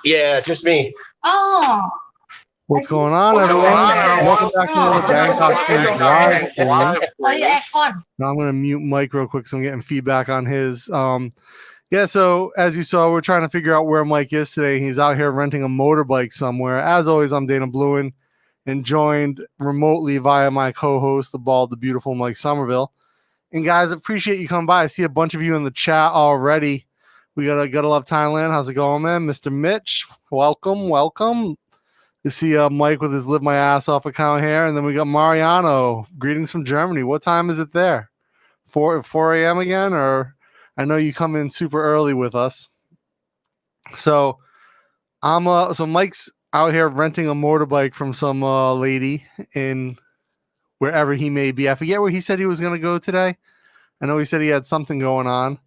Yeah, just me. Oh. What's going on, everyone? Welcome back to another Bangkok Strange live stream. Now I'm going to mute Mike real quick so I'm getting feedback on his. Yeah, so as you saw, we're trying to figure out where Mike is today. He's out here renting a motorbike somewhere. As always, I'm Dana Bluen and joined remotely via my co-host, the bald, the beautiful Mike Somerville. And guys, appreciate you coming by. I see a bunch of you in the chat already. We gotta love Thailand. How's it going, man? Mr. Mitch, welcome. You see Mike with his Live My Ass Off account here. And then we got Mariano. Greetings from Germany. What time is it there? 4 a.m. again? Or I know you come in super early with us. So so Mike's out here renting a motorbike from some lady in wherever he may be. I forget where he said he was going to go today. I know he said he had something going on.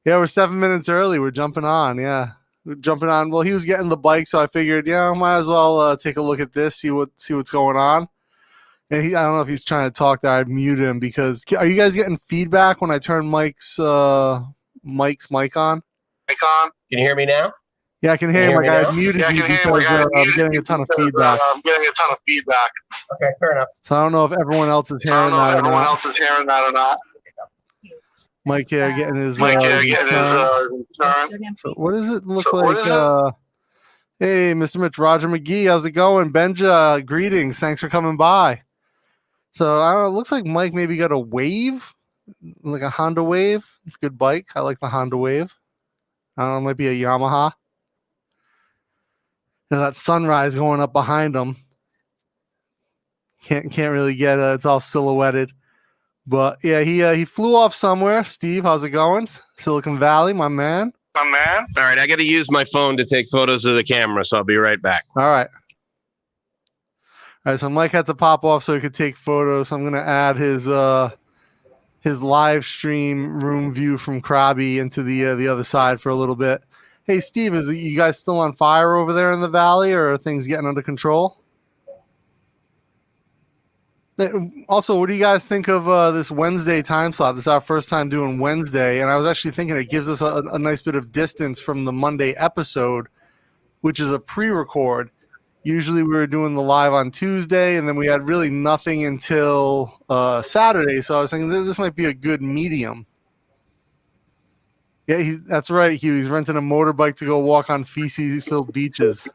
Yeah, we're 7 minutes early. We're jumping on. Yeah. Well, he was getting the bike, so I figured, I might as well take a look at this, see what's going on. And I don't know if he's trying to talk there. I muted him because are you guys getting feedback when I turn Mike's mic on? Can you hear me now? Yeah, I can hear him. I muted you because I'm getting a ton of feedback. Okay, fair enough. So I don't know if everyone else is hearing that or not. Mike here getting his turn. So what does it look like? Hey, Mr. Mitch, Roger McGee, how's it going? Benja, greetings. Thanks for coming by. So I don't know, it looks like Mike maybe got a Wave, like a Honda Wave. It's a good bike. I like the Honda Wave. I don't know, it might be a Yamaha. And that sunrise going up behind him. Can't really get it. It's all silhouetted. But yeah, he flew off somewhere. Steve, how's it going? Silicon Valley, my man. All right, I got to use my phone to take photos of the camera, so I'll be right back. All right, so Mike had to pop off so he could take photos. So I'm going to add his live stream room view from Krabi into the other side for a little bit. Hey, Steve, is you guys still on fire over there in the valley, or are things getting under control? Also, what do you guys think of this Wednesday time slot? This is our first time doing Wednesday, and I was actually thinking it gives us a nice bit of distance from the Monday episode, which is a pre-record. Usually we were doing the live on Tuesday, and then we had really nothing until Saturday, so I was thinking this might be a good medium. Yeah, that's right, Hugh. He's renting a motorbike to go walk on feces-filled beaches.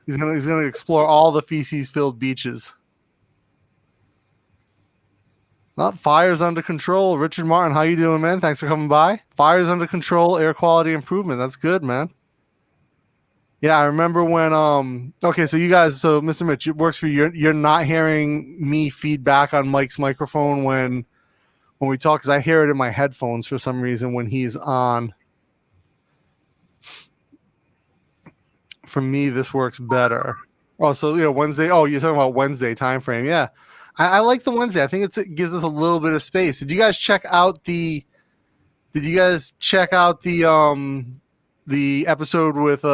He's gonna explore all the feces-filled beaches. Fire's under control. Richard Martin, how you doing, man? Thanks for coming by. Fire's under control. Air quality improvement. That's good, man. Yeah, I remember when okay, so you guys, so Mr. Mitch, it works for you. You're not hearing me feedback on Mike's microphone when we talk, because I hear it in my headphones for some reason when he's on. For me, this works better. Also, Wednesday. Oh, you're talking about Wednesday time frame. Yeah. I like the Wednesday. I think it gives us a little bit of space. Did you guys check out the episode with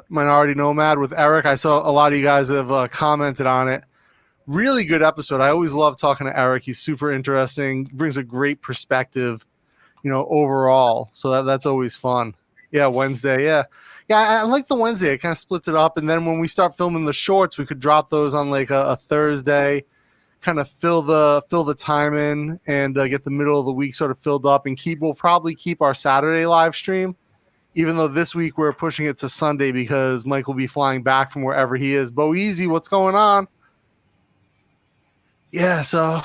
Minority Nomad with Eric? I saw a lot of you guys have commented on it. Really good episode. I always love talking to Eric. He's super interesting. Brings a great perspective, overall. So that's always fun. Yeah, Wednesday. Yeah, I like the Wednesday. It kind of splits it up, and then when we start filming the shorts, we could drop those on like a Thursday. Kind of fill the time in and get the middle of the week sort of filled up, and we'll probably keep our Saturday live stream, even though this week we're pushing it to Sunday because Mike will be flying back from wherever he is. Bo Easy, what's going on? Yeah, so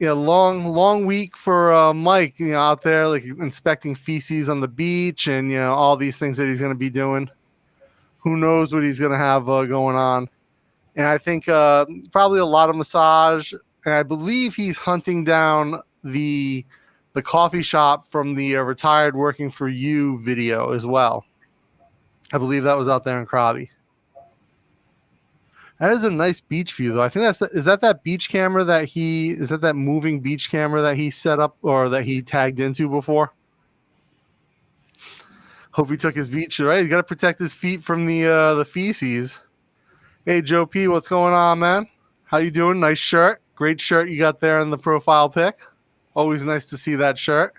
long week for Mike, out there like inspecting feces on the beach and all these things that he's going to be doing. Who knows what he's going to have going on. And I think probably a lot of massage. And I believe he's hunting down the coffee shop from the Retired Working for You video as well. I believe that was out there in Krabi. That is a nice beach view, though. I think is that beach camera that moving beach camera that he set up or that he tagged into before? Hope he took his beach, right? He's got to protect his feet from the feces. Hey, Joe P, what's going on, man? How you doing? Nice shirt. Great shirt you got there in the profile pic. Always nice to see that shirt.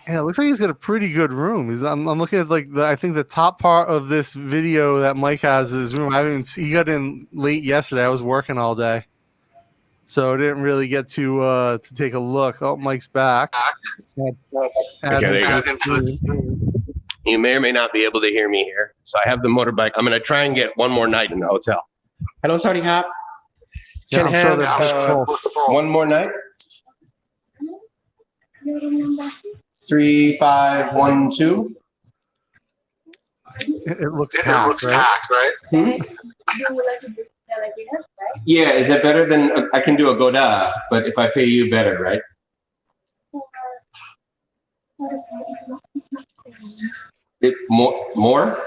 Yeah, it looks like he's got a pretty good room. I'm looking at like I think the top part of this video that Mike has is his room. He got in late yesterday. I was working all day, so I didn't really get to take a look. Oh, Mike's back. You may or may not be able to hear me here. So I have the motorbike. I'm going to try and get one more night in the hotel. Hello, Saudi Hop. Yeah, I'm sure they're one more night. 3512. It looks packed, right? Yeah, is that better than I can do a Goda, but if I pay you better, right? More?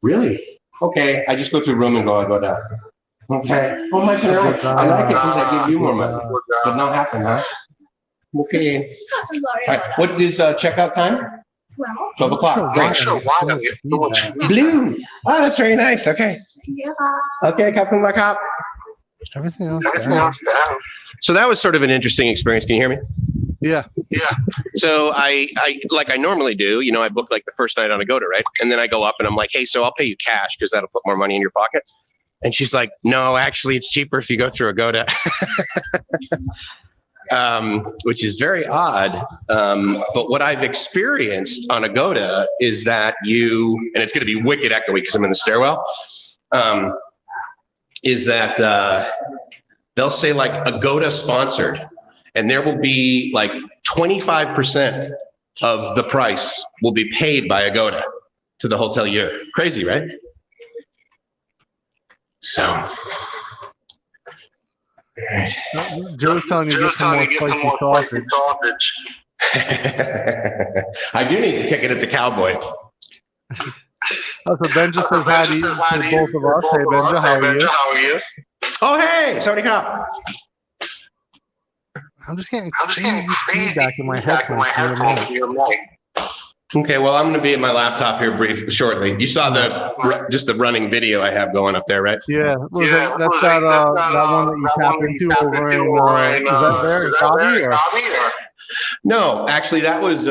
Really? Okay, I just go to a room and go Goda. Okay. Oh my God, I like it because I give you more money, but not happen, huh? Okay. All right. What is checkout time? 12 o'clock. Great. Blue. Oh, that's very nice. Okay. Okay, Captain Black Hop. Everything else down. So that was sort of an interesting experience. Can you hear me? Yeah. So I like I normally do, you know, I book like the first night on a Goda, right? And then I go up and I'm like, hey, so I'll pay you cash because that'll put more money in your pocket. And she's like, no, actually, it's cheaper if you go through a Goda. Which is very odd. But what I've experienced on a Goda is that and it's going to be wicked echoey because I'm in the stairwell, is that they'll say like a Goda sponsored, and there will be like 25% of the price will be paid by a Goda to the hotelier. Crazy, right? So. Joe's telling you to get some more spicy sausage. I do need a ticket at the Cowboy. So Ben just says hi to both of us. Hey Benja, how are you? Oh hey, somebody come. I'm just getting crazy feedback in my headphones. Okay, well, I'm going to be at my laptop here shortly. You saw just the running video I have going up there, right? Yeah, that's that one that you tapped into over in, is that there in Cobby or? No, actually, that was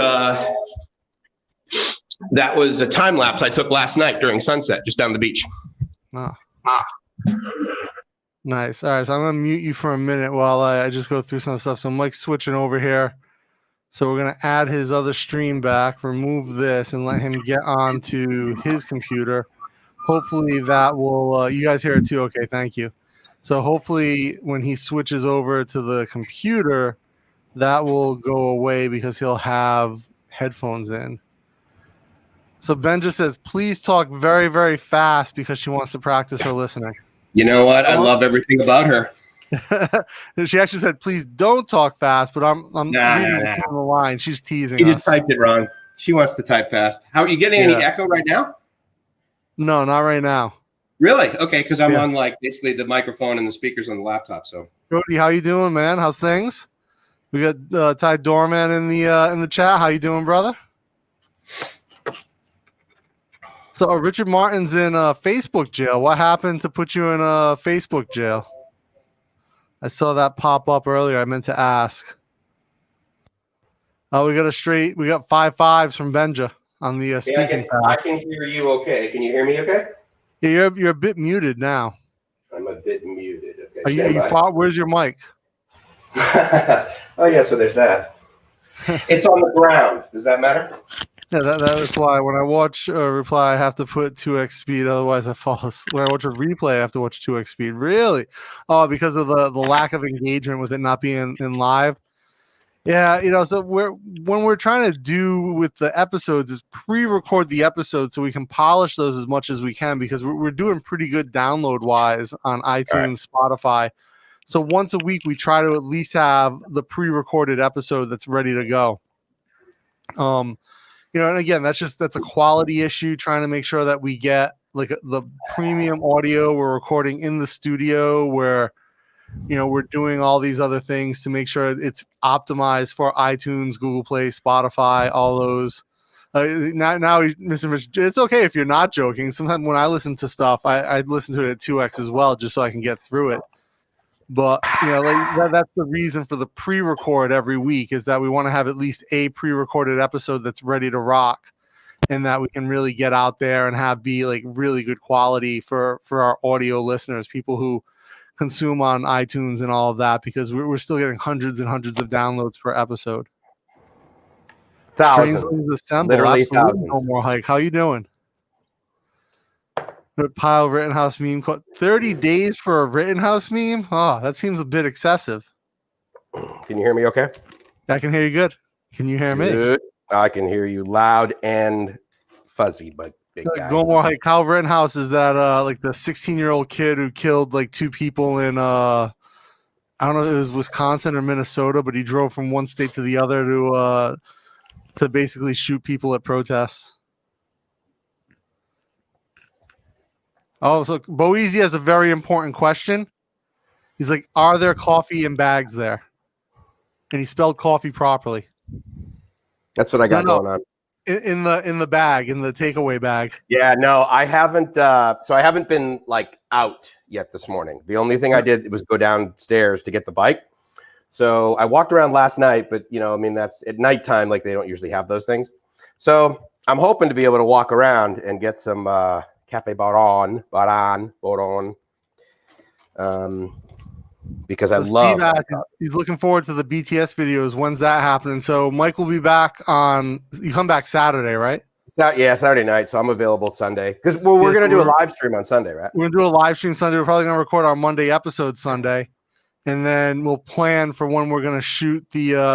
a time lapse I took last night during sunset, just down the beach. Nice. All right, so I'm going to mute you for a minute while I just go through some stuff. So Mike's switching over here. So we're going to add his other stream back, remove this, and let him get onto his computer. Hopefully that will, you guys hear it too? Okay, thank you. So hopefully when he switches over to the computer, that will go away because he'll have headphones in. So Ben just says, please talk very, very fast because she wants to practice her listening. You know what? I love everything about her. She actually said, "Please don't talk fast," but I'm reading the line. She's teasing. She just typed it wrong. She wants to type fast. How are you getting any echo right now? No, not right now. Really? Okay, because I'm on like basically the microphone and the speakers on the laptop. So, Cody, how you doing, man? How's things? We got Ty Doorman in the chat. How you doing, brother? So Richard Martin's in Facebook jail. What happened to put you in Facebook jail? I saw that pop up earlier. I meant to ask. We got 5 5s from Benja on the speaking pad. I can hear you okay. Can you hear me okay? Yeah, you're a bit muted now. I'm a bit muted. Okay. Are you far? Where's your mic? Oh yeah, so there's that. It's on the ground. Does that matter? Yeah, that's why when I watch a reply, I have to put 2x speed. Otherwise, I fall asleep. When I watch a replay, I have to watch 2x speed. Really? Oh, because of the lack of engagement with it not being in live. Yeah, so when we're trying to do with the episodes is pre-record the episodes so we can polish those as much as we can because we're doing pretty good download-wise on iTunes, Spotify. So once a week, we try to at least have the pre-recorded episode that's ready to go. And again, that's a quality issue, trying to make sure that we get like the premium audio we're recording in the studio where, we're doing all these other things to make sure it's optimized for iTunes, Google Play, Spotify, all those. Now, Mr. Rich, it's okay if you're not joking. Sometimes when I listen to stuff, I listen to it at 2x as well, just so I can get through it. But that's the reason for the pre-record every week, is that we want to have at least a pre-recorded episode that's ready to rock, and that we can really get out there and be like really good quality for our audio listeners, people who consume on iTunes and all of that, because we're still getting hundreds and hundreds of downloads per episode. Thousands, literally absolutely. No more hike. How you doing? Good pile Rittenhouse meme. 30 days for a Rittenhouse meme? Oh, that seems a bit excessive. Can you hear me okay? I can hear you good. Can you hear me? I can hear you loud and fuzzy, but big guy. Go more hike. Kyle Rittenhouse is that like the 16-year-old kid who killed like 2 people in I don't know if it was Wisconsin or Minnesota, but he drove from one state to the other to basically shoot people at protests. Oh, so Boezy has a very important question. He's like, are there coffee in bags there? And he spelled coffee properly. That's what I got going on. In the bag, in the takeaway bag. Yeah, no, I haven't. So I haven't been like out yet this morning. The only thing I did was go downstairs to get the bike. So I walked around last night, but that's at nighttime. Like they don't usually have those things. So I'm hoping to be able to walk around and get some Cafe Baron, because I love. He's looking forward to the BTS videos. When's that happening? So Mike will be back on. You come back Saturday, right? Saturday night. So I'm available Sunday because we're going to do a live stream on Sunday, right? We're going to do a live stream Sunday. We're probably going to record our Monday episode Sunday, and then we'll plan for when we're going to shoot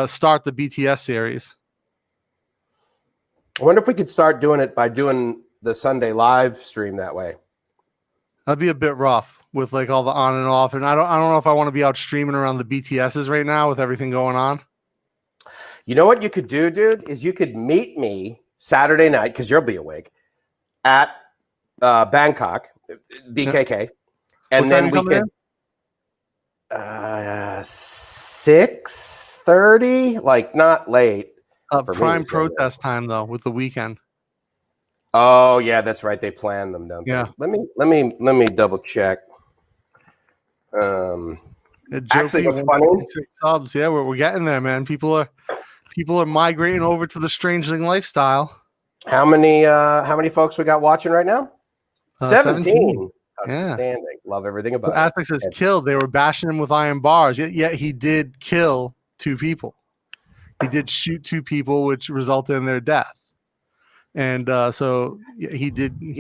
start the BTS series. I wonder if we could start doing it by doing the Sunday live stream that way. That'd be a bit rough with like all the on and off, and I don't know if I want to be out streaming around the BTSs right now with everything going on. You know what you could do, dude, is you could meet me Saturday night, because you'll be awake, at Bangkok, BKK, and then we could 6:30, like not late. Prime protest time though, with the weekend. Oh yeah, that's right. They plan them, don't they? Yeah. Let me double check. Actually, what's funny? Subs. Yeah, we're getting there, man. People are migrating over to the Strangeling lifestyle. How many folks we got watching right now? 17. Outstanding. Yeah. Love everything about it. Aztec says killed. They were bashing him with iron bars. Yet he did kill 2 people. He did shoot 2 people, which resulted in their death. And so he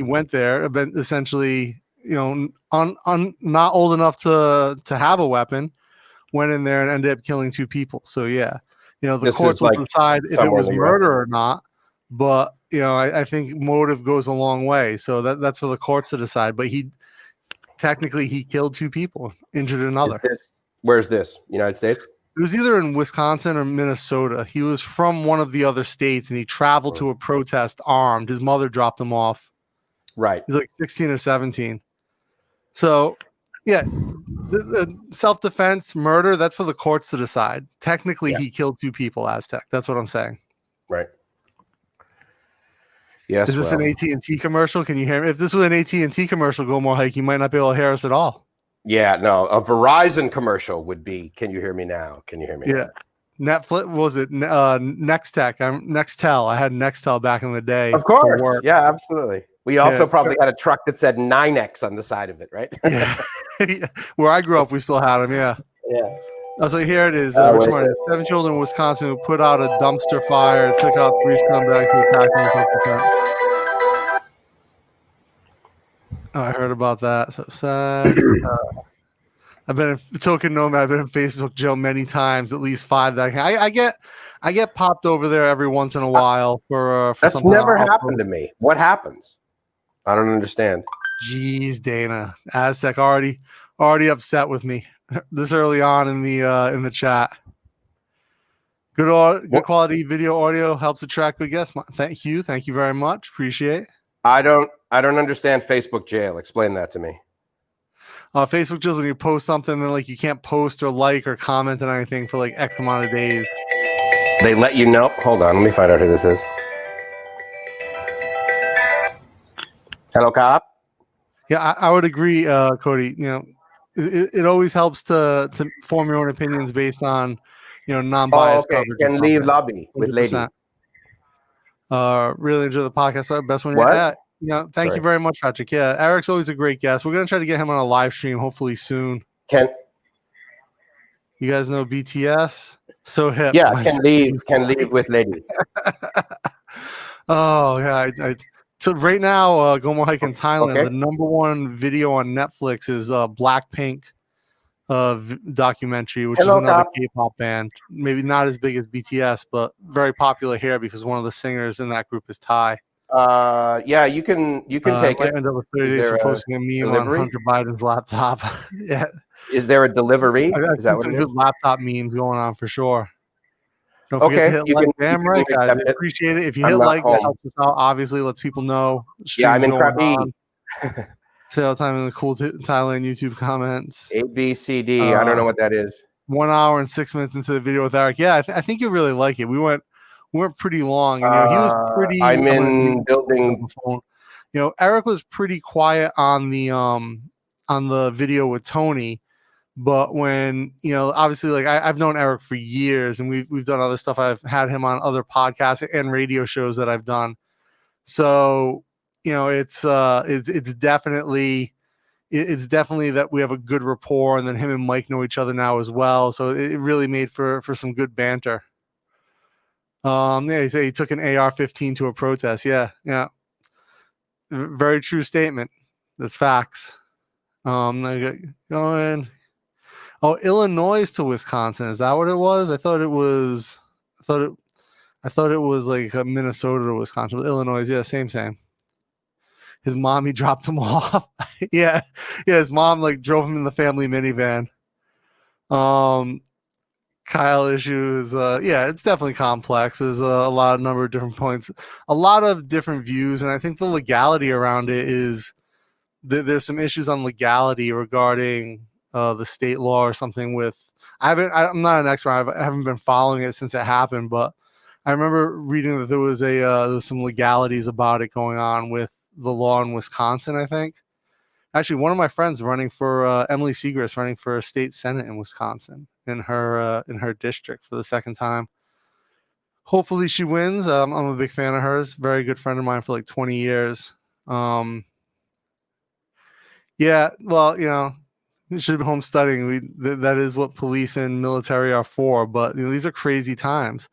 went there, essentially, not old enough to have a weapon, went in there and ended up killing 2 people. So the courts will decide if it was murder or not. But I think motive goes a long way. So that's for the courts to decide. But he killed 2 people, injured another. Where's this? United States? It was either in Wisconsin or Minnesota. He was from one of the other states, and he traveled to a protest armed. His mother dropped him off. Right. He's like 16 or 17. So, yeah, the self-defense, murder, that's for the courts to decide. Technically, he killed 2 people, Aztec. That's what I'm saying. Right. Yes. Is this an AT&T commercial? Can you hear me? If this was an AT&T commercial, Go More Hike, you might not be able to hear us at all. Yeah, no, a Verizon commercial would be, can you hear me now? Can you hear me now? Netflix, was it Nextech? Nextel. I had Nextel back in the day. Of course. Yeah, absolutely. We also probably had a truck that said 9X on the side of it, right? Yeah. Where I grew up, we still had them, yeah. Yeah. Oh, so here it is. 7 children in Wisconsin who put out a dumpster fire, took out 3 scumbags who attacked them. Oh, I heard about that. So sad. I've been in Token Nomad. I've been in Facebook jail many times, at least 5. That I get popped over there every once in a while for that's never happened to me. What happens? I don't understand. Jeez, Dana, Aztec already upset with me this early on in the chat. Good quality video audio helps attract good guests. Thank you very much. Appreciate it. I don't understand Facebook jail. Explain that to me. Facebook jail is when you post something and like you can't post or like or comment on anything for like X amount of days. They let you know. Hold on, let me find out who this is. Hello, cop. Yeah, I would agree, Cody. it always helps to form your own opinions based on, non-biased okay. coverage. Can leave lobby with lady. 100%. Really enjoy the podcast. Best one What? yet. Thank Sorry. you very much, Patrick. Yeah, Eric's always a great guest. We're gonna try to get him on a live stream hopefully soon. You guys know BTS? So hip. Yeah, can leave with lady. Oh yeah. So right now, Go More Hike in Thailand. Okay. The number one video on Netflix is Blackpink documentary, which is another K-pop band. Maybe not as big as BTS, but very popular here because one of the singers in that group is Thai. Yeah, you can take it. End up with 30 days for posting a meme on Hunter Biden's laptop. Yeah. Is there a delivery? Is that what it is? Good laptop memes going on for sure. Don't forget to hit you like. can, Damn right, guys. I appreciate it. If you hit like, that helps us out. Obviously, lets people know. Yeah, I'm in Krabi. Say all the time in the cool Thailand YouTube comments. ABCD. I don't know what that is. 1 hour and 6 minutes into the video with Eric. Yeah, I think you really like it. We weren't pretty long, and he was pretty. I'm in building. Eric was pretty quiet on the video with Tony. But when, obviously, like I've known Eric for years and we've done other stuff. I've had him on other podcasts and radio shows that I've done. So, it's definitely that we have a good rapport, and then him and Mike know each other now as well. So it really made for some good banter. He took an AR-15 to a protest. Yeah. Very true statement. That's facts. Going. Oh, Illinois to Wisconsin. Is that what it was? I thought it was like Minnesota to Wisconsin. Illinois, yeah, same. His mom, he dropped him off. yeah. His mom like drove him in the family minivan. Kyle issues. It's definitely complex. There's a number of different points, a lot of different views, and I think the legality around it is there's some issues on legality regarding the state law or something with. I'm not an expert. I haven't been following it since it happened, but I remember reading that there was some legalities about it going on with the law in Wisconsin, I think. Actually, one of my friends running for Emily Segrist running for state senate in Wisconsin in her district for the second time. Hopefully she wins. I'm a big fan of hers. Very good friend of mine for like 20 years. Yeah, well, you should have been home studying. That is what police and military are for. But these are crazy times.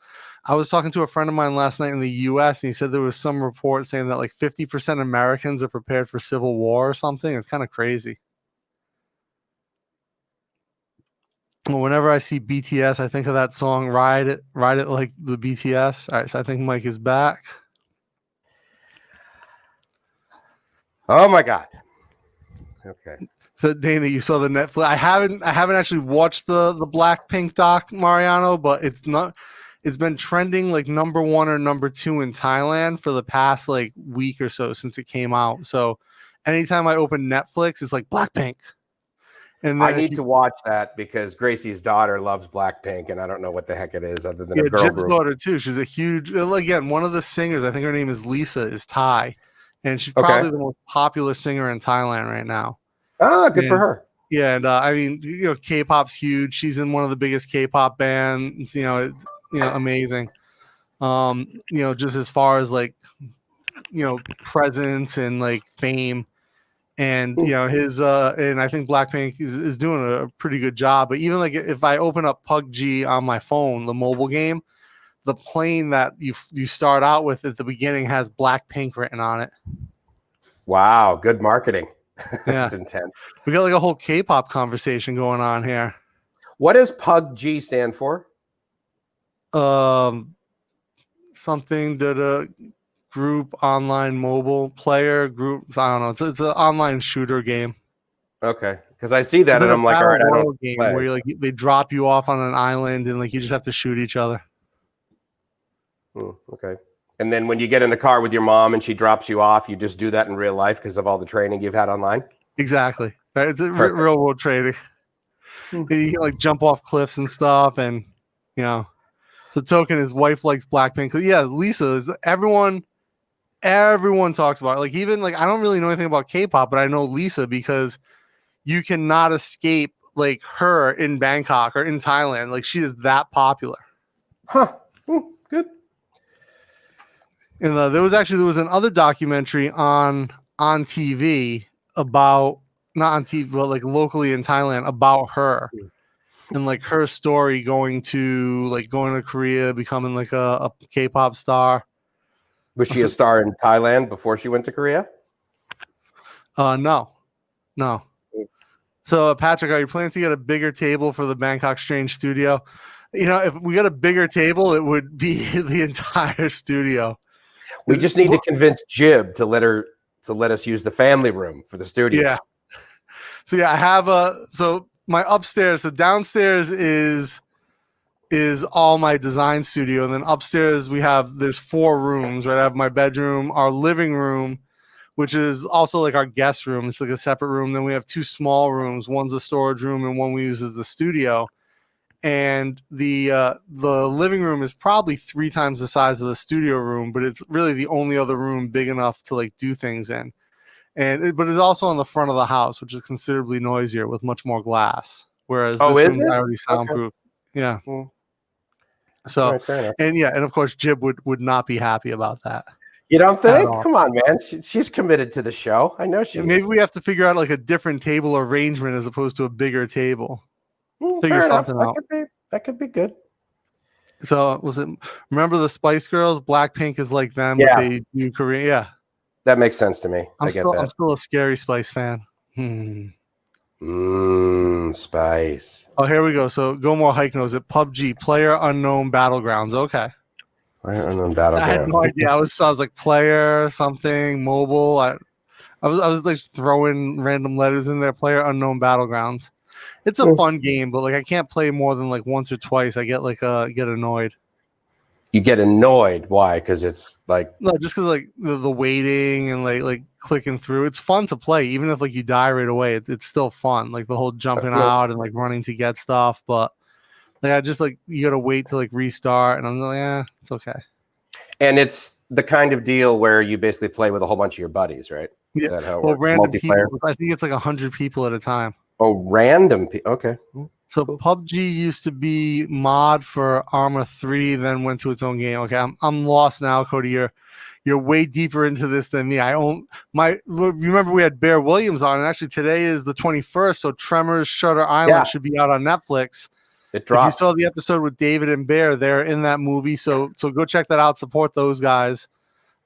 I was talking to a friend of mine last night in the U.S. and he said there was some report saying that like 50% Americans are prepared for civil war or something. It's kind of crazy. Well, whenever I see BTS, I think of that song "Ride It Like the BTS." All right, so I think Mike is back. Oh my God. Okay. So Dana, you saw the Netflix. I haven't actually watched the Blackpink doc, Mariano, but it's been trending like number 1 or number 2 in Thailand for the past like week or so since it came out. So anytime I open Netflix, it's like Blackpink. And then I need to watch that because Gracie's daughter loves Blackpink, and I don't know what the heck it is other than a girl Jim's group. daughter too. She's a huge, again, one of the singers. I think her name is Lisa. Is Thai, and she's probably the most popular singer in Thailand right now. Ah, good for her. Yeah, and I mean, K-pop's huge. She's in one of the biggest K-pop bands. Amazing. Just as far as like, presence and like fame. And his and I think Blackpink is doing a pretty good job. But even like if I open up PUBG on my phone, the mobile game, the plane that you start out with at the beginning has Blackpink written on it. Wow, good marketing. Yeah, that's intense. We got like a whole K-pop conversation going on here. What does PUBG stand for? Something that group online mobile player group. I don't know. It's an online shooter game. Okay, because I see that and I'm like, all right, I don't game play. Where you like they drop you off on an island and like you just have to shoot each other. Okay, and then when you get in the car with your mom and she drops you off, you just do that in real life because of all the training you've had online. Exactly. Right. It's real world training. You can like jump off cliffs and stuff, and So Token, his wife likes Blackpink. Yeah, Lisa is everyone talks about it. Like even like I don't really know anything about K-pop, but I know Lisa because you cannot escape like her in Bangkok or in Thailand. Like she is that popular. Huh. Good. And there was another documentary on TV about, not on TV, but like locally in Thailand about her and like her story going to Korea, becoming like a K-pop star. Was she a star in Thailand before she went to Korea? No. So Patrick, are you planning to get a bigger table for the Bangkok Strange studio? If we got a bigger table, it would be the entire studio. We just need to convince Jib to let us use the family room for the studio. Yeah. So yeah, I have my upstairs. So downstairs is all my design studio, and then upstairs there's 4 rooms. Right, I have my bedroom, our living room, which is also like our guest room. It's like a separate room. Then we have 2 small rooms. One's a storage room, and one we use as the studio. And the living room is probably 3 times the size of the studio room, but it's really the only other room big enough to like do things in. But it's also on the front of the house, which is considerably noisier with much more glass. Whereas this room is already soundproof. Okay. Yeah. So, right, and of course, Jib would not be happy about that. You don't think? Come on, man. She's committed to the show. I know she. Maybe we have to figure out like a different table arrangement as opposed to a bigger table. Figure something out. That could be good. So remember the Spice Girls? Blackpink is like them. Yeah. But they do Korean. Yeah. That makes sense to me. I'm still a Scary Spice fan. Spice. Oh, here we go. So Go More Hike knows it. PUBG, Player Unknown Battlegrounds. Okay. Player Unknown Battlegrounds. I had no idea. I was like player something mobile. I was like throwing random letters in there. Player Unknown Battlegrounds. It's a fun game, but like I can't play more than like once or twice. I get annoyed. You get annoyed? Why? Because it's like just because like the waiting and like clicking through. It's fun to play, even if like you die right away. It's still fun. Like the whole jumping out and like running to get stuff. But like I just like you gotta wait to like restart, and I'm like, it's okay. And it's the kind of deal where you basically play with a whole bunch of your buddies, right? Yeah. Is that how it works? Random multiplayer? People. I think it's like 100 people at a time. Oh, random people. Okay. So PUBG used to be mod for Arma 3, then went to its own game. Okay, I'm lost now, Cody. You're way deeper into this than me. Remember we had Bear Williams on, and actually today is the 21st, so Tremors Shutter Island should be out on Netflix. It dropped. If you saw the episode with David and Bear, they're in that movie. So go check that out. Support those guys.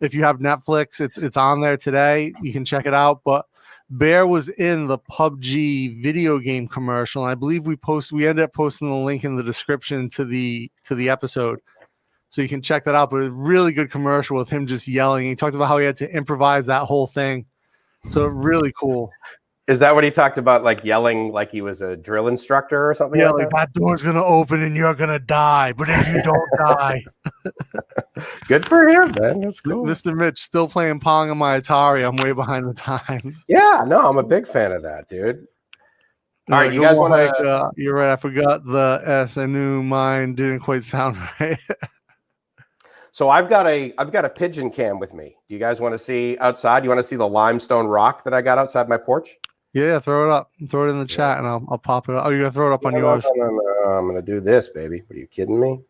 If you have Netflix, it's on there today. You can check it out. But Bear was in the PUBG video game commercial, and I believe we ended up posting the link in the description to the episode, so you can check that out. But it's a really good commercial with him just yelling. He talked about how he had to improvise that whole thing, so really cool. Is that what he talked about, like yelling like he was a drill instructor or something? Yeah, like that door's gonna open and you're gonna die, but if you don't die. Good for him, man. That's cool. Mr. Mitch still playing Pong on my Atari. I'm way behind the times. Yeah, no, I'm a big fan of that, dude. All right, you guys want to? You're right. I forgot the S. I knew mine didn't quite sound right. So I've got a pigeon cam with me. Do you guys want to see outside? You want to see the limestone rock that I got outside my porch? Yeah, throw it up. Throw it in the chat, and I'll pop it up. Oh, you're gonna throw it up on yours? No, I'm gonna do this, baby. What are you kidding me?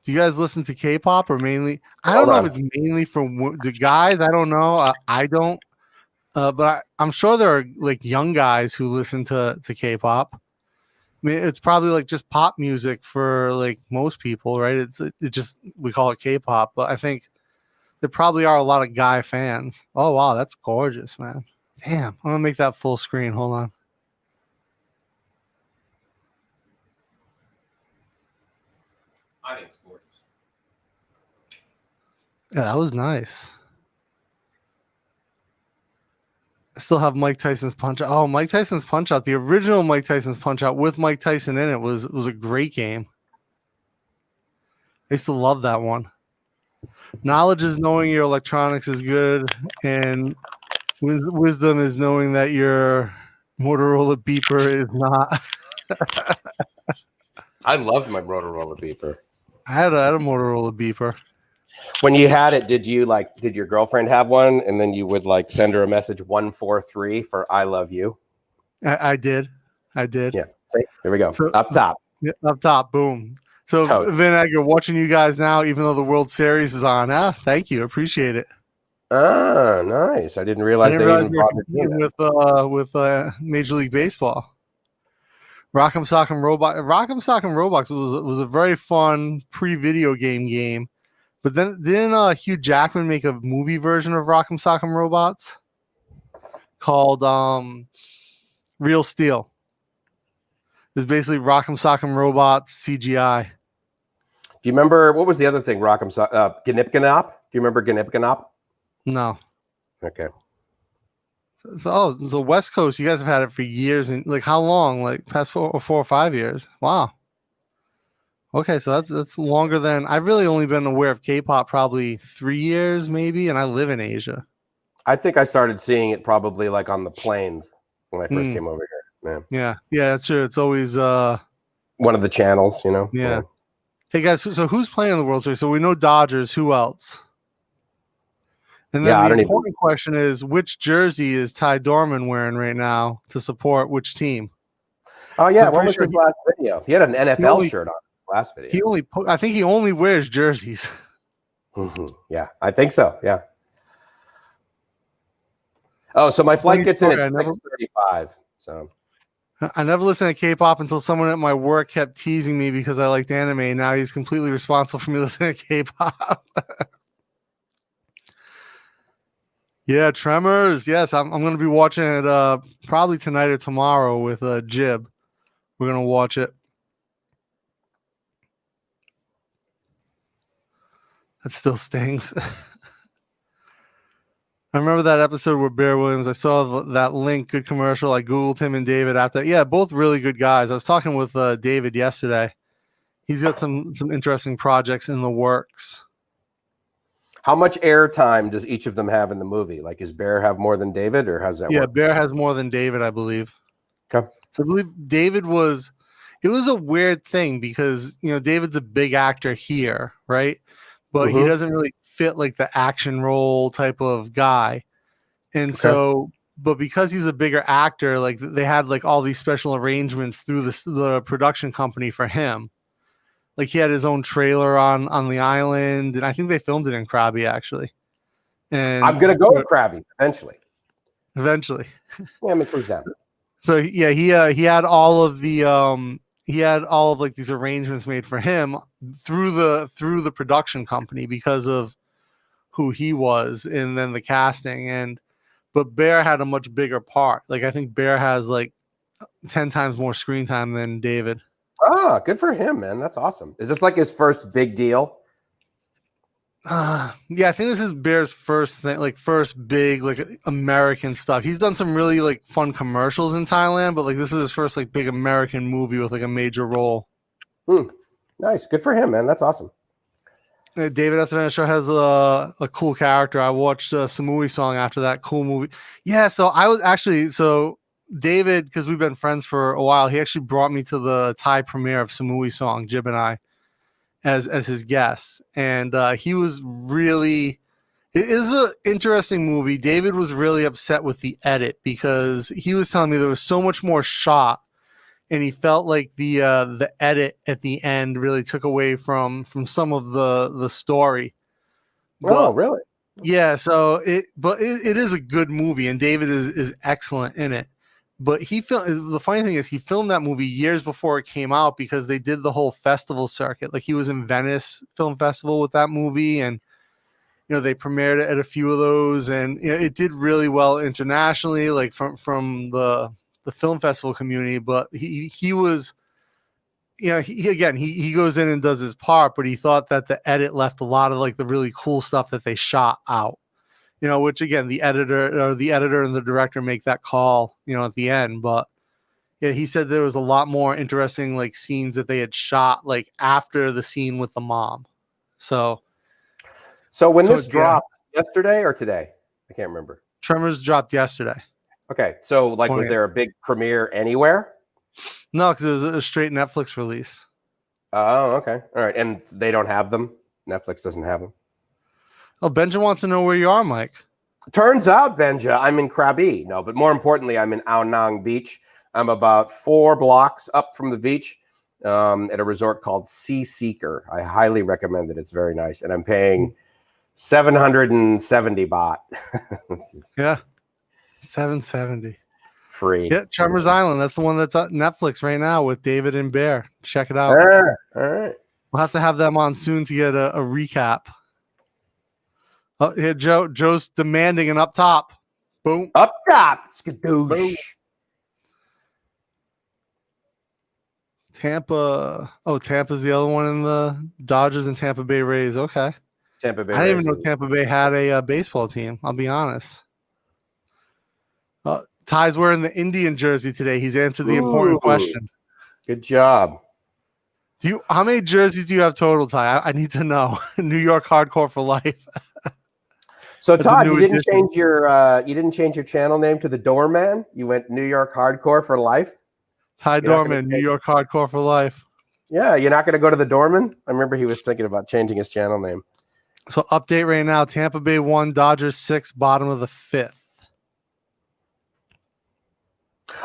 Do you guys listen to K-pop or mainly? I don't know if it's mainly for the guys. I don't know. I don't. But I'm sure there are like young guys who listen to K-pop. I mean, it's probably like just pop music for like most people, right? It just we call it K-pop, but I think there probably are a lot of guy fans. Oh wow, that's gorgeous, man. Damn, I'm gonna make that full screen. Hold on. I think it's gorgeous. Yeah, that was nice. I still have Mike Tyson's Punch Out. Oh, Mike Tyson's Punch Out. The original Mike Tyson's Punch Out with Mike Tyson in it was a great game. I used to love that one. Knowledge is knowing your electronics is good, and wisdom is knowing that your Motorola beeper is not. I loved my Motorola beeper. I had a Motorola beeper. When you had it, did your girlfriend have one? And then you would like send her a message 143 for I love you? I did. Yeah. See? There we go. So, up top. Yeah, up top. Boom. So Totes. Van Egger, watching you guys now, even though the World Series is on. Thank you. Appreciate it. Ah, nice. I didn't realize they even you were bothered doing that. competing with Major League Baseball. Rock'em Sock'em Robots was a very fun pre-video game. But then didn't Hugh Jackman make a movie version of Rock'em Sock'em Robots called Real Steel? It's basically Rock'em Sock'em Robots CGI. Do you remember what was the other thing? Gnip-Gnop? Do you remember Gnip-Gnop? No. Okay. So West Coast, you guys have had it for years, and like how long? Like past 4 or 5 years? Wow. Okay, so that's longer than I've really only been aware of K-pop probably 3 years, maybe, and I live in Asia. I think I started seeing it probably like on the planes when I first came over here. Yeah, that's true. It's always one of the channels, you know. Yeah. Hey guys, so who's playing in the World Series? So we know Dodgers. Who else? And then the important question is, which jersey is Ty Dorman wearing right now to support which team? Oh yeah, what was his last video? He had an NFL shirt on last video. I think he only wears jerseys. Yeah, I think so. Yeah. Oh, so my flight gets in at 6:35. So I never listened to K-pop until someone at my work kept teasing me because I liked anime. Now he's completely responsible for me listening to K-pop. Yeah, Tremors. Yes, I'm going to be watching it probably tonight or tomorrow with Jib. We're going to watch it. That still stings. I remember that episode where Bear Williams, I saw that link, good commercial. I Googled him and David after. Yeah, both really good guys. I was talking with David yesterday. He's got some interesting projects in the works. How much airtime does each of them have in the movie? Like, is Bear have more than David, or how's that work? Yeah, Bear has more than David, I believe. Okay. So I believe David was, it was a weird thing because, you know, David's a big actor here, right? But he doesn't really fit like the action role type of guy. And so, but because he's a bigger actor, like they had like all these special arrangements through the production company for him. Like he had his own trailer on the island, and I think they filmed it in Krabi actually. And I'm gonna go to Krabi eventually. Eventually. Yeah, I'm gonna cruise down. So yeah, he had all of the he had all of like these arrangements made for him through the production company because of who he was, and then the casting. But Bear had a much bigger part. Like I think Bear has like 10 times more screen time than David. Ah, good for him, man. That's awesome. Is this like his first big deal? Yeah, I think this is Bear's first thing, like first big like American stuff. He's done some really like fun commercials in Thailand, but like this is his first like big American movie with like a major role. Nice, good for him, man. That's awesome. David Espinosa has a cool character. I watched Samui Song after that cool movie. Yeah, so I was actually David, because we've been friends for a while, he actually brought me to the Thai premiere of Samui Song, Jib and I, as his guest. And he was really, it is an interesting movie. David was really upset with the edit because he was telling me there was so much more shot, and he felt like the edit at the end really took away from some of the story. Oh, really? Yeah, so it is a good movie, and David is excellent in it. But the funny thing is he filmed that movie years before it came out because they did the whole festival circuit. Like he was in Venice Film Festival with that movie, and you know they premiered it at a few of those, and you know, it did really well internationally, like from the film festival community. But he was, you know, he goes in and does his part, but he thought that the edit left a lot of like the really cool stuff that they shot out. You know, which again, the editor and the director make that call, you know, at the end. But yeah, he said there was a lot more interesting like scenes that they had shot like after the scene with the mom. So when this dropped yesterday or today, I can't remember. Tremors dropped yesterday. Okay, so like, was there a big premiere anywhere? No, because it was a straight Netflix release. Oh, okay, all right, and they don't have them. Netflix doesn't have them. Oh, Benja wants to know where you are, Mike. Turns out, Benja, I'm in Krabi. No, but more importantly, I'm in Ao Nang Beach. I'm about 4 blocks up from the beach at a resort called Sea Seeker. I highly recommend it. It's very nice. And I'm paying 770 baht. Yeah. 770. Free. Yeah, Tremors Island. That's the one that's on Netflix right now with David and Bear. Check it out. All right. We'll have to have them on soon to get a recap. Oh, here, Joe's demanding an up top. Boom. Up top. Skadoosh. Boom. Tampa. Oh, Tampa's the other one in the Dodgers and Tampa Bay Rays. Okay. Tampa Bay I didn't even Rays. know Tampa Bay had a baseball team. I'll be honest. Ty's wearing the Indian jersey today. He's answered the important question. Good job. How many jerseys do you have total, Ty? I need to know. New York hardcore for life. So Todd, you didn't change your channel name to the Doorman. You went New York Hardcore for life. Ty Doorman, New York hardcore for life. Yeah, you're not going to go to the Doorman. I remember he was thinking about changing his channel name. So update right now: Tampa Bay 1, Dodgers 6, bottom of the 5th.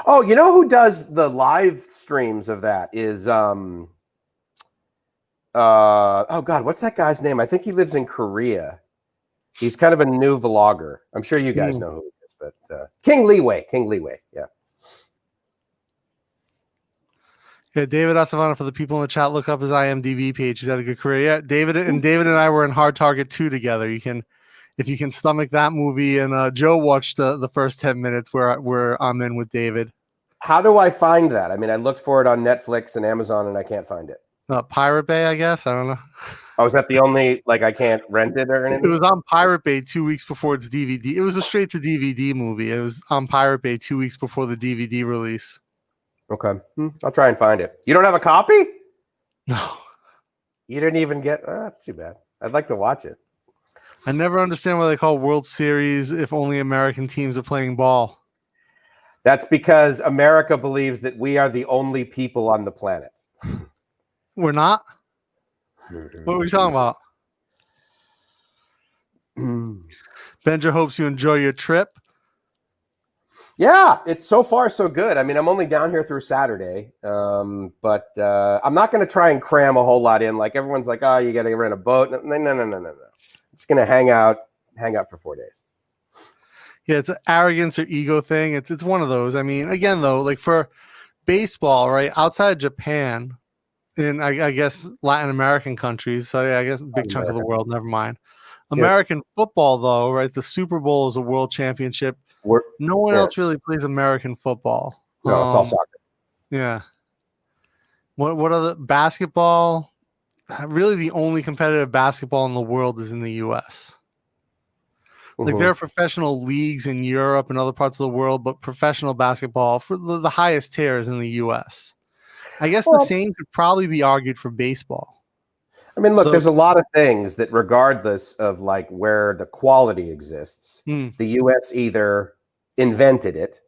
Oh, you know who does the live streams of that is oh God, what's that guy's name? I think he lives in Korea. He's kind of a new vlogger. I'm sure you guys know who he is, but King Leeway. Yeah. Yeah, David Asavana, for the people in the chat, look up his IMDb page. He's had a good career. Yeah, David and I were in Hard Target 2 together. If you can stomach that movie, and Joe watched the first 10 minutes where I'm in with David. How do I find that? I mean, I looked for it on Netflix and Amazon, and I can't find it. Pirate Bay, I guess. I don't know. Oh, is that the only, like, I can't rent it or anything? It was on Pirate Bay 2 weeks before its DVD. It was a straight to DVD movie. It was on Pirate Bay 2 weeks before the DVD release. Okay. I'll try and find it. You don't have a copy? No. You didn't even get, that's too bad. I'd like to watch it. I never understand why they call World Series if only American teams are playing ball. That's because America believes that we are the only people on the planet. We're not? What are we talking about? Benja hopes you enjoy your trip. Yeah, it's so far so good. I mean, I'm only down here through Saturday, but I'm not going to try and cram a whole lot in. Like everyone's like, oh, you got to rent a boat. No. I'm just going to hang out for 4 days. Yeah, it's an arrogance or ego thing. It's one of those. I mean, again, though, like for baseball, right, outside of Japan, in I guess Latin American countries, so yeah, I guess a big chunk of the world, never mind. American football, though, right, the Super Bowl is a world championship. No one else really plays American football. No, it's all soccer. Yeah. What other basketball? Really, the only competitive basketball in the world is in the U.S. Like there are professional leagues in Europe and other parts of the world, but professional basketball for the highest tier is in the U.S. I guess the same could probably be argued for baseball. I mean, look, there's a lot of things that regardless of like where the quality exists, the U.S. either invented it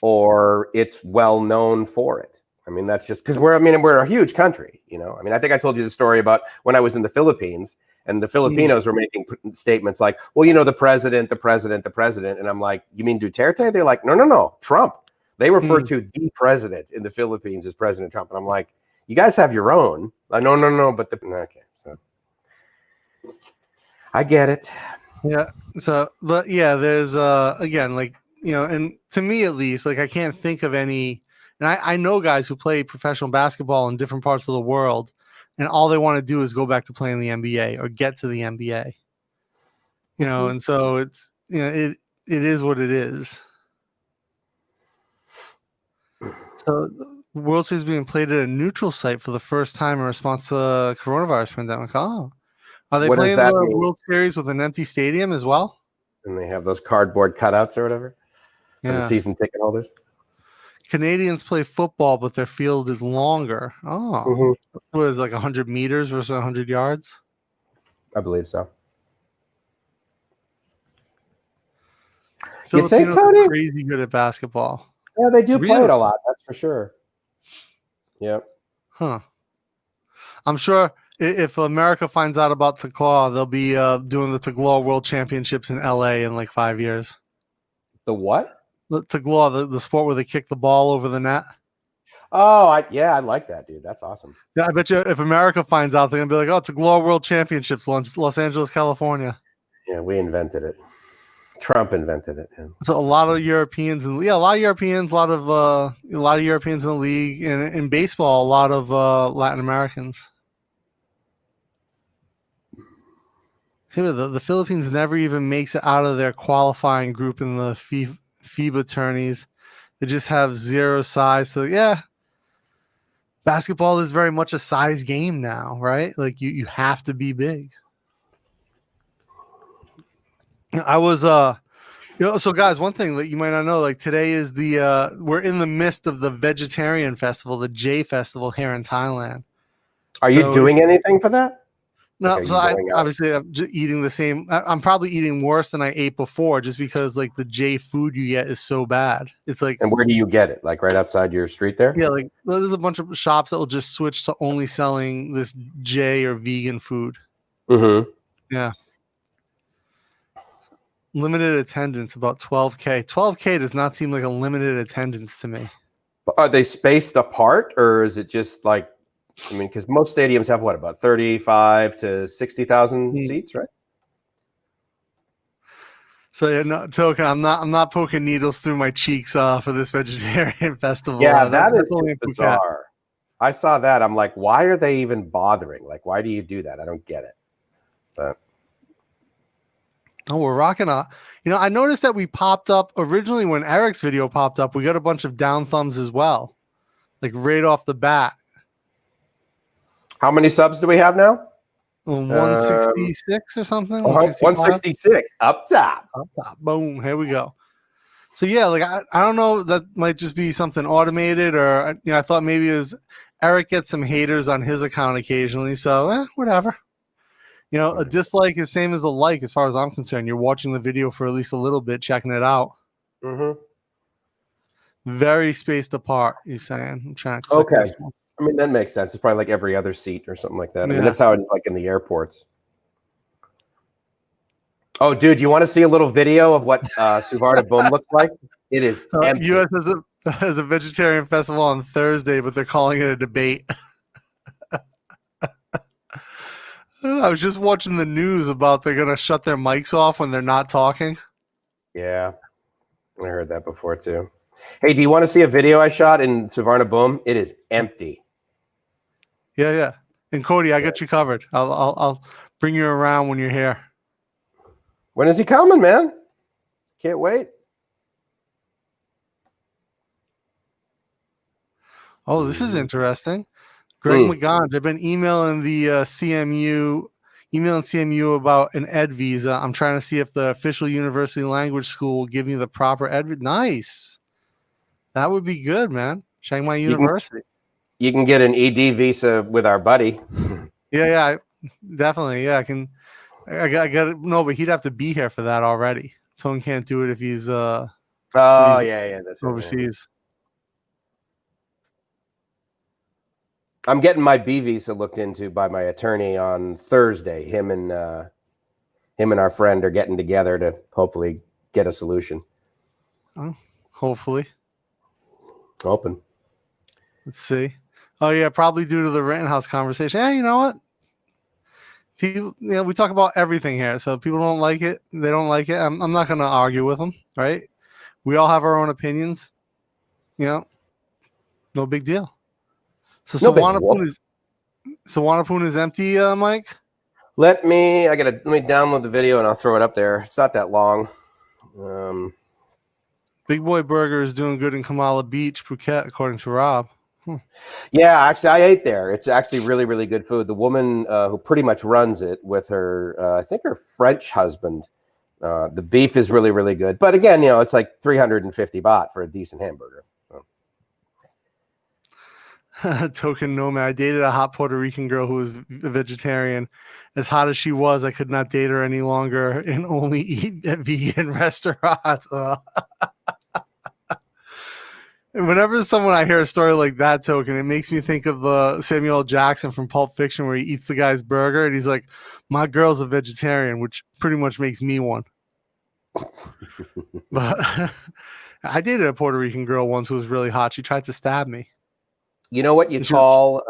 or it's well known for it. I mean, that's just because we're a huge country, you know. I mean, I think I told you the story about when I was in the Philippines and the Filipinos were making statements like, well, you know, the president. And I'm like, you mean Duterte? They're like, no, Trump. They refer to the president in the Philippines as President Trump. And I'm like, you guys have your own. No, but okay. So I get it. Yeah. So, but yeah, there's again, like, you know, and to me at least, like I can't think of any, and I know guys who play professional basketball in different parts of the world, and all they want to do is go back to playing the NBA or get to the NBA. You know, and so it's, you know, it is what it is. So the World Series being played at a neutral site for the first time in response to the coronavirus pandemic. Oh, are they playing the World Series with an empty stadium as well? And they have those cardboard cutouts or whatever for the season ticket holders. Canadians play football, but their field is longer. Oh, what is it, like 100 meters versus 100 yards? I believe so. You think, Cody? Are crazy good at basketball. Yeah, they do play it a lot. That's for sure. Yep. Huh. I'm sure if America finds out about Taklaw, they'll be doing the Taklaw World Championships in LA in like 5 years. The what? Taglaw, the sport where they kick the ball over the net. Oh, I like that, dude. That's awesome. Yeah, I bet you if America finds out, they're gonna be like, "Oh, Taglaw World Championships, Los Angeles, California." Yeah, we invented it. Trump invented it. Yeah. So a lot of Europeans and a lot of Europeans, a lot of Europeans in the league, and in baseball, a lot of Latin Americans. The Philippines never even makes it out of their qualifying group in the FIBA tourneys. They just have zero size. So yeah, basketball is very much a size game now, right? Like you have to be big. I was so guys, one thing that you might not know, like today is we're in the midst of the vegetarian festival, the J Festival here in Thailand. Are you doing anything for that? No, so I'm just eating the same. I'm probably eating worse than I ate before, just because like the J food you get is so bad. It's like, and where do you get it? Like right outside your street there? Yeah, like there's a bunch of shops that will just switch to only selling this J or vegan food. Mm-hmm. Yeah. Limited attendance, about 12K. 12K does not seem like a limited attendance to me. Are they spaced apart, or is it just like? I mean, because most stadiums have what, about 35 to 60,000 seats, right? So yeah, no, Token, I'm not poking needles through my cheeks for this vegetarian festival. Yeah, that's only bizarre. I saw that. I'm like, why are they even bothering? Like, why do you do that? I don't get it. But we're rocking up. I noticed that we popped up originally when Eric's video popped up. We got a bunch of down thumbs as well, like right off the bat. How many subs do we have now? 166 or something. 166 up top. Up top. Boom. Here we go. So yeah, like I don't know. That might just be something automated, or I thought maybe Eric gets some haters on his account occasionally. So whatever. A dislike is same as a like, as far as I'm concerned. You're watching the video for at least a little bit, checking it out. Mm-hmm. Very spaced apart. You're saying? I'm trying to click this one. I mean, that makes sense. It's probably like every other seat or something like that. I mean, that's how it's like in the airports. Oh, dude, you want to see a little video of what Suvarna Boom looks like? It is empty. U.S. has a vegetarian festival on Thursday, but they're calling it a debate. I was just watching the news about they're going to shut their mics off when they're not talking. Yeah, I heard that before too. Hey, do you want to see a video I shot in Suvarna Boom? It is empty. Yeah. And Cody, I got you covered. I'll bring you around when you're here. When is he coming, man? Can't wait. Oh, this is interesting. Greg McGon, I've been emailing the CMU about an ed visa. I'm trying to see if the official university language school will give me the proper ed. Nice. That would be good, man. Chiang Mai University. You can get an ED visa with our buddy. Yeah, definitely. Yeah, I got it. No, but he'd have to be here for that already. Tone can't do it if he's yeah, that's overseas. I'm getting my B visa looked into by my attorney on Thursday. Him and our friend are getting together to hopefully get a solution. Oh, hopefully. Open. Let's see. Oh yeah, probably due to the Rittenhouse conversation. Yeah, you know what? People, we talk about everything here. So if people don't like it, they don't like it. I'm not going to argue with them, right? We all have our own opinions. No big deal. So Suvarna Poon is empty, Mike. Let me download the video and I'll throw it up there. It's not that long. Big Boy Burger is doing good in Kamala Beach, Phuket, according to Rob. Yeah, actually, I ate there. It's actually really, really good food. The woman who pretty much runs it with her, I think her French husband. The beef is really, really good. But again, it's like 350 baht for a decent hamburger. Token Nomad. I dated a hot Puerto Rican girl who was a vegetarian. As hot as she was, I could not date her any longer and only eat at vegan restaurants. Whenever I hear a story like that, Token, it makes me think of Samuel L. Jackson from Pulp Fiction, where he eats the guy's burger and he's like, "My girl's a vegetarian," which pretty much makes me one. But I dated a Puerto Rican girl once who was really hot. She tried to stab me. You know what you call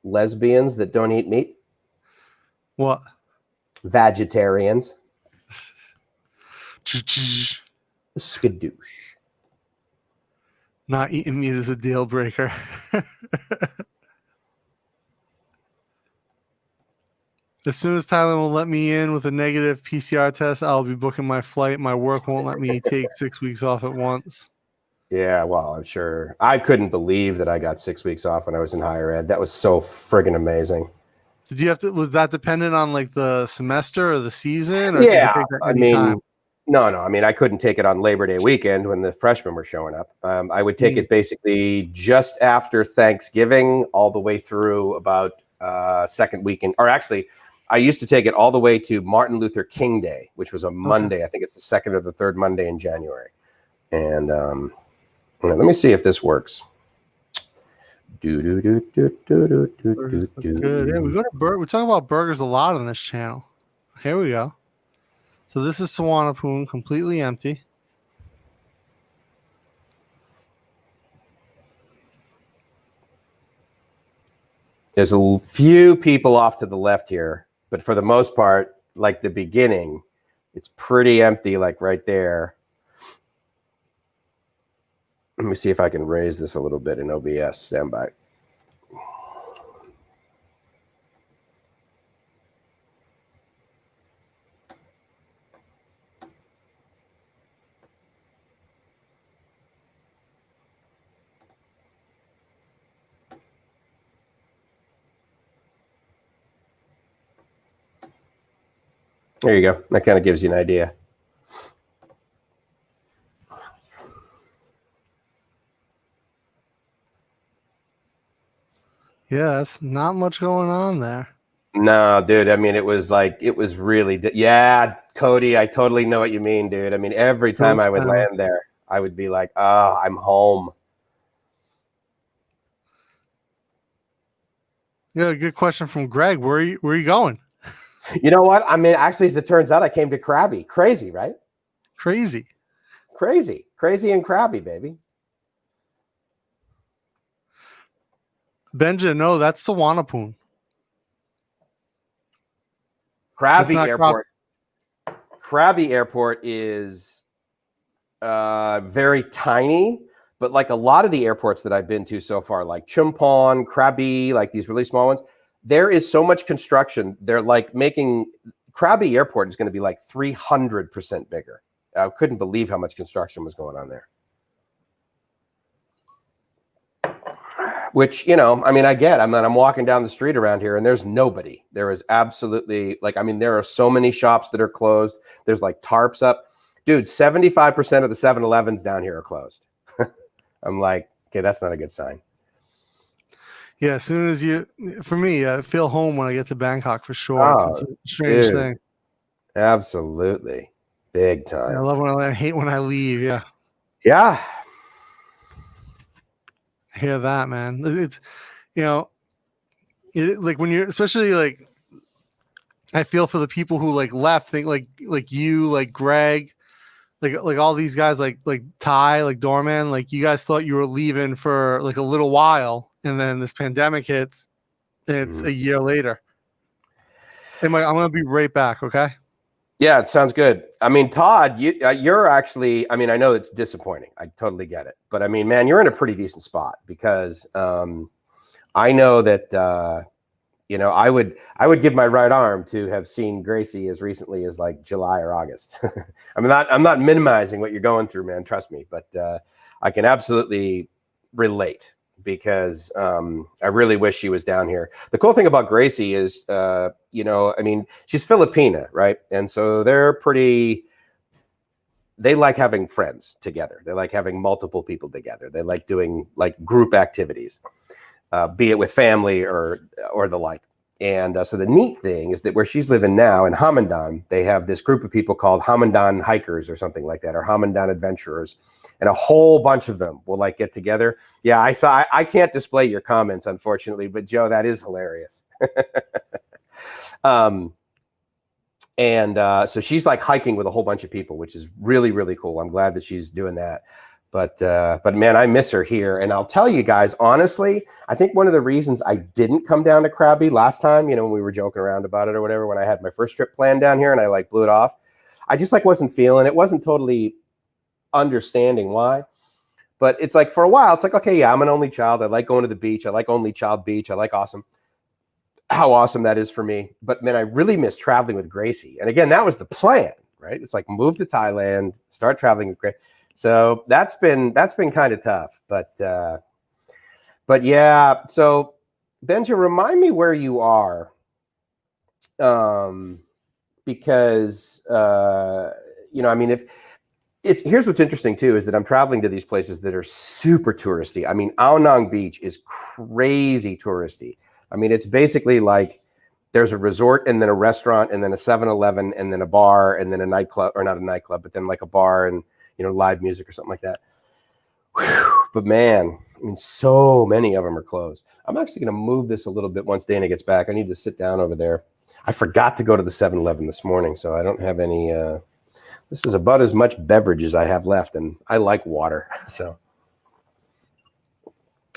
lesbians that don't eat meat? What? Vegetarians. Skadoosh. Not eating meat is a deal breaker. As soon as Thailand will let me in with a negative PCR test, I'll be booking my flight. My work won't let me take 6 weeks off at once. Yeah, well, I'm sure. I couldn't believe that I got 6 weeks off when I was in higher ed. That was so friggin' amazing. Did you have to? Was that dependent on like the semester or the season? Or Yeah, did you take that I mean, no. I mean, I couldn't take it on Labor Day weekend when the freshmen were showing up. I would take it basically just after Thanksgiving, all the way through about second weekend. Or actually, I used to take it all the way to Martin Luther King Day, which was a Monday. I think it's the second or the third Monday in January. And let me see if this works. Good. Yeah, we go to we talk about burgers a lot on this channel. Here we go. So this is Sawanapoon, completely empty. There's a few people off to the left here, but for the most part, like the beginning, it's pretty empty, like right there. Let me see if I can raise this a little bit in OBS. Stand by. There you go. That kind of gives you an idea. Yeah, that's not much going on there. No, dude. I mean, it was really, yeah, Cody, I totally know what you mean, dude. I mean, every time I would land there, I would be like, oh, I'm home. Yeah, good question from Greg. Where are you going? You know what? I mean, actually, as it turns out, I came to Krabby. Crazy, right? Crazy and Krabby, baby. Benja, no, that's Sawanapoon. Krabby Airport is very tiny, but like a lot of the airports that I've been to so far, like Chumpon, Krabi, like these really small ones, there is so much construction. They're like making Krabi Airport is going to be like 300% bigger. I couldn't believe how much construction was going on there. Which, you know, I mean, I get. I'm walking down the street around here and there's nobody. There is absolutely, like, I mean, there are so many shops that are closed. There's like tarps up. Dude, 75% of the 7-Elevens down here are closed. I'm like, okay, that's not a good sign. Yeah, as soon as for me, I feel home when I get to Bangkok for sure. Oh, it's a strange thing. Absolutely. Big time. I hate when I leave. Yeah. Yeah. I hear that, man. It's, you know, like when you're, especially like, I feel for the people who like left, think like you, like Greg, like all these guys, like Ty, like Doorman, like you guys thought you were leaving for like a little while, and then this pandemic hits, and it's a year later. I'm gonna be right back. Okay. Yeah, it sounds good. I mean, Todd, you're actually, I mean, I know it's disappointing. I totally get it. But I mean, man, you're in a pretty decent spot because I know that, you know, I would give my right arm to have seen Gracie as recently as like July or August. I'm not minimizing what you're going through, man. Trust me. But I can absolutely relate because I really wish she was down here. The cool thing about Gracie is, you know, I mean, she's Filipina, right? And so they like having friends together. They like having multiple people together. They like doing like group activities, be it with family or the like. And so the neat thing is that where she's living now in Hamandan, they have this group of people called Hamandan hikers or something like that, or Hamandan adventurers. And a whole bunch of them will like get together. Yeah, I can't display your comments, unfortunately, but Joe, that is hilarious. And so she's like hiking with a whole bunch of people, which is really, really cool. I'm glad that she's doing that. But man, I miss her here. And I'll tell you guys, honestly, I think one of the reasons I didn't come down to Krabi last time, you know, when we were joking around about it or whatever, when I had my first trip planned down here and I like blew it off, I just like wasn't feeling it. Wasn't totally understanding why. But it's like for a while, it's like, okay, yeah, I'm an only child. I like going to the beach. I like only child beach. I like how awesome that is for me. But man, I really miss traveling with Gracie. And again, that was the plan, right? It's like move to Thailand, start traveling with Gracie. So that's been kind of tough. But yeah. So Benja, remind me where you are. Because you know, I mean, here's what's interesting too, is that I'm traveling to these places that are super touristy. I mean, Ao Nang Beach is crazy touristy. I mean, it's basically like there's a resort and then a restaurant and then a 7-Eleven and then a bar and then a nightclub, or not a nightclub, but then like a bar and, you know, live music or something like that. Whew. But man, I mean, so many of them are closed. I'm actually going to move this a little bit once Dana gets back. I need to sit down over there. I forgot to go to the 7-Eleven this morning, so I don't have any. This is about as much beverage as I have left, and I like water. So,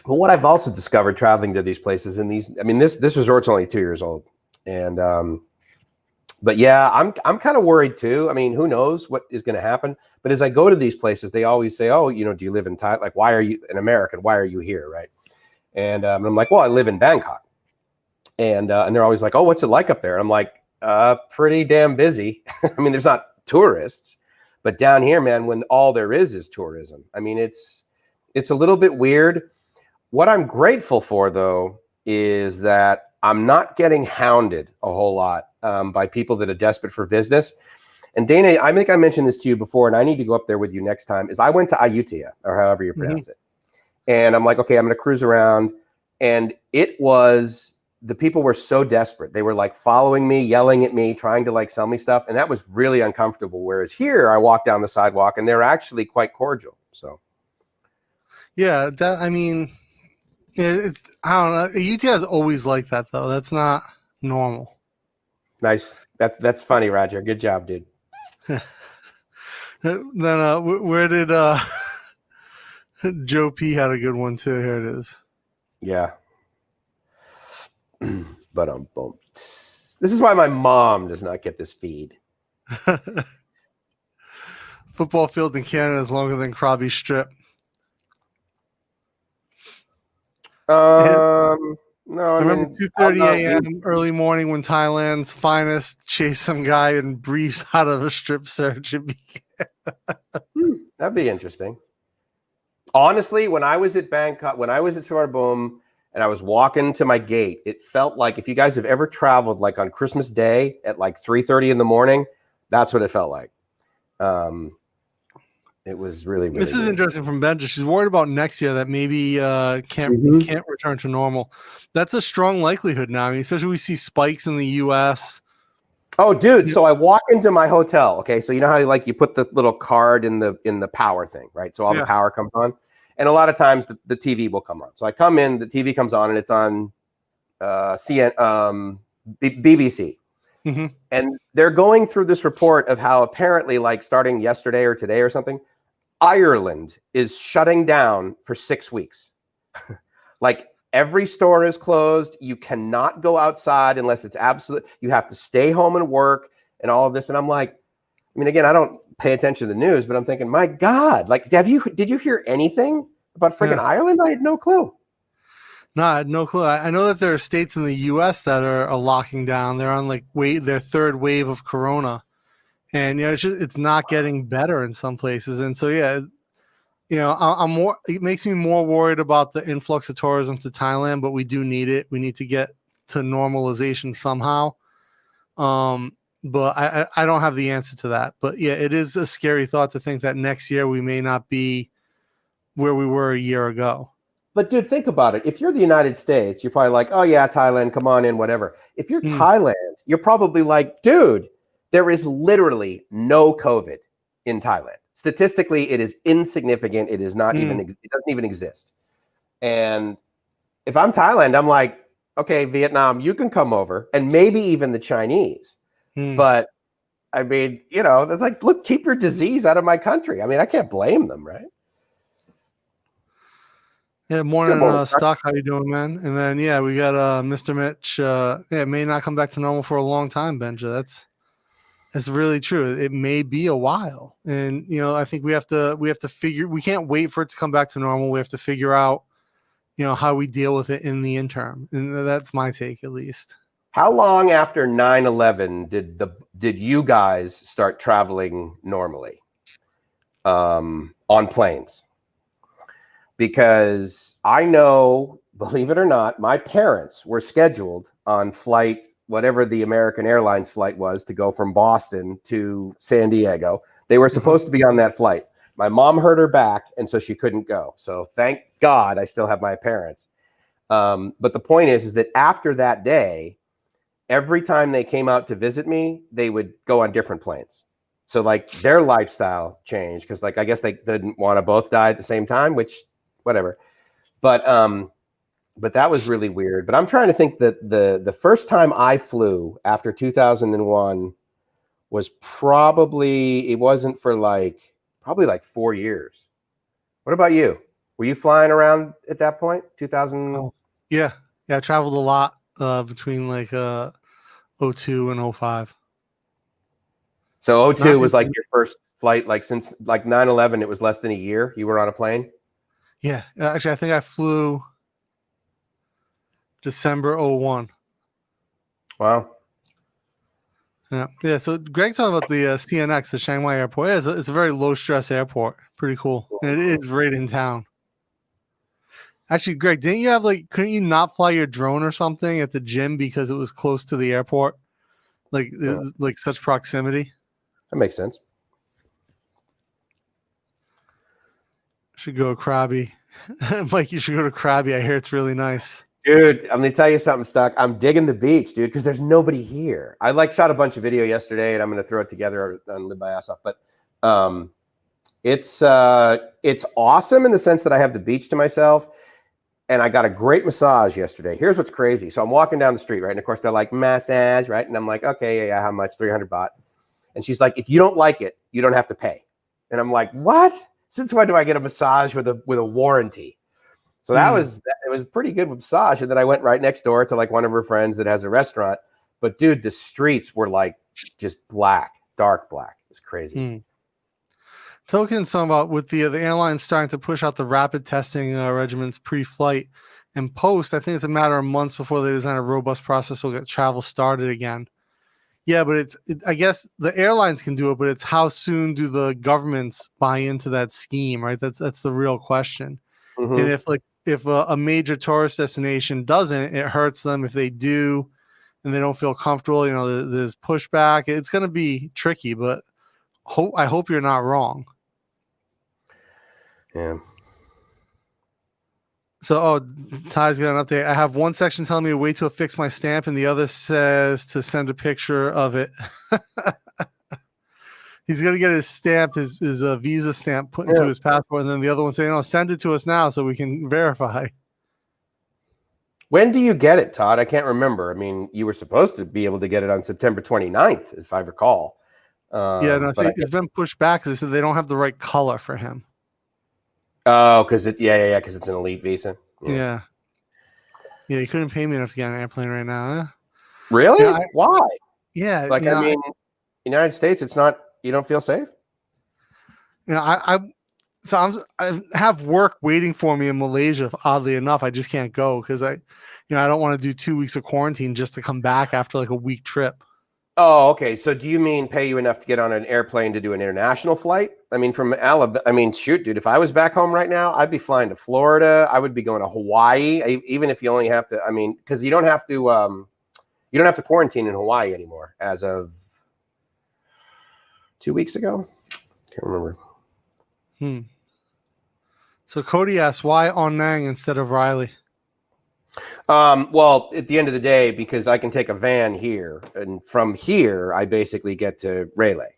but what I've also discovered traveling to these places, and I mean, this resort's only 2 years old, and but yeah, I'm kind of worried too. I mean, who knows what is going to happen? But as I go to these places, they always say, "Oh, you know, do you live in Thailand? Like, why are you an American? Why are you here?" Right? And I'm like, "Well, I live in Bangkok," and they're always like, "Oh, what's it like up there?" And I'm like, "Pretty damn busy." I mean, there's not tourists, but down here, man, when all there is tourism, I mean, it's a little bit weird. What I'm grateful for, though, is that I'm not getting hounded a whole lot by people that are desperate for business. And Dana, I think I mentioned this to you before, and I need to go up there with you next time, is I went to Ayutthaya, or however you pronounce it. And I'm like, okay, I'm going to cruise around. And the people were so desperate. They were like following me, yelling at me, trying to like sell me stuff. And that was really uncomfortable. Whereas here, I walk down the sidewalk and they're actually quite cordial. So, yeah, I mean, it's, I don't know. UTI is always like that, though. That's not normal. Nice. That's funny, Roger. Good job, dude. Then where did Joe P had a good one too? Here it is. Yeah. But this is why my mom does not get this feed. Football field in Canada is longer than Krabi Strip. No, I remember mean, 2:30 a.m. early morning when Thailand's finest chased some guy and briefs out of a strip search. That'd be interesting. Honestly, when I was at Bangkok, when I was at Suvarnabhumi, and I was walking to my gate, it felt like, if you guys have ever traveled like on Christmas Day at like 3:30 in the morning, that's what it felt like. It was really, really This is interesting from Benja. She's worried about next year that maybe can't return to normal. That's a strong likelihood now. I mean, especially we see spikes in the U.S. Oh, dude. So I walk into my hotel. Okay. So you know how you put the little card in the power thing, right? So all the power comes on. And a lot of times the TV will come on. So I come in, the TV comes on, and it's on BBC. Mm-hmm. And they're going through this report of how apparently, like starting yesterday or today or something, Ireland is shutting down for 6 weeks. Like every store is closed. You cannot go outside unless it's absolute. You have to stay home and work and all of this. And I'm like, I mean, again, I don't pay attention to the news, but I'm thinking, my God, like, did you hear anything about friggin' Ireland? I had no clue. No, I had no clue. I know that there are states in the U.S. that are locking down. They're on like their third wave of Corona, and it's not getting better in some places. And so I'm more. It makes me more worried about the influx of tourism to Thailand, but we do need it. We need to get to normalization somehow. But I don't have the answer to that. But yeah, it is a scary thought to think that next year we may not be where we were a year ago. But dude, think about it. If you're the United States, you're probably like, oh yeah, Thailand, come on in, whatever. If you're Thailand, you're probably like, dude, there is literally no COVID in Thailand. Statistically, it is insignificant. It is not even, it doesn't even exist. And if I'm Thailand, I'm like, okay, Vietnam, you can come over, and maybe even the Chinese. But I mean, you know, it's like, look, keep your disease out of my country. I mean, I can't blame them, right? Yeah, morning, Stock. How you doing, man? And then yeah, we got Mr. Mitch. Yeah, may not come back to normal for a long time, Benja. That's really true. It may be a while, and you know, I think we have to figure. We can't wait for it to come back to normal. We have to figure out, you know, how we deal with it in the interim, and that's my take, at least. How long after 9/11 did you guys start traveling normally on planes? Because I know, believe it or not, my parents were scheduled on flight, whatever the American Airlines flight was, to go from Boston to San Diego. They were supposed to be on that flight. My mom hurt her back, and so she couldn't go. So thank God I still have my parents. But the point is that after that day, every time they came out to visit me, they would go on different planes. So like their lifestyle changed because like I guess they didn't want to both die at the same time, which whatever. But that was really weird. But I'm trying to think that the first time I flew after 2001 was probably, it wasn't for probably 4 years. What about you? Were you flying around at that point? 2000? Oh, yeah. I traveled a lot between 02 and 05. So 02 was like your first flight, like since like 9/11, it was less than a year you were on a plane? Yeah. Actually, I think I flew December 01. Wow. Yeah. So Greg talking about the CNX, the Shanghai airport. Yeah, it's a very low stress airport. Pretty cool. And it is right in town. Actually, Greg, didn't you have couldn't you not fly your drone or something at the gym because it was close to the airport? Like such proximity? That makes sense. Should go to Krabby. Mike, you should go to Krabby. I hear it's really nice. Dude, I'm gonna tell you something, Stuck. I'm digging the beach, dude, because there's nobody here. I shot a bunch of video yesterday, and I'm gonna throw it together and live my ass off. But it's awesome in the sense that I have the beach to myself, and I got a great massage yesterday. Here's what's crazy. So I'm walking down the street, right, and of course they're like massage, right, and I'm like, okay, yeah, how much? 300 baht. And she's like, if you don't like it, you don't have to pay. And I'm like, what? Since when do I get a massage with a warranty? So it was a pretty good massage. And then I went right next door to one of her friends that has a restaurant. But dude, the streets were just black, dark black. It was crazy. Talking some about with the airlines starting to push out the rapid testing regimens pre-flight and post, I think it's a matter of months before they design a robust process to get travel started again. Yeah, but I guess the airlines can do it, but it's how soon do the governments buy into that scheme, right? That's the real question. Mm-hmm. And if a major tourist destination doesn't, it hurts them. If they do and they don't feel comfortable, you know, there's pushback. It's going to be tricky, but I hope you're not wrong. Yeah. So, Ty's got an update. I have one section telling me to wait to affix my stamp, and the other says to send a picture of it. He's going to get his stamp, his visa stamp put into his passport, and then the other one saying, send it to us now so we can verify. When do you get it, Todd? I can't remember. I mean, you were supposed to be able to get it on September 29th, if I recall. It's been pushed back because they said they don't have the right color for him. Oh, because because it's an elite visa. Yeah, you couldn't pay me enough to get on an airplane right now. Huh? Really? Why? Yeah, I mean, United States, it's not. You don't feel safe. You know, I have work waiting for me in Malaysia. Oddly enough, I just can't go because I don't want to do 2 weeks of quarantine just to come back after a week trip. Oh, okay. So do you mean pay you enough to get on an airplane to do an international flight? I mean, from Alabama, I mean, shoot, dude, if I was back home right now, I'd be flying to Florida. I would be going to Hawaii, even if you only have to, because you don't have to quarantine in Hawaii anymore as of 2 weeks ago. Can't remember. So Cody asks, why Onang instead of Riley? Well, at the end of the day, because I can take a van here, and from here, I basically get to Raleigh.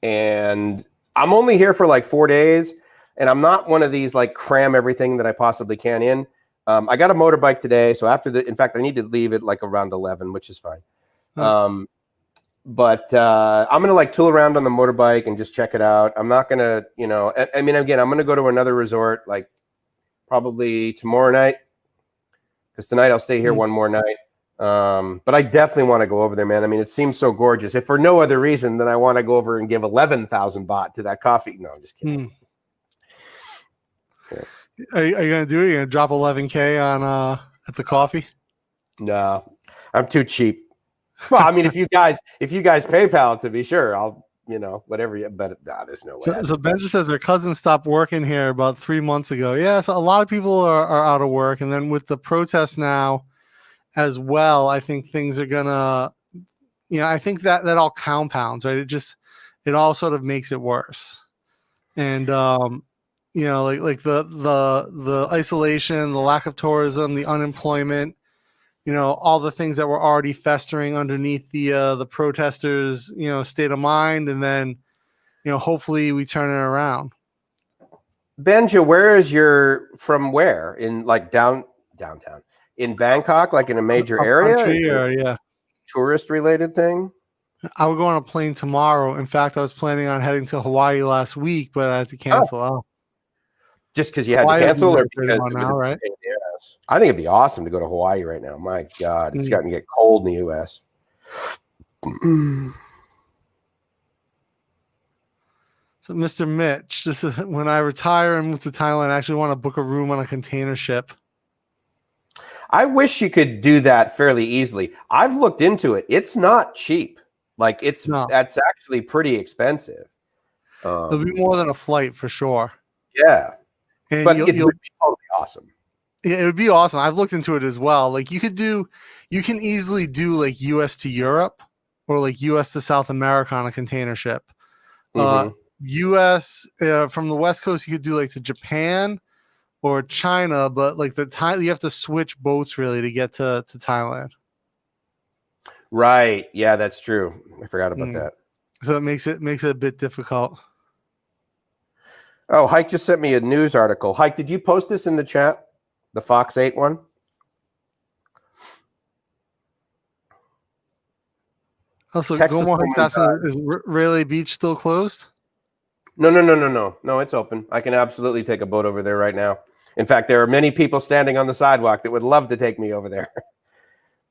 And I'm only here for 4 days, and I'm not one of these cram everything that I possibly can in. I got a motorbike today, so in fact, I need to leave it around 11, which is fine. But I'm gonna like tool around on the motorbike and just check it out. I'm not gonna, you know, I mean, again, I'm gonna go to another resort like probably tomorrow night, because tonight I'll stay here one more night. But I definitely want to go over there, man. I mean, it seems so gorgeous. If for no other reason than I want to go over and give 11,000 baht to that coffee. No, I'm just kidding. Yeah. Are you gonna do it? You're gonna drop 11K on at the coffee? No, I'm too cheap. Well, I mean, if you guys PayPal to be sure, I'll, you know, whatever. But there's no way. So Ben just says their cousin stopped working here about 3 months ago. Yeah, so a lot of people are out of work, and then with the protests now as well, I think things are gonna, you know, I think that all compounds, right? It all sort of makes it worse, and you know, like the isolation, the lack of tourism, the unemployment. You know, all the things that were already festering underneath the protesters, you know, state of mind, and then, you know, hopefully we turn it around. Benja, from where? In like downtown in Bangkok, like in a major area? Or, yeah. Tourist related thing? I would go on a plane tomorrow. In fact, I was planning on heading to Hawaii last week, but I had to cancel out. Just because you had to cancel, or because it was now, right? I think it'd be awesome to go to Hawaii right now. My God, it's starting to get cold in the U.S. So, Mr. Mitch, this is when I retire and move to Thailand. I actually want to book a room on a container ship. I wish you could do that fairly easily. I've looked into it. It's not cheap. Like that's actually pretty expensive. It'll be more than a flight for sure. Yeah, and but it would be totally awesome. Yeah, it would be awesome. I've looked into it as well. Like you can easily do like US to Europe or like US to South America on a container ship. US from the West Coast, you could do like to Japan or China, but like you have to switch boats really to get to Thailand. Right. Yeah, that's true. I forgot about that. So it makes it a bit difficult. Oh, Hike just sent me a news article. Hike, did you post this in the chat? The Fox 8 one? Also, is Raleigh Beach still closed? No, it's open. I can absolutely take a boat over there right now. In fact, there are many people standing on the sidewalk that would love to take me over there.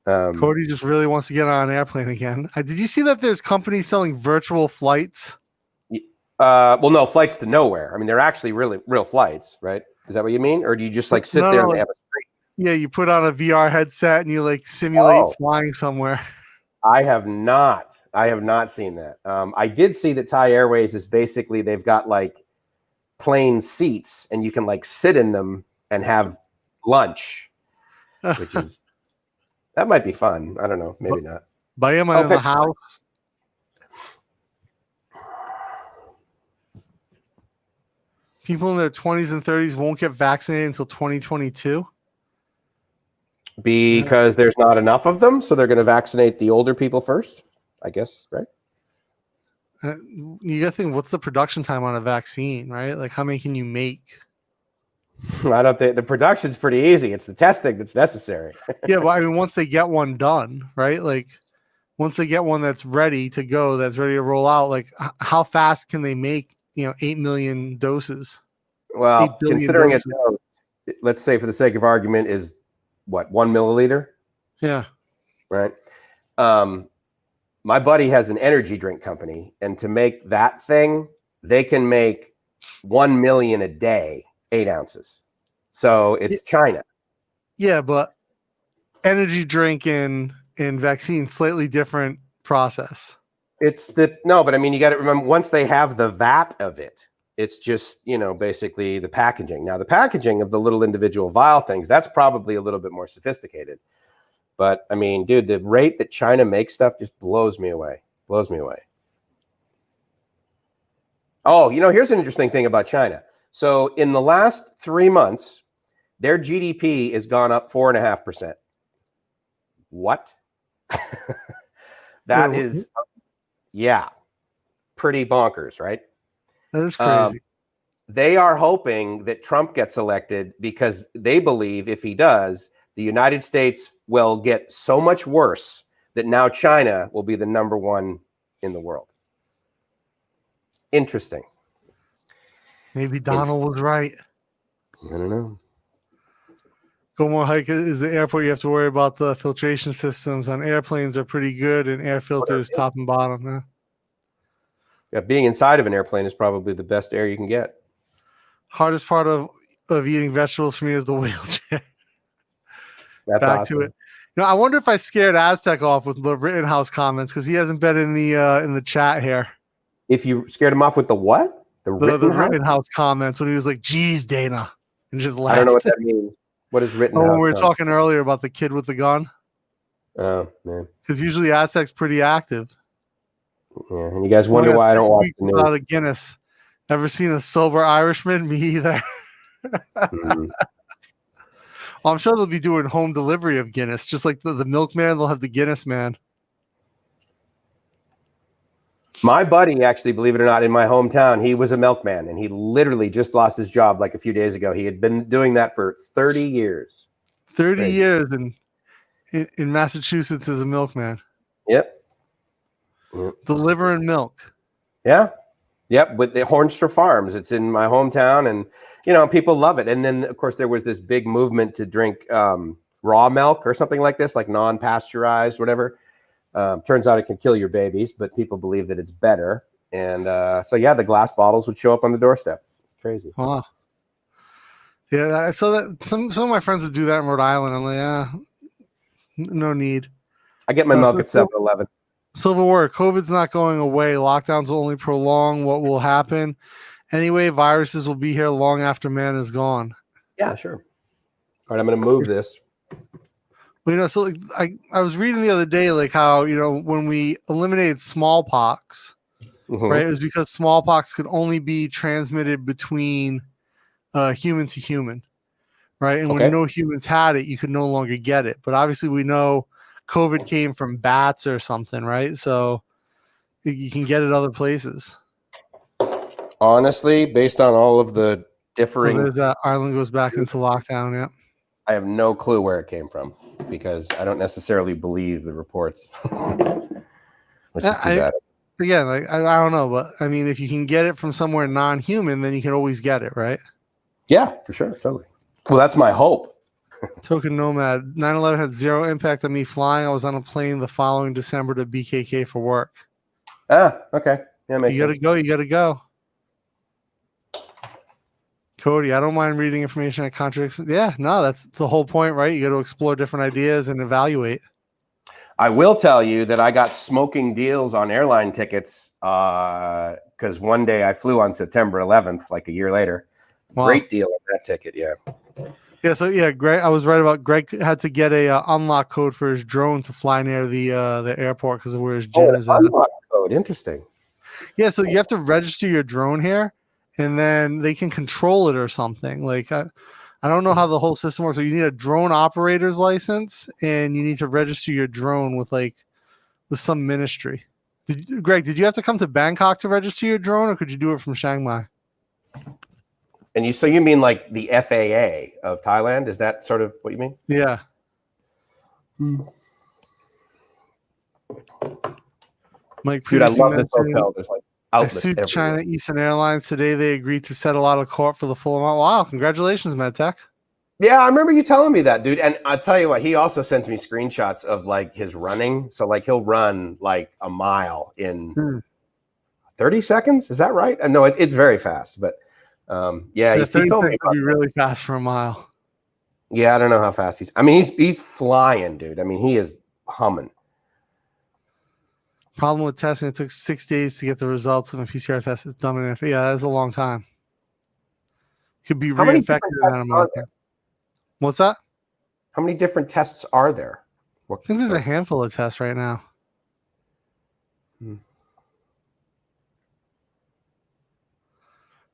Cody just really wants to get on an airplane again. Did you see that there's companies selling virtual flights? Well, no, flights to nowhere. I mean, they're actually real flights, right? Is that what you mean? Or do you just like sit there and have a screen? Yeah, you put on a VR headset and you like simulate flying somewhere. I have not seen that. I did see that Thai Airways is basically, they've got like plane seats and you can like sit in them and have lunch, which is, that might be fun. I don't know. Maybe not. Bayama in the house. People in their 20s and 30s won't get vaccinated until 2022. Because there's not enough of them, so they're going to vaccinate the older people first, I guess, right? You got to think, what's the production time on a vaccine, right? Like, how many can you make? I don't think the production's pretty easy. It's the testing that's necessary. Yeah, but I mean, once they get one done, right? Like, once they get one that's ready to go, that's ready to roll out, like, how fast can they make, 8 million doses? Well, considering it, let's say for the sake of argument, is what, 1 milliliter? Yeah. Right. My buddy has an energy drink company, and to make that thing, they can make 1 million a day, 8 ounces. So it's China. Yeah, but energy drink and vaccine, slightly different process. But I mean, you got to remember, once they have the vat of it, it's just, basically the packaging. Now, the packaging of the little individual vial things, that's probably a little bit more sophisticated. But I mean, dude, the rate that China makes stuff just blows me away. Oh, here's an interesting thing about China. So in the last 3 months, their GDP has gone up 4.5%. What? That is, pretty bonkers, right? That is crazy. They are hoping that Trump gets elected because they believe if he does, the United States will get so much worse that now China will be the number one in the world. Interesting. Maybe Donald was right. I don't know. Go more hike is the airport. You have to worry about the filtration systems on airplanes are pretty good, and air filters top and bottom. Yeah. Yeah, being inside of an airplane is probably the best air you can get. Hardest part of eating vegetables for me is the wheelchair. That's Back awesome. to it. I wonder if I scared Aztec off with the Rittenhouse comments because he hasn't been in the chat here. If you scared him off with the what? The Rittenhouse comments when he was like, "Geez, Dana," and just laughed. I don't know what that means. What is Rittenhouse? Oh, we were talking earlier about the kid with the gun. Oh man. Because usually Aztec's pretty active. Yeah, and you guys wonder why I don't watch the news. Without a Guinness. Ever seen a sober Irishman? Me either. Mm-hmm. Well, I'm sure they'll be doing home delivery of Guinness, just like the milkman. They'll have the Guinness man. My buddy, actually, believe it or not, in my hometown, he was a milkman, and he literally just lost his job like a few days ago. He had been doing that for 30 years. 30 years in Massachusetts as a milkman. Yep. Delivering milk. Yeah. Yep. With the Hornster Farms. It's in my hometown, and people love it. And then, of course, there was this big movement to drink raw milk or something like this, like non-pasteurized, whatever. Turns out it can kill your babies, but people believe that it's better. And so, yeah, the glass bottles would show up on the doorstep. It's crazy. Wow. Yeah, I saw that some of my friends would do that in Rhode Island. I'm like, no need. I get my milk at 7-Eleven. Silverware, COVID's not going away. Lockdowns will only prolong what will happen. Anyway, viruses will be here long after man is gone. Yeah, sure. All right, I'm going to move this. Well, so like, I was reading the other day, like how, when we eliminated smallpox, right, it was because smallpox could only be transmitted between human to human, right? And when no humans had it, you could no longer get it. But obviously we know COVID came from bats or something, right? So you can get it other places. Honestly, based on all of the differing... there's that Ireland goes back into lockdown, yeah. I have no clue where it came from because I don't necessarily believe the reports, which is too bad. Again, like, I don't know, but I mean, if you can get it from somewhere non-human, then you can always get it, right? Yeah, for sure. Totally. Well, that's my hope. Token Nomad, 9/11 had zero impact on me flying. I was on a plane the following December to BKK for work. Ah, okay. Yeah, you gotta go. Cody, I don't mind reading information that contradicts. Yeah, no, that's the whole point, right? You got to explore different ideas and evaluate. I will tell you that I got smoking deals on airline tickets because one day I flew on September 11th, like a year later. Wow. Great deal on that ticket, yeah. Yeah, so yeah, Greg, I was right about Greg had to get a unlock code for his drone to fly near the airport because of where his gym is at. Unlock code, interesting. Yeah, so you have to register your drone here, and then they can control it or something. Like I don't know how the whole system works. So you need a drone operator's license, and you need to register your drone with some ministry. Greg, did you have to come to Bangkok to register your drone, or could you do it from Chiang Mai? And you mean like the FAA of Thailand? Is that sort of what you mean? Yeah. Mike, dude, I love this hotel. There's like outlets everywhere. China Eastern Airlines today. They agreed to settle out of court for the full amount. Wow, congratulations, MedTech. Yeah, I remember you telling me that, dude. And I'll tell you what, he also sends me screenshots of like his running. So like he'll run like a mile in 30 seconds. Is that right? No, it's very fast, but. Yeah, he told me be really fast for a mile. Yeah, I don't know how fast he's. I mean, he's flying, dude. I mean, he is humming. Problem with testing: it took 6 days to get the results of a PCR test. It's dumb enough. Yeah, that's a long time. Could be reinfected. What's that? How many different tests are there? I think there's a handful of tests right now.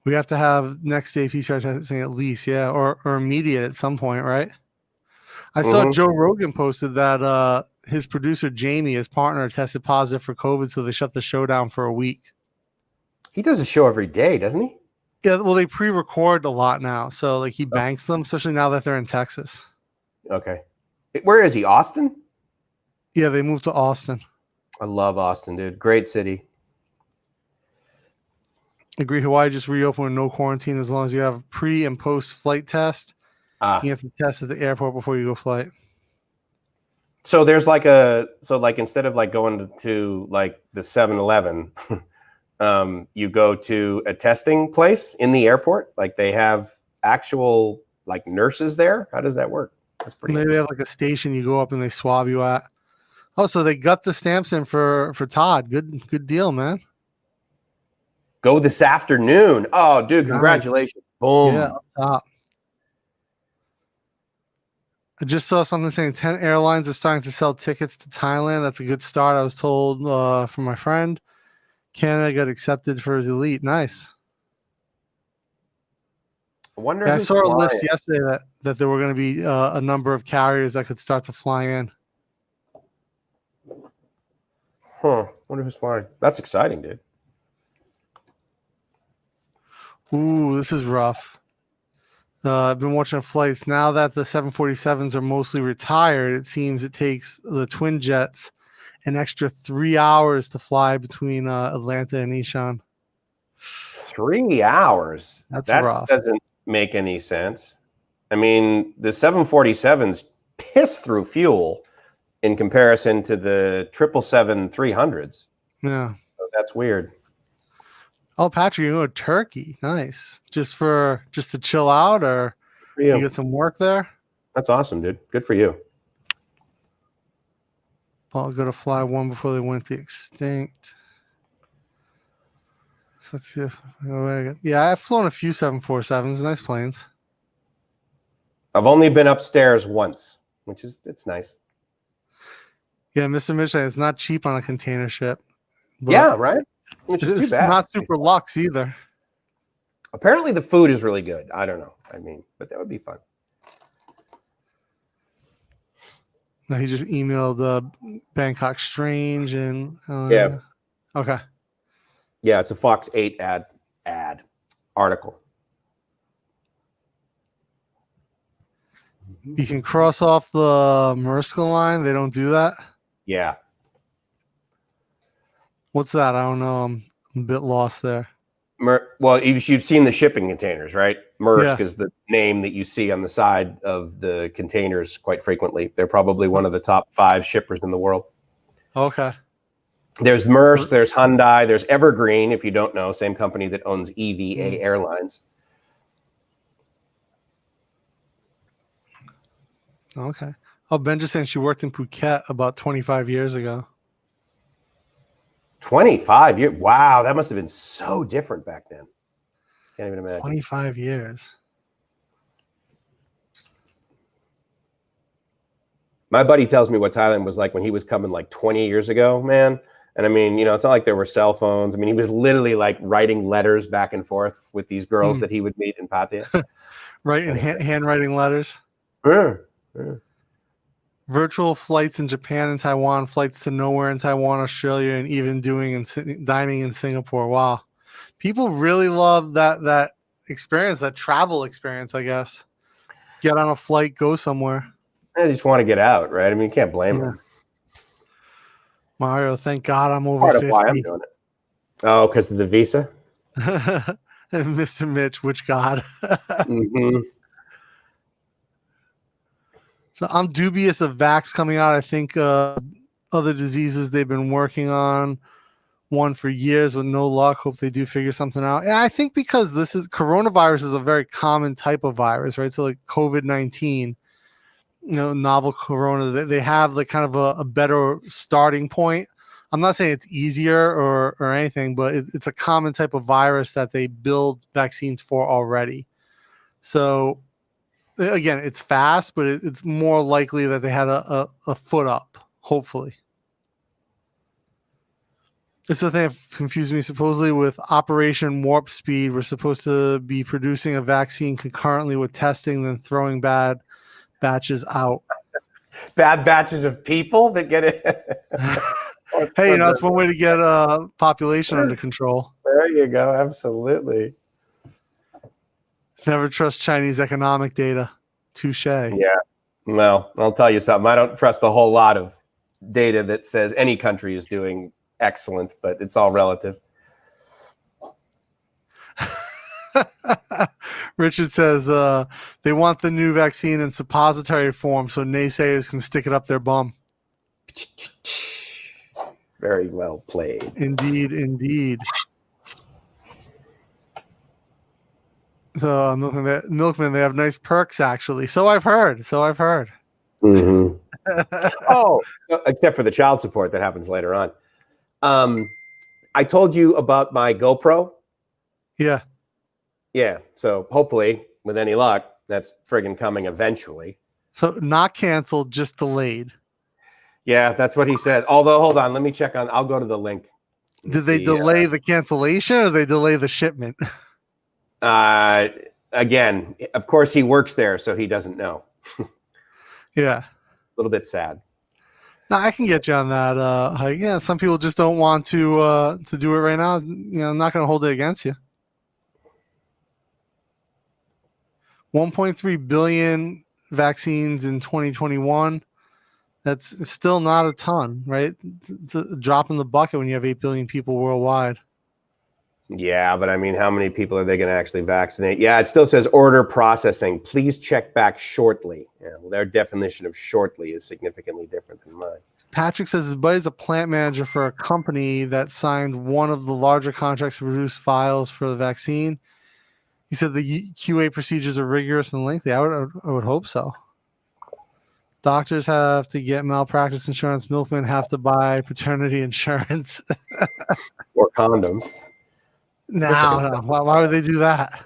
We have to have next day PCR testing at least, yeah, or immediate at some point, right? I saw Joe Rogan posted that his producer Jamie, his partner, tested positive for COVID, so they shut the show down for a week. He does a show every day, doesn't he? Yeah, well, they pre-record a lot now, so like he banks them, especially now that they're in Texas. Okay, where is he? Austin? Yeah, they moved to Austin. I love Austin, dude. Great city. Agree. Hawaii just reopened with no quarantine as long as you have a pre and post flight test. You have to test at the airport before you go flight. So there's like instead of like going to like the 7-Eleven, you go to a testing place in the airport. Like they have actual like nurses there. How does that work? That's pretty. Maybe they have like a station you go up and they swab you at. Oh, so they got the stamps in for Todd. Good deal, man. Go this afternoon. Oh, dude, congratulations. Nice. Boom. Yeah, up top. I just saw something saying 10 airlines are starting to sell tickets to Thailand. That's a good start. I was told from my friend. Canada got accepted for his elite. Nice. I wonder. I saw a list yesterday that there were going to be a number of carriers that could start to fly in. Wonder who's flying. That's exciting, dude. Ooh, this is rough. I've been watching flights. Now that the 747s are mostly retired, it seems it takes the twin jets an extra 3 hours to fly between Atlanta and Ishan. 3 hours? That rough. Doesn't make any sense. I mean, the 747s piss through fuel in comparison to the 777-300s. Yeah. So that's weird. Oh, Patrick, you go to Turkey. Nice. Just to chill out, or you get some work there? That's awesome, dude. Good for you. Well, I'll go to fly one before they went extinct. So let's see. Yeah, I've flown a few 747s. Nice planes. I've only been upstairs once, it's nice. Yeah, Mr. Michelin, it's not cheap on a container ship. Yeah, right? Which is it's too bad. Not super luxe either. Apparently the food is really good. I don't know. I mean, but that would be fun. No, he just emailed Bangkok Strange and yeah. Okay. Yeah, it's a Fox 8 ad article. You can cross off the Murska line. They don't do that? Yeah. What's that? I don't know. I'm a bit lost there. Well, you've seen the shipping containers, right? Maersk is the name that you see on the side of the containers quite frequently. They're probably one of the top 5 shippers in the world. Okay. There's Maersk, there's Hyundai, there's Evergreen, if you don't know, same company that owns EVA Airlines. Okay. Oh, Ben just saying she worked in Phuket about 25 years ago. 25 years? Wow, that must have been so different back then. Can't even imagine. 25 years. My buddy tells me what Thailand was like when he was coming like 20 years ago, man. And I mean, it's not like there were cell phones. I mean, he was literally like writing letters back and forth with these girls that he would meet in Pattaya. Right, and handwriting letters. Yeah. Virtual flights in Japan and Taiwan, flights to nowhere in Taiwan, Australia, and even dining in Singapore. Wow. People really love that experience, that travel experience, I guess. Get on a flight, go somewhere. They just want to get out, right? I mean, you can't blame them. Mario, thank God I'm over 50. Why I'm doing it. Oh, because of the visa? And Mr. Mitch, which God? So I'm dubious of vax coming out. I think other diseases they've been working on one for years with no luck. Hope they do figure something out. Yeah, I think because coronavirus is a very common type of virus, right? So like COVID-19, novel corona, they have like kind of a better starting point. I'm not saying it's easier or anything, but it's a common type of virus that they build vaccines for already. So again, it's fast, but it's more likely that they had a foot up, hopefully. It's the thing that confused me. Supposedly with Operation Warp Speed, we're supposed to be producing a vaccine concurrently with testing, then throwing bad batches out. Bad batches of people that get it. Hey, it's one way to get population under control. There you go. Absolutely. Never trust Chinese economic data. Touche. Yeah. Well, I'll tell you something. I don't trust a whole lot of data that says any country is doing excellent, but it's all relative. Richard says they want the new vaccine in suppository form so naysayers can stick it up their bum. Very well played. Indeed, indeed. So Milkman, they have nice perks actually. So I've heard. Mm-hmm. Oh, except for the child support that happens later on. I told you about my GoPro. Yeah. Yeah. So hopefully, with any luck, that's friggin' coming eventually. So not canceled, just delayed. Yeah, that's what he says. Although, hold on, let me check on. I'll go to the link. Did they delay the cancellation or they delay the shipment? Again, of course, he works there, so he doesn't know. Yeah. A little bit sad. No, I can get you on that. Yeah, some people just don't want to do it right now. I'm not going to hold it against you. 1.3 billion vaccines in 2021. That's still not a ton, right? It's a drop in the bucket when you have 8 billion people worldwide. Yeah, but I mean, how many people are they going to actually vaccinate? Yeah, it still says order processing. Please check back shortly. Yeah, well, their definition of shortly is significantly different than mine. Patrick says his buddy's a plant manager for a company that signed one of the larger contracts to produce vials for the vaccine. He said the QA procedures are rigorous and lengthy. I would hope so. Doctors have to get malpractice insurance. Milkmen have to buy paternity insurance. Or condoms. No. Why would they do that?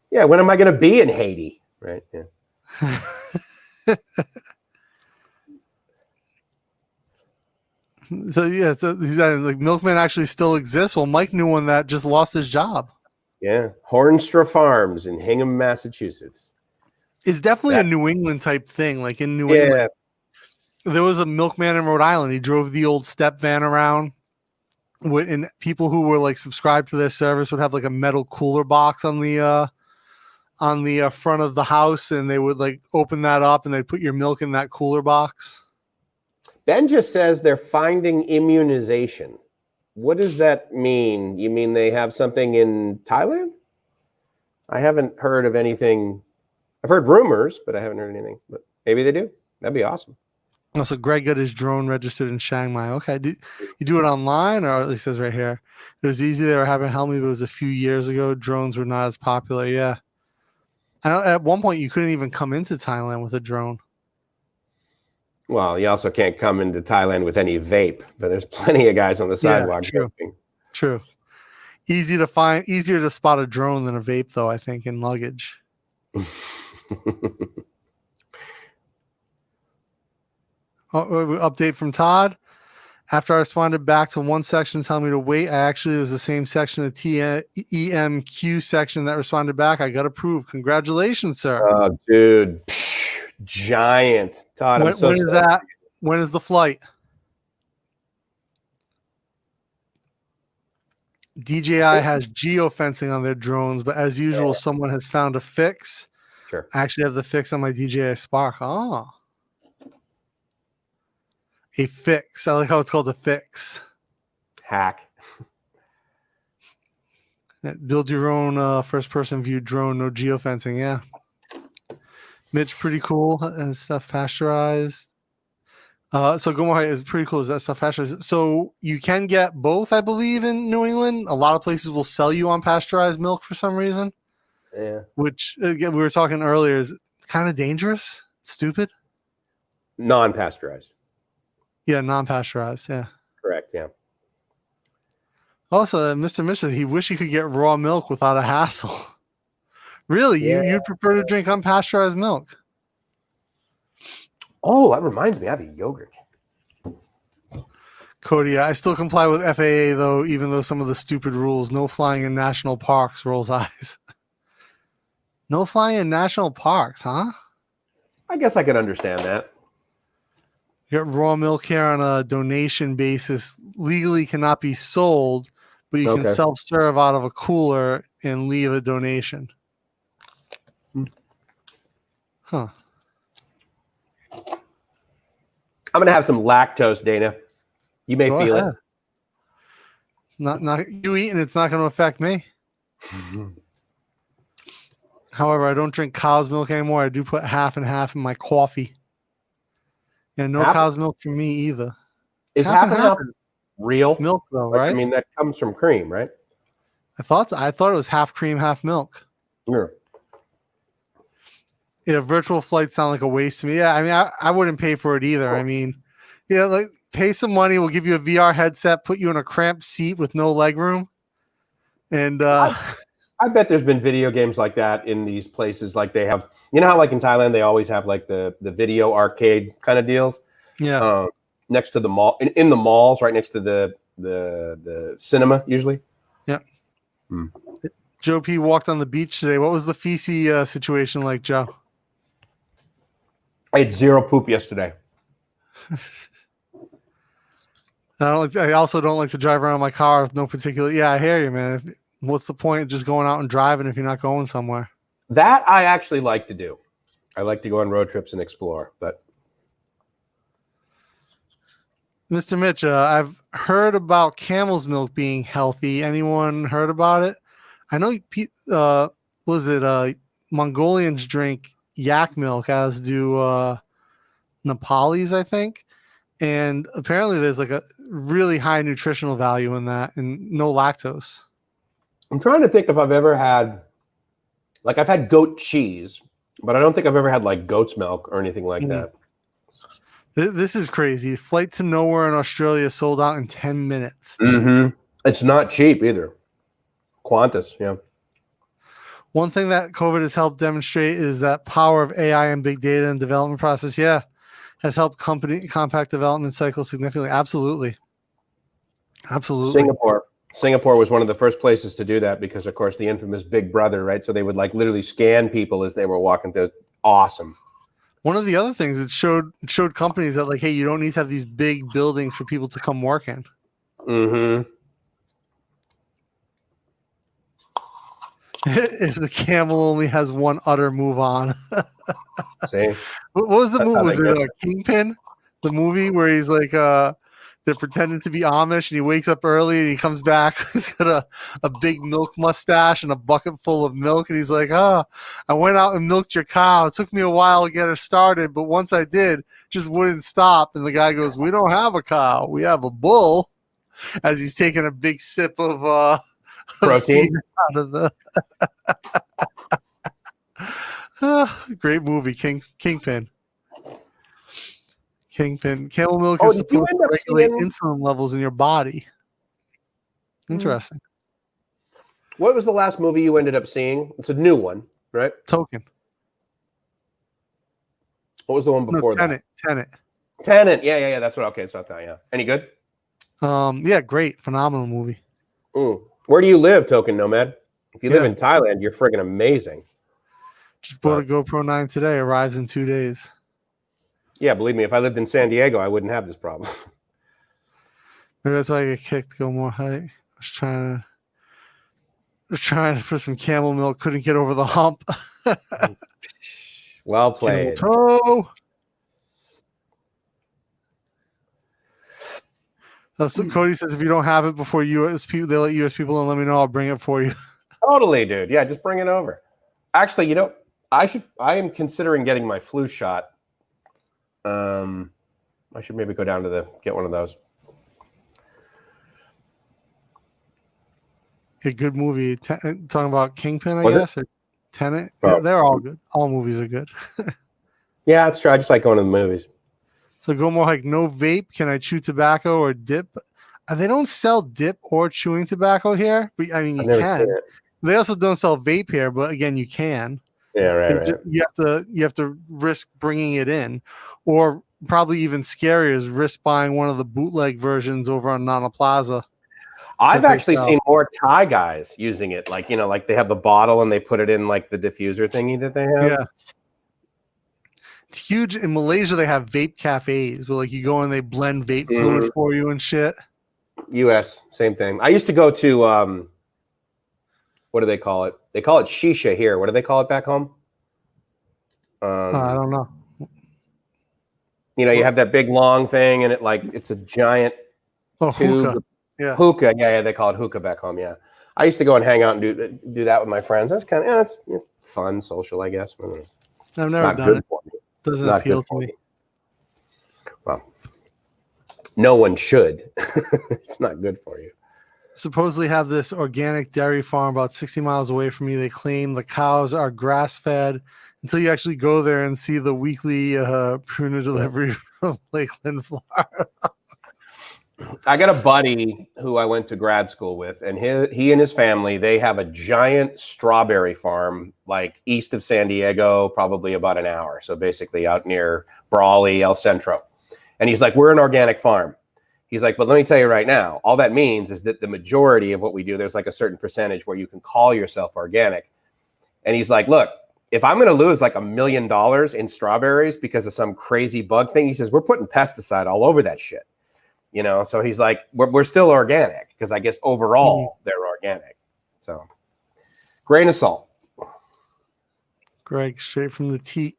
Yeah, when am I going to be in Haiti? Right. Yeah. So he's like Milkman actually still exists. Well, Mike knew one that just lost his job. Yeah, Hornstra Farms in Hingham, Massachusetts. It's definitely a New England type thing. Like in New England, there was a milkman in Rhode Island. He drove the old step van around, and people who were like subscribed to their service would have like a metal cooler box on the front of the house, and they would like open that up and they'd put your milk in that cooler box. Ben just says they're finding immunization. What does that mean? You mean they have something in Thailand? I haven't heard of anything. I've heard rumors, but I haven't heard anything. But maybe they do. That'd be awesome. Also, Greg got his drone registered in Chiang Mai. Okay. You do it online, or at least it says right here. It was easy. They were having help me, but it was a few years ago. Drones were not as popular. Yeah. I know at one point you couldn't even come into Thailand with a drone. Well, you also can't come into Thailand with any vape, but there's plenty of guys on the sidewalk. True. Easier to spot a drone than a vape, though, I think, in luggage. Update from Todd. After I responded back to one section telling me to wait, it was the same section, the EMQ section that responded back. I got approved. Congratulations, sir. Oh, dude. Giant. Todd, I'm so when is that? When is the flight? DJI has geofencing on their drones, but as usual, someone has found a fix. Sure. I actually have the fix on my DJI Spark. Oh. A fix. I like how it's called a fix. Hack. Build your own first-person view drone, no geofencing. Yeah. Mitch, pretty cool. And stuff pasteurized. So Gomorrah is pretty cool. Is that stuff pasteurized? So you can get both, I believe, in New England. A lot of places will sell you on pasteurized milk for some reason. Yeah. Which, again, we were talking earlier, is kind of dangerous. Stupid. Non-pasteurized. Yeah, non-pasteurized. Yeah. Correct. Yeah. Also, Mr. Mitchell, he wished he could get raw milk without a hassle. Really? Yeah. You'd prefer to drink unpasteurized milk? Oh, that reminds me. I have a yogurt. Cody, I still comply with FAA, though, even though some of the stupid rules. No flying in national parks, rolls eyes. No flying in national parks, huh? I guess I could understand that. You got raw milk here on a donation basis. Legally cannot be sold, but you can self-serve out of a cooler and leave a donation. Huh. I'm gonna have some lactose, Dana. You may feel it. Not you eating. It's not going to affect me. However, I don't drink cow's milk anymore. I do put half and half in my coffee. And no cow's milk for me either. Is half and half real milk though, right? I mean, that comes from cream, right? I thought it was half cream, half milk. Yeah. Yeah, virtual flights sound like a waste to me. Yeah, I mean, I wouldn't pay for it either. I mean, yeah, like pay some money. We'll give you a VR headset, put you in a cramped seat with no leg room. And I bet there's been video games like that in these places. Like they have, you know how like in Thailand, they always have like the video arcade kind of deals. Yeah. Next to the mall, in the malls, right next to the cinema, usually. Yeah. Joe P walked on the beach today. What was the feces situation like, Joe? I had zero poop yesterday. I also don't like to drive around my car with no particular. Yeah, I hear you, man. What's the point of just going out and driving if you're not going somewhere? That I actually like to do. I like to go on road trips and explore. But Mr. Mitch, I've heard about camel's milk being healthy. Anyone heard about it? I know. Mongolians drink yak milk, as do Nepalis, I think. And apparently there's like a really high nutritional value in that and no lactose. I'm trying to think if I've ever had, like I've had goat cheese, but I don't think I've ever had like goat's milk or anything like that. This is crazy. Flight to nowhere in Australia sold out in 10 minutes. Mm-hmm. It's not cheap either. Qantas, yeah. One thing that COVID has helped demonstrate is that power of AI and big data and development process, has helped compact development cycles significantly. Absolutely. Singapore was one of the first places to do that because, of course, the infamous Big Brother, right? So they would like literally scan people as they were walking through. Awesome. One of the other things it showed companies that like, hey, you don't need to have these big buildings for people to come work in. Mm-hmm. If the camel only has one udder, move on. See? What was the movie? Was it Kingpin? The movie where he's like they're pretending to be Amish and he wakes up early and he comes back. He's got a big milk mustache and a bucket full of milk. And he's like, I went out and milked your cow. It took me a while to get her started, but once I did, it just wouldn't stop. And the guy goes, we don't have a cow. We have a bull. As he's taking a big sip of protein out of the great movie, Kingpin. Camel milk is supposed to regulate insulin levels in your body. Interesting. What was the last movie you ended up seeing? It's a new one, right? Token. What was the one before that? Tenet. Yeah. That's what. Okay, it's not that. Yeah. Any good? Yeah, great, phenomenal movie. Where do you live, Token Nomad? If you live in Thailand, you're friggin' amazing. Just bought a GoPro 9 today. Arrives in 2 days. Yeah, believe me, if I lived in San Diego, I wouldn't have this problem. Maybe that's why I get kicked. Go more height. I was trying to put some camel milk. Couldn't get over the hump. Well played. Toe. So Cody says if you don't have it before U.S. people, they let U.S. people in. Let me know. I'll bring it for you. Totally, dude. Yeah, just bring it over. Actually, I am considering getting my flu shot. I should maybe go down to get one of those. A good movie. Talking about Kingpin, I Was guess, or Tenet. Oh. They're all good. All movies are good. Yeah, it's true. I just like going to the movies. So go more like no vape. Can I chew tobacco or dip? They don't sell dip or chewing tobacco here, but I mean you can. They also don't sell vape here, but again you can. Yeah, right. You have to risk bringing it in, or probably even scarier is risk buying one of the bootleg versions over on Nana Plaza. I've actually seen more Thai guys using it, like like they have the bottle and they put it in like the diffuser thingy that they have. Yeah. It's huge. In Malaysia, they have vape cafes where like you go and they blend vape fluid for you and shit. US, same thing. I used to go to what do they call it? They call it shisha here. What do they call it back home? I don't know. You know, you have that big long thing, and it's a giant tube. Hookah. Yeah. Hookah. Yeah, they call it hookah back home. Yeah. I used to go and hang out and do that with my friends. That's kind of that's fun, social, I guess. I've never done it. For me. Doesn't Not appeal good to me. Well, no one should. It's not good for you. Supposedly have this organic dairy farm about 60 miles away from me. They claim the cows are grass-fed until you actually go there and see the weekly pruner delivery from Lakeland, Florida. I got a buddy who I went to grad school with, and he and his family, they have a giant strawberry farm, like east of San Diego, probably about an hour. So basically out near Brawley, El Centro. And he's like, we're an organic farm. He's like, but let me tell you right now, all that means is that the majority of what we do, there's like a certain percentage where you can call yourself organic. And he's like, look, if I'm going to lose like $1 million in strawberries because of some crazy bug thing, he says, we're putting pesticide all over that shit. You know, so he's like, we're still organic because I guess overall they're organic. So grain of salt. Greg, straight from the teat.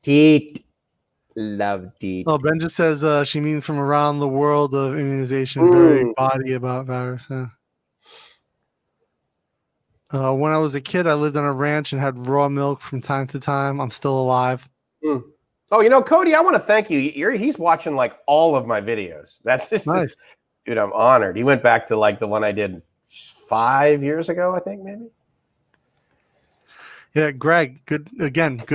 Teat. Love teat. Oh, Ben just says she means from around the world of immunization, very body about virus. When I was a kid, I lived on a ranch and had raw milk from time to time. I'm still alive. Oh, you know, Cody, I want to thank you. He's watching like all of my videos. That's just nice. Dude, I'm honored. He went back to like the one I did 5 years ago, I think, maybe. Yeah, Greg, good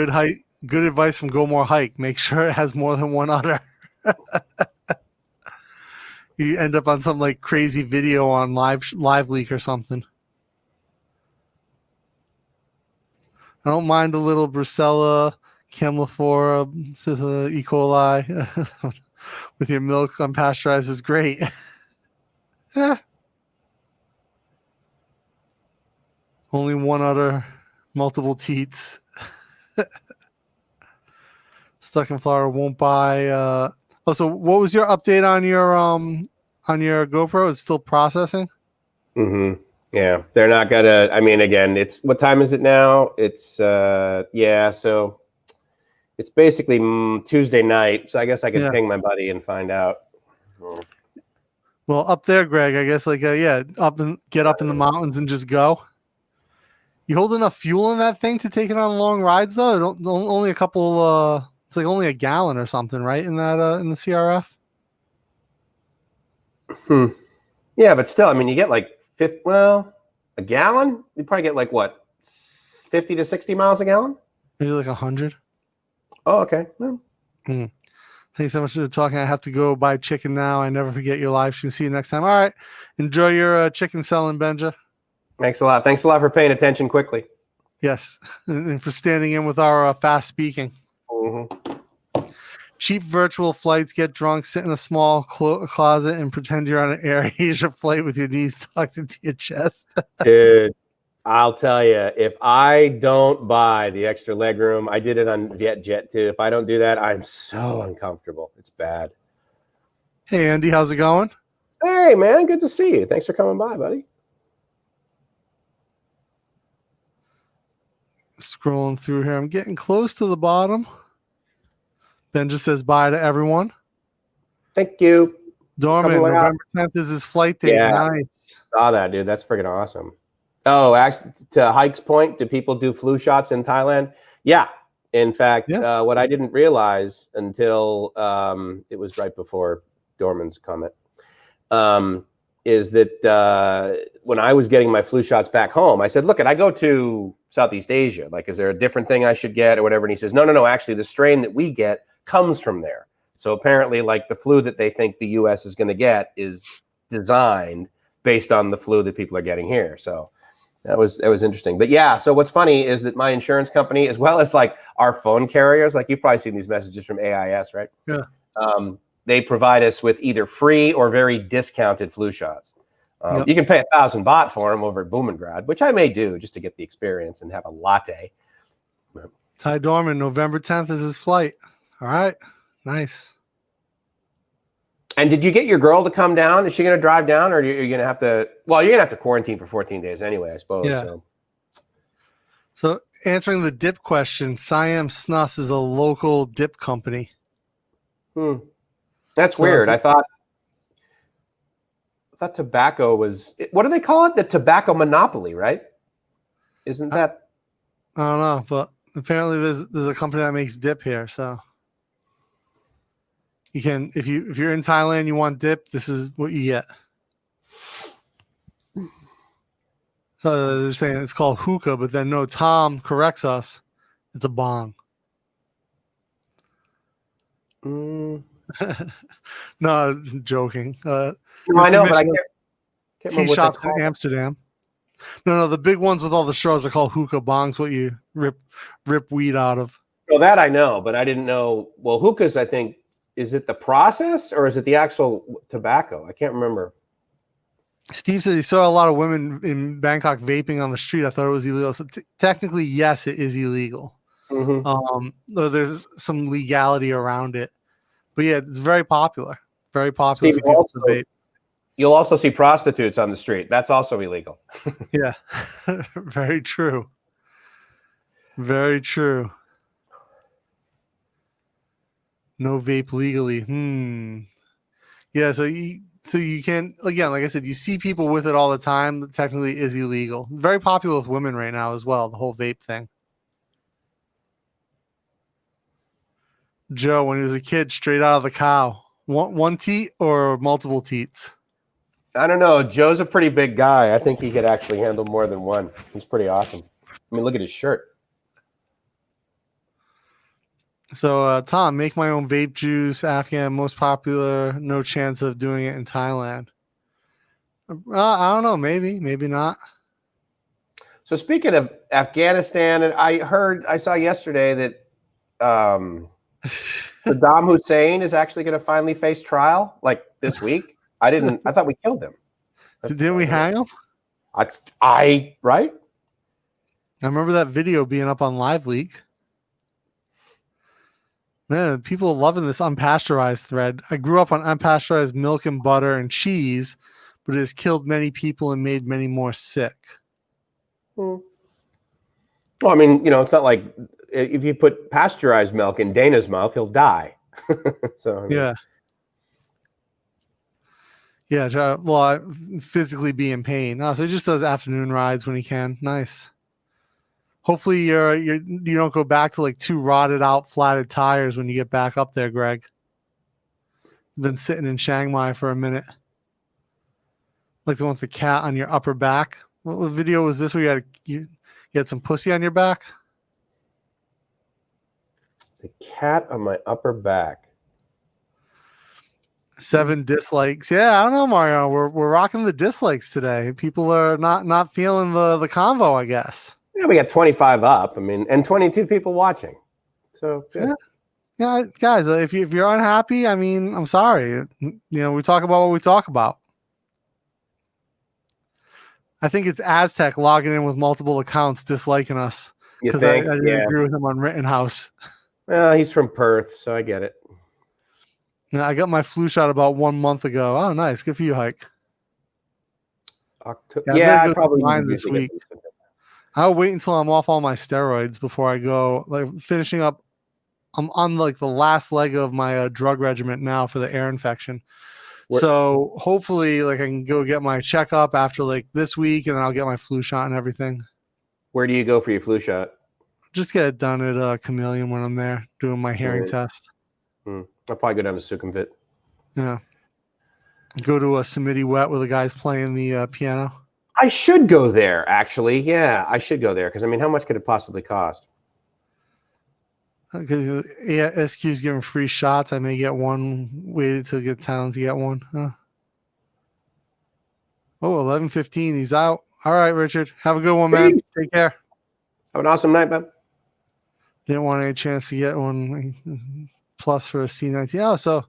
height. Good advice from Go More Hike. Make sure it has more than one udder. You end up on some like crazy video on live leak or something. I don't mind a little Brucella, Camlifora, E. coli with your milk unpasteurized is great. Only one udder, multiple teats. Stuck in Florida, won't buy. So what was your update on your GoPro? It's still processing. Yeah, they're not gonna. I mean, again, it's what time is it now? It's so it's basically Tuesday night. So I guess I could ping my buddy and find out. Well, up there, Greg, I guess get up in the mountains and just go. You hold enough fuel in that thing to take it on long rides, though. Only a couple. It's like only a gallon or something, right? In that in the CRF. Yeah, but still, I mean, you get like a gallon. You probably get like what, 50 to 60 miles a gallon? Maybe like 100. Oh, okay. Well. Thanks so much for talking. I have to go buy chicken now. I never forget your live stream. See you next time. All right. Enjoy your chicken selling, Benja. Thanks a lot. Thanks a lot for paying attention quickly. Yes. And for standing in with our fast speaking. Cheap virtual flights, get drunk, sit in a small closet and pretend you're on an Air Asia flight with your knees tucked into your chest. Dude, I'll tell you, if I don't buy the extra leg room, I did it on VietJet too. If I don't do that, I'm so uncomfortable. It's bad. Hey, Andy, how's it going? Hey, man, good to see you. Thanks for coming by, buddy. Scrolling through here. I'm getting close to the bottom. Ben just says bye to everyone. Thank you. Dorman, November 10th is his flight date. Yeah, nice. Saw that, dude. That's freaking awesome. Oh, actually, to Hike's point, do people do flu shots in Thailand? Yeah. In fact, what I didn't realize until it was right before Dorman's comment is that when I was getting my flu shots back home, I said, look, I go to Southeast Asia. Like, is there a different thing I should get or whatever? And he says, no. Actually, the strain that we get comes from there. So apparently, like the flu that they think the U.S. is going to get is designed based on the flu that people are getting here. So that was interesting. But yeah, so what's funny is that my insurance company, as well as like our phone carriers, like you've probably seen these messages from AIS, right? Yeah. They provide us with either free or very discounted flu shots. You can pay 1,000 baht for them over at Blumengrad, which I may do just to get the experience and have a latte. Ty Dorman, November 10th is his flight. All right. Nice. And did you get your girl to come down? Is she going to drive down, or are you going to have to? Well, you're going to have to quarantine for 14 days anyway, I suppose. Yeah. So answering the dip question, Siam Snus is a local dip company. That's weird. I thought tobacco was, what do they call it? The tobacco monopoly, right? Isn't that? I don't know, but apparently there's a company that makes dip here, so you can, if you're in Thailand, you want dip, this is what you get. So they're saying it's called hookah, but then no, Tom corrects us. It's a bong. No, joking. No, I know, but I can't tea remember what shops they in call it. Amsterdam. No, the big ones with all the straws are called hookah bongs. What you rip weed out of. Well, that I know, but I didn't know. Well, hookahs, I think, is it the process or is it the actual tobacco? I can't remember. Steve said he saw a lot of women in Bangkok vaping on the street. I thought it was illegal. So technically, yes, it is illegal. Though there's some legality around it, but yeah, it's very popular. Very popular. Steve, you'll also see prostitutes on the street. That's also illegal. Yeah, very true. Very true. No vape legally. Yeah, so you can, again, like I said, you see people with it all the time. That technically is illegal. Very popular with women right now as well, the whole vape thing. Joe, when he was a kid, straight out of the cow. One teat or multiple teats? I don't know. Joe's a pretty big guy. I think he could actually handle more than one. He's pretty awesome. I mean, look at his shirt. So, Tom, make my own vape juice. Afghan, most popular. No chance of doing it in Thailand. I don't know. Maybe not. So speaking of Afghanistan, and I saw yesterday that Saddam Hussein is actually going to finally face trial like this week. I thought we killed him. Didn't we hang him? Right? I remember that video being up on Live Leak. Man, people are loving this unpasteurized thread. I grew up on unpasteurized milk and butter and cheese, but it has killed many people and made many more sick. Well, I mean, it's not like if you put pasteurized milk in Dana's mouth, he'll die. So I mean, yeah. Well, I physically be in pain. So he just does afternoon rides when he can. Nice. Hopefully you don't go back to like 2 rotted out flatted tires when you get back up there, Greg. Been sitting in Chiang Mai for a minute. Like the one with the cat on your upper back. What video was this where you had some pussy on your back? The cat on my upper back. 7 dislikes. Yeah, I don't know, Mario. We're rocking the dislikes today. People are not feeling the convo, I guess. Yeah, we got 25 up. I mean, and 22 people watching. So good. Yeah, guys. If you're unhappy, I mean, I'm sorry. We talk about what we talk about. I think it's Aztec logging in with multiple accounts disliking us because I didn't agree with him on Rittenhouse. Well, he's from Perth, so I get it. I got my flu shot about 1 month ago. Oh, nice. Good for you, Hike. I probably mine this week. I'll wait until I'm off all my steroids before I go. Like finishing up, I'm on like the last leg of my drug regimen now for the air infection. So hopefully, like I can go get my checkup after like this week, and then I'll get my flu shot and everything. Where do you go for your flu shot? Just get it done at Chameleon when I'm there doing my hearing test. I'll probably go down to Sukhumvit. Yeah. Go to a Samiti Wet where the guy's playing the piano. I should go there, actually. Yeah, I should go there because I mean, how much could it possibly cost? Because SQ's giving free shots. I may get one. Waited till get talent to get one. Huh. Oh, 11:15. He's out. All right, Richard. Have a good one, man. Take care. Have an awesome night, man. Didn't want any chance to get one plus for a C19. Oh, so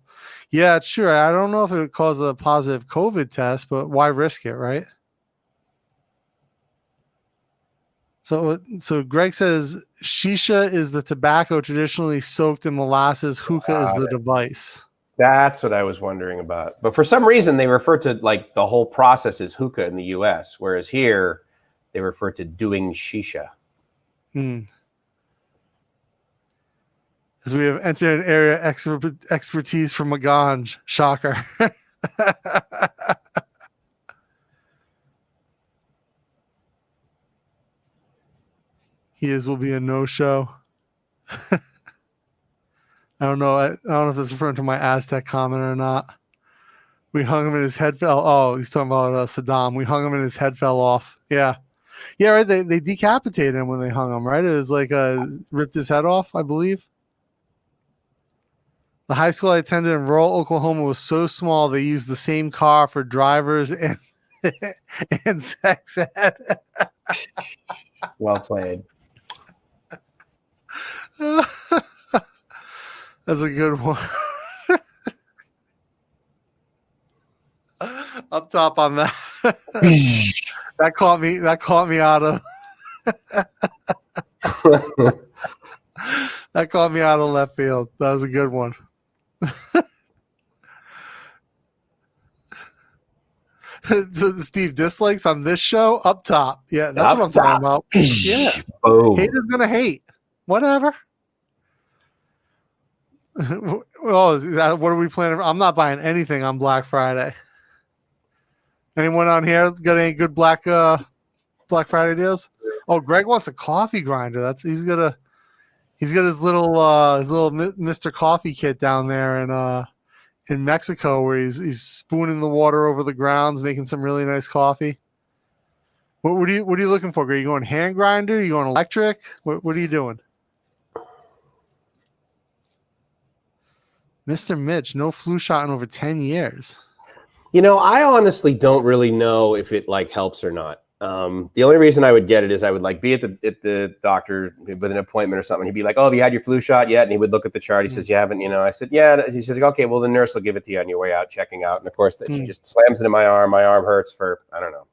yeah, it's true. I don't know if it would cause a positive COVID test, but why risk it, right? So Greg says shisha is the tobacco traditionally soaked in molasses. Hookah is the device. That's what I was wondering about. But for some reason, they refer to like the whole process as hookah in the U.S., whereas here they refer to doing shisha. As we have entered an area expertise from Maganj. Shocker. Will be a no-show. I don't know. I don't know if that's referring to my Aztec comment or not. We hung him and his head fell. Oh, he's talking about Saddam. We hung him and his head fell off. Yeah. Yeah, right. They decapitated him when they hung him, right? It was like ripped his head off, I believe. The high school I attended in rural Oklahoma was so small they used the same car for drivers and and sex ed. Well played. That's a good one. Up top on that. That caught me out of that caught me out of left field. That was a good one. So Steve, dislikes on this show up top. Yeah, that's what I'm talking about. Yeah. Haters gonna hate. Whatever. Oh, what are we planning? I'm not buying anything on Black Friday. Anyone on here got any good Black Friday deals? Oh, Greg wants a coffee grinder. He's got his little Mr. Coffee kit down there in Mexico where he's spooning the water over the grounds, making some really nice coffee. What are you looking for, Greg? Are you going hand grinder? Are you going electric? What are you doing? Mr. Mitch, no flu shot in over 10 years. I honestly don't really know if it helps or not. The only reason I would get it is I would be at the doctor with an appointment or something. He'd be like, "Oh, have you had your flu shot yet?" And he would look at the chart. He says, "You haven't." I said, "Yeah." He says, "Okay, well, the nurse will give it to you on your way out, checking out." And of course, she just slams it in my arm. My arm hurts for, I don't know.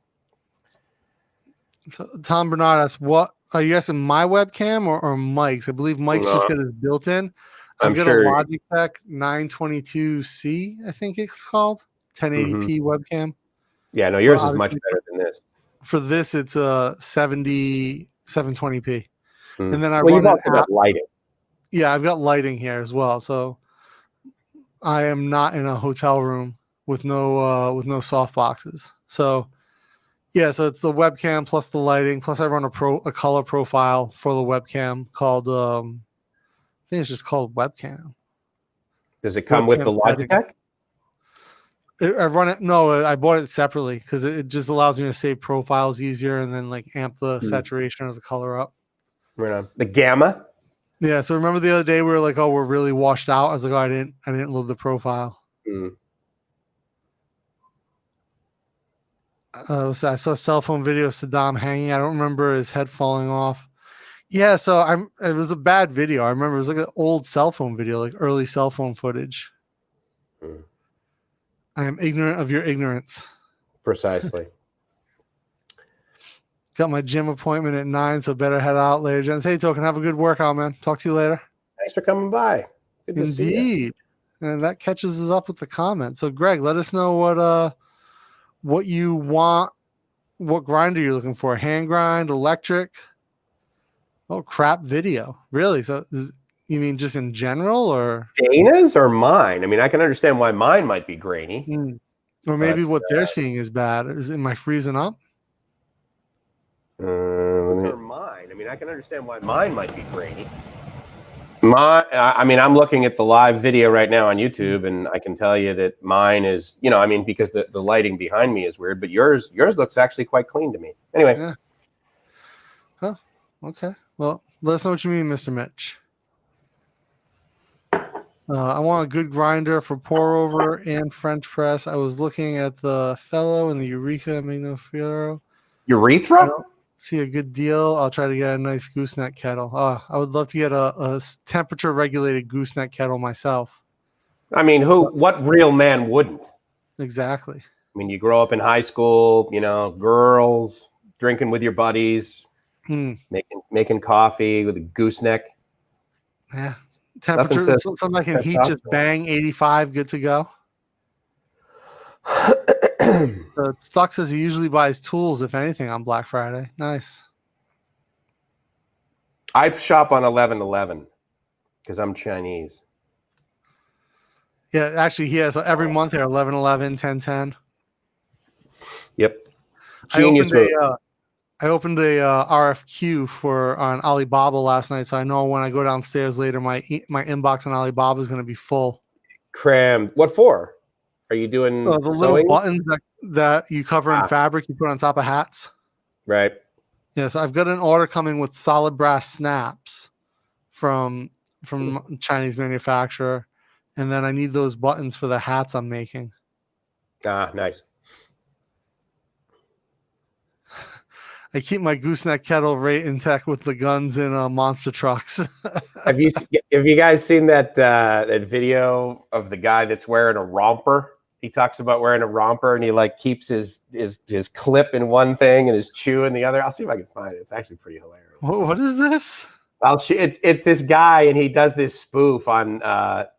So Tom Bernard asks, "What are you asking? My webcam or Mike's?" I believe Mike's just got his built-in. I've got a Logitech 922C, I think it's called, 1080p webcam. Yeah, no, yours is much better than this. For this, it's a 720p. And then you've also got lighting. Yeah, I've got lighting here as well. So I am not in a hotel room with no soft boxes. So yeah, so it's the webcam plus the lighting plus I run a color profile for the webcam called I think it's just called webcam. Does it come with the Logitech? I run it. No, I bought it separately because it just allows me to save profiles easier and then amp the saturation of the color up. Right on. The gamma. Yeah. So remember the other day we were like, "Oh, we're really washed out." I was like, "Oh, I didn't load the profile." I saw a cell phone video of Saddam hanging. I don't remember his head falling off. Yeah, so it was a bad video. I remember it was like an old cell phone video, like early cell phone footage. I am ignorant of your ignorance. Precisely. Got my gym appointment at 9, so better head out later, gents. Hey, Token, have a good workout, man. Talk to you later. Thanks for coming by. Good to see you. Indeed. And that catches us up with the comment. So, Greg, let us know what you want, what grinder you're looking for. Hand grind, electric. Oh, crap video. Really? So you mean just in general or? Dana's or mine? I mean, I can understand why mine might be grainy. Or maybe what they're seeing is bad. Am I freezing up? Or mine. I mean, I can understand why mine might be grainy. I'm looking at the live video right now on YouTube, and I can tell you that mine is, because the lighting behind me is weird, but yours looks actually quite clean to me. Anyway. Yeah. Huh. Okay. Well, let us know what you mean, Mr. Mitch. I want a good grinder for pour over and French press. I was looking at the Fellow and the Eureka Magnifiero. Urethra? See a good deal. I'll try to get a nice gooseneck kettle. I would love to get a temperature regulated gooseneck kettle myself. I mean, what real man wouldn't? Exactly. I mean, you grow up in high school, girls drinking with your buddies, making coffee with a gooseneck. Yeah. Temperature, something I can heat, just bang, 85, good to go. Stock says he usually buys tools, if anything, on Black Friday. Nice. I shop on 11/11. because I'm Chinese. Yeah, actually, he has every month here 11/11, 10/10. Yep. I Genius. opened a RFQ for on Alibaba last night, so I know when I go downstairs later, my inbox on Alibaba is going to be full. Crammed. What for? Are you doing The little sewing? buttons that you cover in fabric you put on top of hats. Right. Yeah, so I've got an order coming with solid brass snaps from Chinese manufacturer, and then I need those buttons for the hats I'm making. Ah, nice. I keep my gooseneck kettle right intact with the guns in monster trucks. Have you guys seen that video of the guy that's wearing a romper? He talks about wearing a romper and he like keeps his clip in one thing and his chew in the other. I'll see if I can find it. It's actually pretty hilarious. What is this? It's this guy and he does this spoof on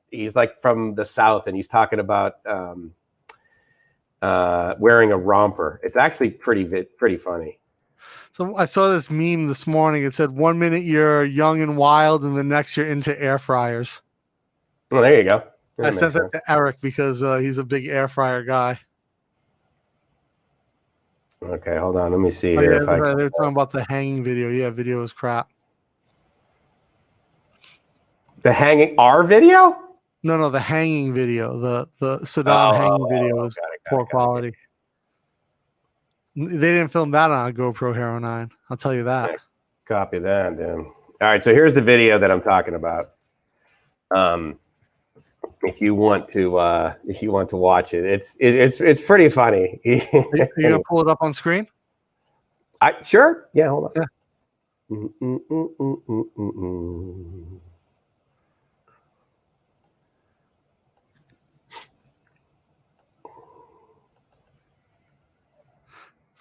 he's like from the South and he's talking about wearing a romper. It's actually pretty funny. So I saw this meme this morning. It said 1 minute you're young and wild and the next you're into air fryers. Well, there you go. I sent that to Eric because he's a big air fryer guy. Okay, hold on. Let me see here. They're talking about the hanging video. Yeah, video is crap. The hanging our video? No, the hanging video. The Saddam hanging video is poor quality. They didn't film that on a GoPro Hero 9. I'll tell you that. Yeah, copy that, then. All right, so here's the video that I'm talking about. If you want to watch it, it's pretty funny. Are you gonna pull it up on screen? Sure. Yeah, hold on. Yeah.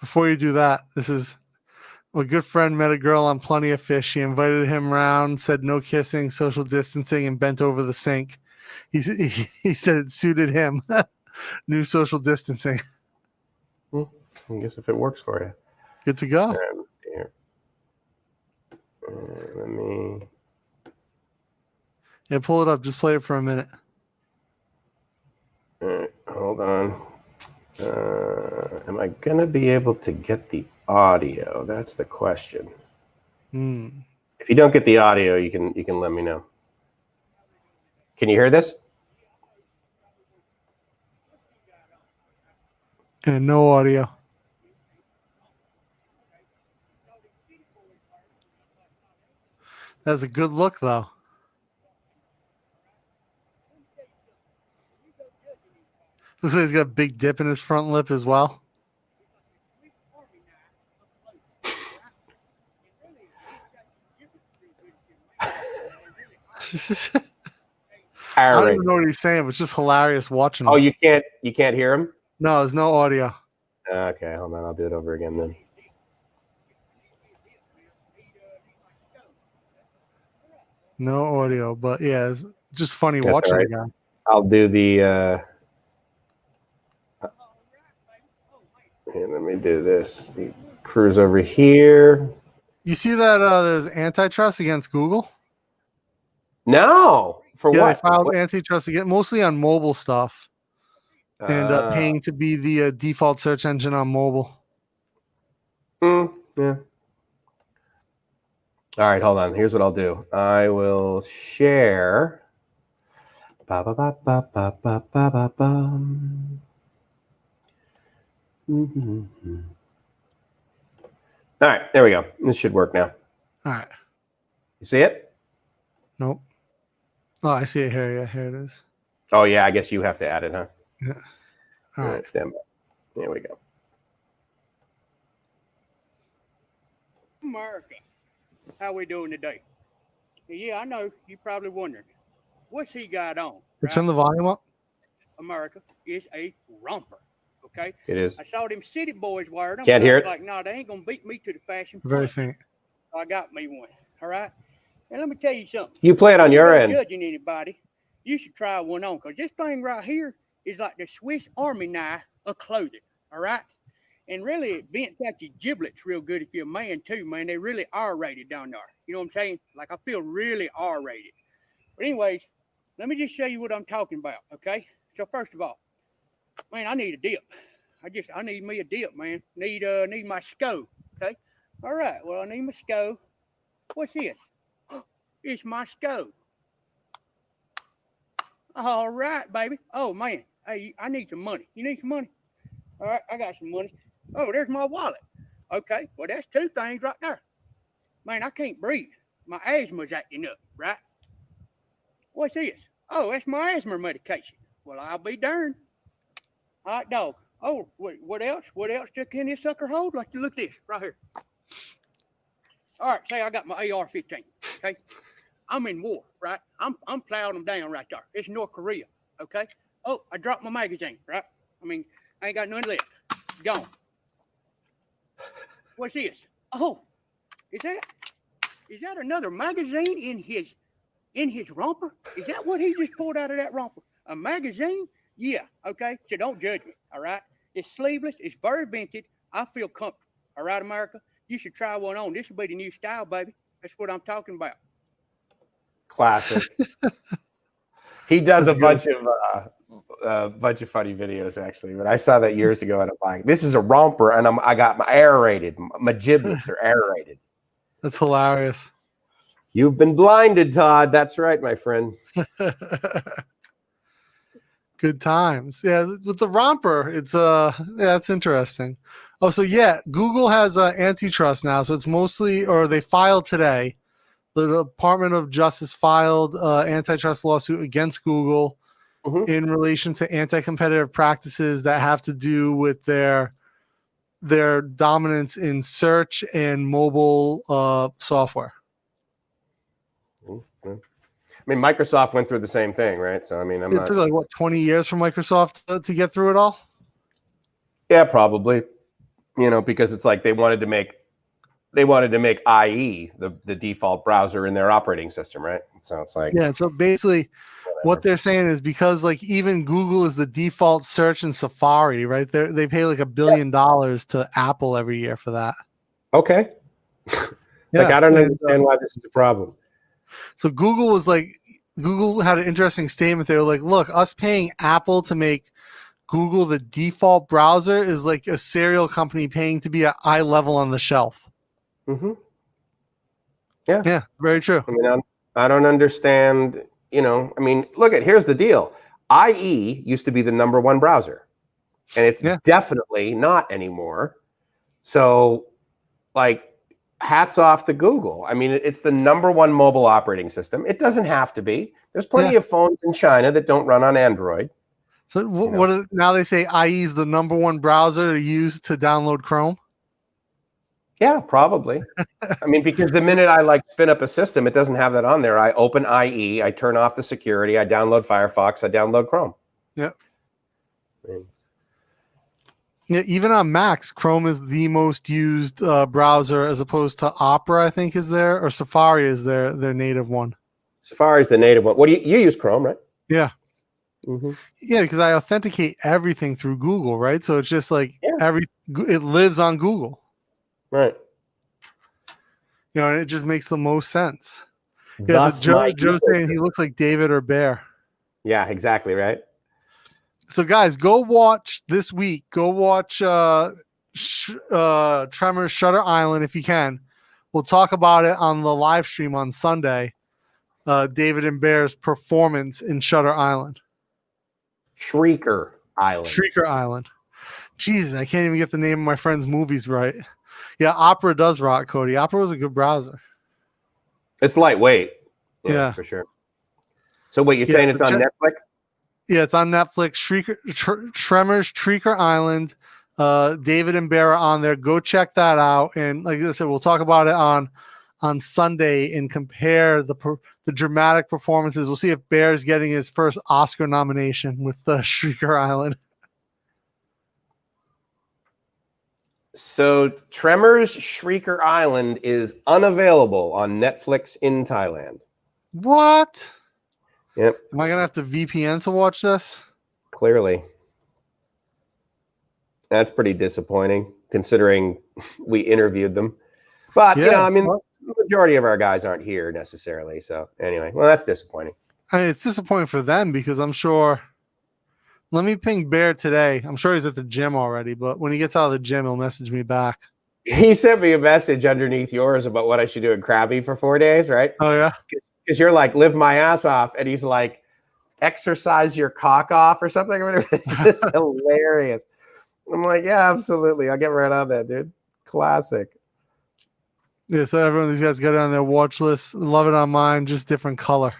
Before you do that, this is a good friend met a girl on Plenty of Fish. She invited him around, said no kissing, social distancing, and bent over the sink. He said it suited him. New social distancing. I guess if it works for you. Good to go. All right, let's see here. Let me. Yeah, pull it up. Just play it for a minute. All right, hold on. Am I gonna be able to get the audio? That's the question. If you don't get the audio, you can let me know. Can you hear this? And no audio. That's a good look, though. Looks like he's got a big dip in his front lip as well. I don't even know what he's saying, but it's just hilarious watching him. Oh, you can't hear him? No, there's no audio. Okay, hold on. I'll do it over again then. No audio, but yeah, it's just funny watching the guy. I'll do the. Here, let me do this. Cruise over here. You see that there's antitrust against Google? No. For what? They filed antitrust again, mostly on mobile stuff, and paying to be the default search engine on mobile. Yeah. All right, hold on. Here's what I'll do. I will share. All right, there we go. This should work now. All right. You see it? Nope. Oh, I see it here. Yeah, here it is. Oh, yeah, I guess you have to add it, huh? Yeah. All right. Stand by. There we go. America, how we doing today? Yeah, I know you're probably wondering, what's he got on? Right? Turn the volume up. America is a romper. Okay, it is. I saw them city boys wearing them. Can't hear it. Like, no, they ain't gonna beat me to the fashion. Very faint. So I got me one. All right, and let me tell you something. You play it on your end. Judging anybody, you should try one on, because this thing right here is like the Swiss Army knife of clothing. All right, and really it vents out your giblets real good if you're a man too, man. They really R-rated down there. You know what I'm saying? Like, I feel really R-rated. But anyways, let me just show you what I'm talking about, okay? So first of all, man, I need a dip. I need me a dip, man. Need my SCO, okay? All right, well, I need my SCO. What's this? It's my SCO. All right, baby. Oh, man. Hey, I need some money. You need some money? All right, I got some money. Oh, there's my wallet. Okay, well, that's two things right there. Man, I can't breathe. My asthma's acting up, right? What's this? Oh, that's my asthma medication. Well, I'll be darned. Hot dog. Oh, wait, what else? What else can this sucker hold? Like, look at this right here. All right, say I got my AR-15, okay? I'm in war, right? I'm plowing them down right there. It's North Korea, okay? Oh, I dropped my magazine, right? I mean, I ain't got none left. Gone. What's this? Oh, is that another magazine in his romper? Is that what he just pulled out of that romper? A magazine? Yeah, okay? So don't judge me, all right? It's sleeveless. It's very vintage. I feel comfortable, all right, America? You should try one on. This will be the new style, baby. That's what I'm talking about. Classic. He does a bunch of funny videos, actually. But I saw that years ago, and I'm like, this is a romper, and I got my aerated. My giblets are aerated. That's hilarious. You've been blinded, Todd. That's right, my friend. Good times. Yeah, with the romper, it's it's interesting. Oh, so yeah, Google has antitrust now. So it's mostly, or they filed today. The Department of Justice filed antitrust lawsuit against Google in relation to anti-competitive practices that have to do with their dominance in search and mobile software. I mean, Microsoft went through the same thing, right? So, I mean, It took like, what, 20 years for Microsoft to get through it all? Yeah, probably. You know, because it's like they wanted to make IE the default browser in their operating system, right? So it's like, yeah. So basically, what they're saying is because like even Google is the default search in Safari, right? They pay like $1 billion to Apple every year for that. Okay. Like, I don't understand why this is a problem. So Google had an interesting statement. They were like, look, us paying Apple to make Google the default browser is like a cereal company paying to be at eye level on the shelf. Yeah, very true. I mean, I don't understand, you know, I mean, here's the deal. IE used to be the #1 browser, and it's definitely not anymore. So, like, hats off to Google. I mean, it's the #1 mobile operating system. It doesn't have to be. There's plenty of phones in China that don't run on Android. So now they say IE is the #1 browser to use to download Chrome? Yeah, probably. I mean, because the minute I like spin up a system, it doesn't have that on there. I open IE, I turn off the security, I download Firefox, I download Chrome. Yeah. Yeah, even on Macs, Chrome is the most used browser as opposed to Opera, I think, is there, or Safari is their native one. Safari is the native one. What do you use Chrome, right? Yeah. Yeah, because I authenticate everything through Google, right? So it's just like it lives on Google. Right. You know, and it just makes the most sense. Yeah, so Joe's saying he looks like David or Bear. Yeah, exactly, right? So guys, go watch this week. Go watch Tremors Shutter Island if you can. We'll talk about it on the live stream on Sunday. David and Bear's performance in Shutter Island. Shrieker Island. Shrieker Island. Jesus, I can't even get the name of my friend's movies right. Yeah, Opera does rock, Cody. Opera was a good browser. It's lightweight. Yeah, for sure. So wait, you're saying it's on Netflix? Yeah, it's on Netflix. Tremors, Shrieker Island. David and Bear are on there. Go check that out. And like I said, we'll talk about it on Sunday and compare the dramatic performances. We'll see if Bear's getting his first Oscar nomination with Shrieker Island. So Tremors Shrieker Island is unavailable on Netflix in Thailand. What? Yep. Am I going to have to VPN to watch this? Clearly. That's pretty disappointing considering we interviewed them. But, you know, I mean, the majority of our guys aren't here necessarily. So anyway, well, that's disappointing. I mean, it's disappointing for them because I'm sure. Let me ping Bear today. I'm sure he's at the gym already, but when he gets out of the gym, he'll message me back. He sent me a message underneath yours about what I should do in Krabby for 4 days, right? Oh yeah, because you're like, live my ass off, and he's like, exercise your cock off or something. It's just hilarious. I'm like, yeah, absolutely. I'll get right on that, dude. Classic. yeah. So everyone, these guys got it on their watch list. Love it on mine, just different color.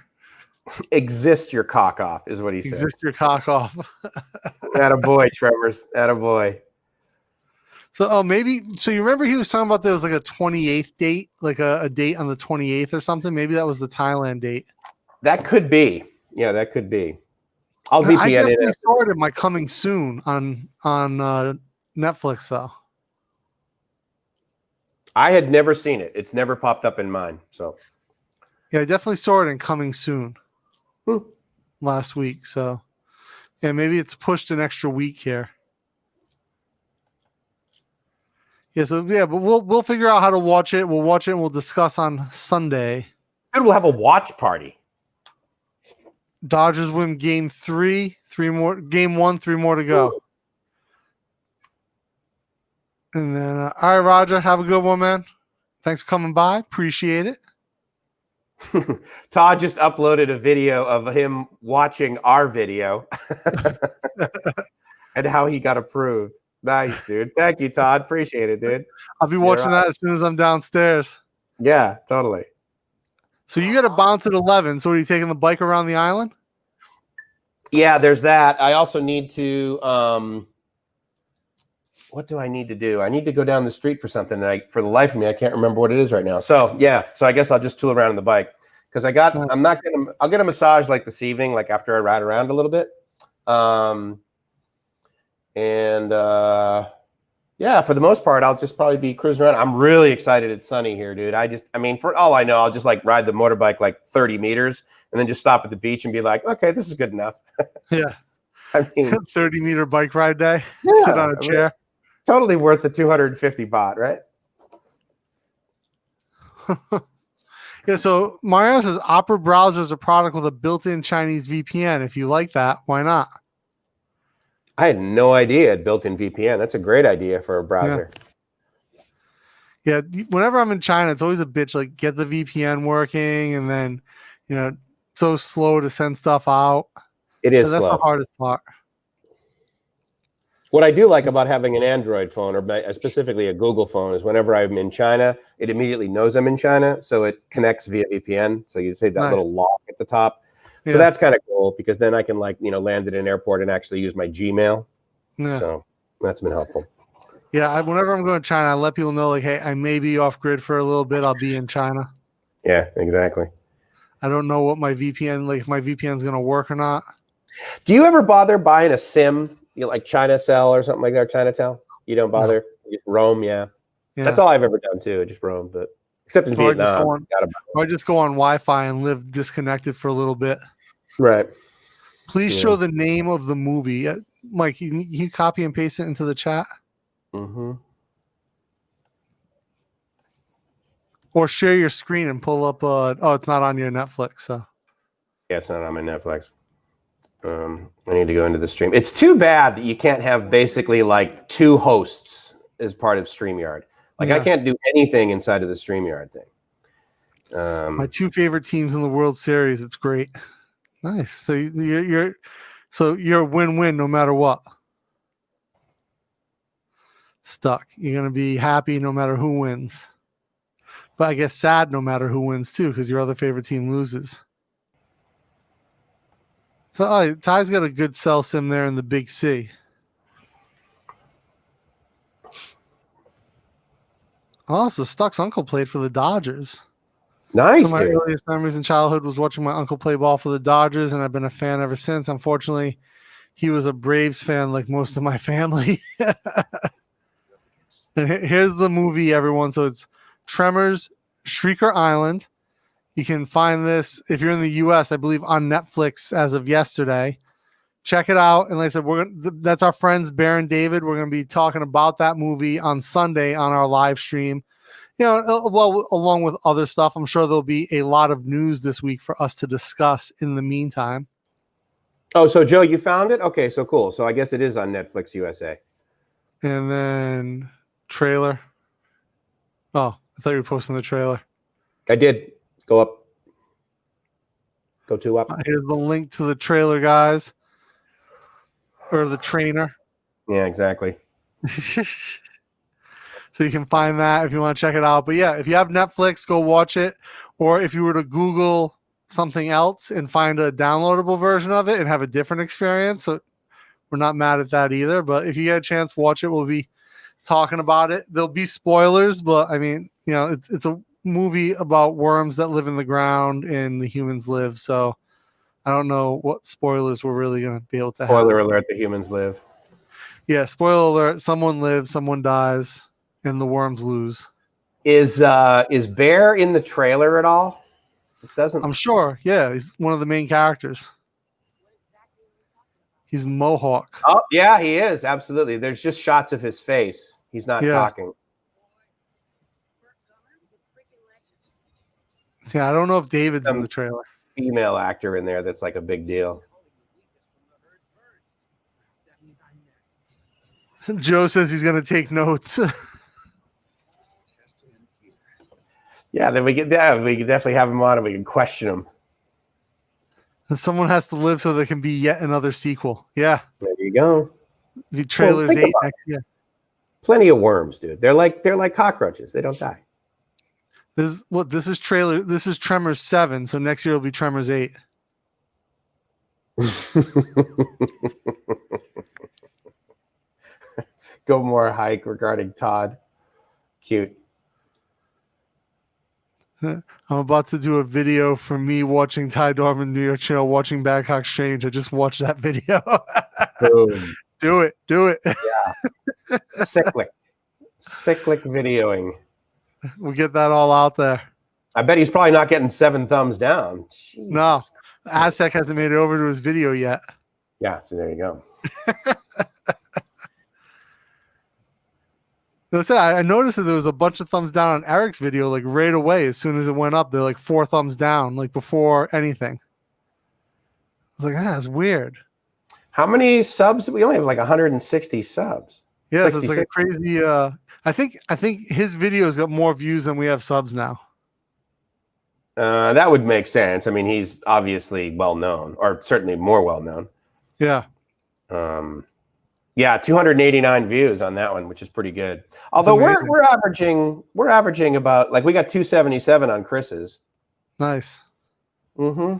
Exist your cock off is what he said. Exist your cock off. Attaboy, Tremors. Attaboy. So, maybe. So you remember he was talking about there was like a 28th date, like a date on the 28th or something. Maybe that was the Thailand date. That could be. Yeah, that could be. I'll I VPN definitely it. started my coming soon on Netflix though. I had never seen it. It's never popped up in mine. So Yeah, I definitely saw it in coming soon Hmm. last week. So yeah, maybe it's pushed an extra week here. Yeah, so yeah, but we'll figure out how to watch it. We'll watch it and we'll discuss on Sunday. and we'll have a watch party. Dodgers win game 3, 3 more. Game 1, 3 more to go. And then, all right, Roger, have a good one, man. Thanks for coming by. Appreciate it. Todd just uploaded a video of him watching our video and how he got approved. Nice, dude. Thank you, Todd. Appreciate it, dude. I'll be watching that as soon as I'm downstairs. Yeah, totally. So you got to bounce at 11. So are you taking the bike around the island? Yeah, there's that. I also need to what do I need to do? I need to go down the street for something, and for the life of me, I can't remember what it is right now. So yeah, so I guess I'll just tool around on the bike because I'll get a massage like this evening, like after I ride around a little bit. Yeah, for the most part, I'll just probably be cruising around. I'm really excited it's sunny here, dude. For all I know, I'll just like ride the motorbike like 30 meters and then just stop at the beach and be like, okay, this is good enough. Yeah. I mean, 30-meter bike ride day. Yeah, Sit on a chair. Totally worth the 250 baht, right? Yeah, so Mario says Opera browser is a product with a built-in Chinese VPN. If you like that, why not? I had no idea it built-in VPN. That's a great idea for a browser. Yeah, whenever I'm in China, it's always a bitch. Like, get the VPN working, and then, so slow to send stuff out. It is That's slow. the hardest part. What I do like about having an Android phone, or specifically a Google phone, is whenever I'm in China, it immediately knows I'm in China, so it connects via VPN. So you say that little lock at the top. So that's kind of cool because then I can land at an airport and actually use my Gmail. Yeah. So that's been helpful. Yeah, whenever I'm going to China, I let people know, like, hey, I may be off grid for a little bit. I'll be in China. Yeah, exactly. I don't know what my VPN, like if my VPN is going to work or not. Do you ever bother buying a SIM, like ChinaCell or something like that, Chinatel? You don't bother? No. You just roam, yeah. That's all I've ever done too, just roam, but except in Vietnam. I just go on Wi-Fi and live disconnected for a little bit. Right. Please show the name of the movie. Mike, you copy and paste it into the chat? Mm-hmm. Or share your screen and pull up. It's not on your Netflix, so. Yeah, it's not on my Netflix. I need to go into the stream. It's too bad that you can't have basically like 2 hosts as part of StreamYard. Like I can't do anything inside of the StreamYard thing. My 2 favorite teams in the World Series. It's great. Nice. So you're a win-win no matter what. Stuck. You're gonna be happy no matter who wins. But I guess sad no matter who wins too, because your other favorite team loses. So Ty's got a good cell sim there in the Big C. Also, Stuck's uncle played for the Dodgers. Nice. So my earliest memories in childhood was watching my uncle play ball for the Dodgers, and I've been a fan ever since. Unfortunately, he was a Braves fan like most of my family. And here's the movie, everyone. So it's Tremors, Shrieker Island. You can find this, if you're in the U.S., I believe, on Netflix as of yesterday. Check it out. And like I said, that's our friends, Bear and David. We're going to be talking about that movie on Sunday on our live stream. well, along with other stuff, I'm sure there'll be a lot of news this week for us to discuss in the meantime. Oh, so Joe, you found it? Okay, so cool. So I guess it is on Netflix USA. And then trailer. Oh, I thought you were posting the trailer. I did. Go up. Go 2 up. Here's the link to the trailer, guys. Or the trainer. Yeah, exactly. So you can find that if you want to check it out. But yeah, if you have Netflix, go watch it. Or if you were to Google something else and find a downloadable version of it and have a different experience, so we're not mad at that either. But if you get a chance, watch it. We'll be talking about it. There'll be spoilers, but I mean, it's a movie about worms that live in the ground and the humans live. So I don't know what spoilers we're really going to be able to have. Spoiler alert, the humans live. Yeah, spoiler alert, someone lives, someone dies, and the worms lose. Is Bear in the trailer at all? It doesn't. I'm sure. Yeah, he's one of the main characters. He's Mohawk. Oh, yeah, he is. Absolutely. There's just shots of his face. He's not talking. Yeah, I don't know if David's in the trailer. Female actor in there that's like a big deal. Joe says he's going to take notes. Yeah, then we can definitely have him on and we can question him. Someone has to live so there can be yet another sequel. Yeah. There you go. The trailer's 8 next year. Plenty of worms, dude. They're like cockroaches. They don't die. This is trailer. This is Tremors 7. So next year will be Tremors 8. Go more hike regarding Todd. Cute. I'm about to do a video for me watching Ty Dorman New York Channel, watching Bangkok Strange. I just watched that video. Boom. Do it. Yeah. Cyclic videoing. We'll get that all out there. I bet he's probably not getting 7 thumbs down. Jesus. No, Aztec hasn't made it over to his video yet. Yeah, so there you go. I noticed that there was a bunch of thumbs down on Eric's video, like right away. As soon as it went up, they're like 4 thumbs down, like before anything. I was like, that's weird. How many subs? We only have like 160 subs. Yeah, so it's like a crazy. I think his video's got more views than we have subs now. That would make sense. I mean, he's obviously well known, or certainly more well known. Yeah. Yeah, 289 views on that one, which is pretty good. Although we're averaging about, like, we got 277 on Chris's. Nice. Mm-hmm.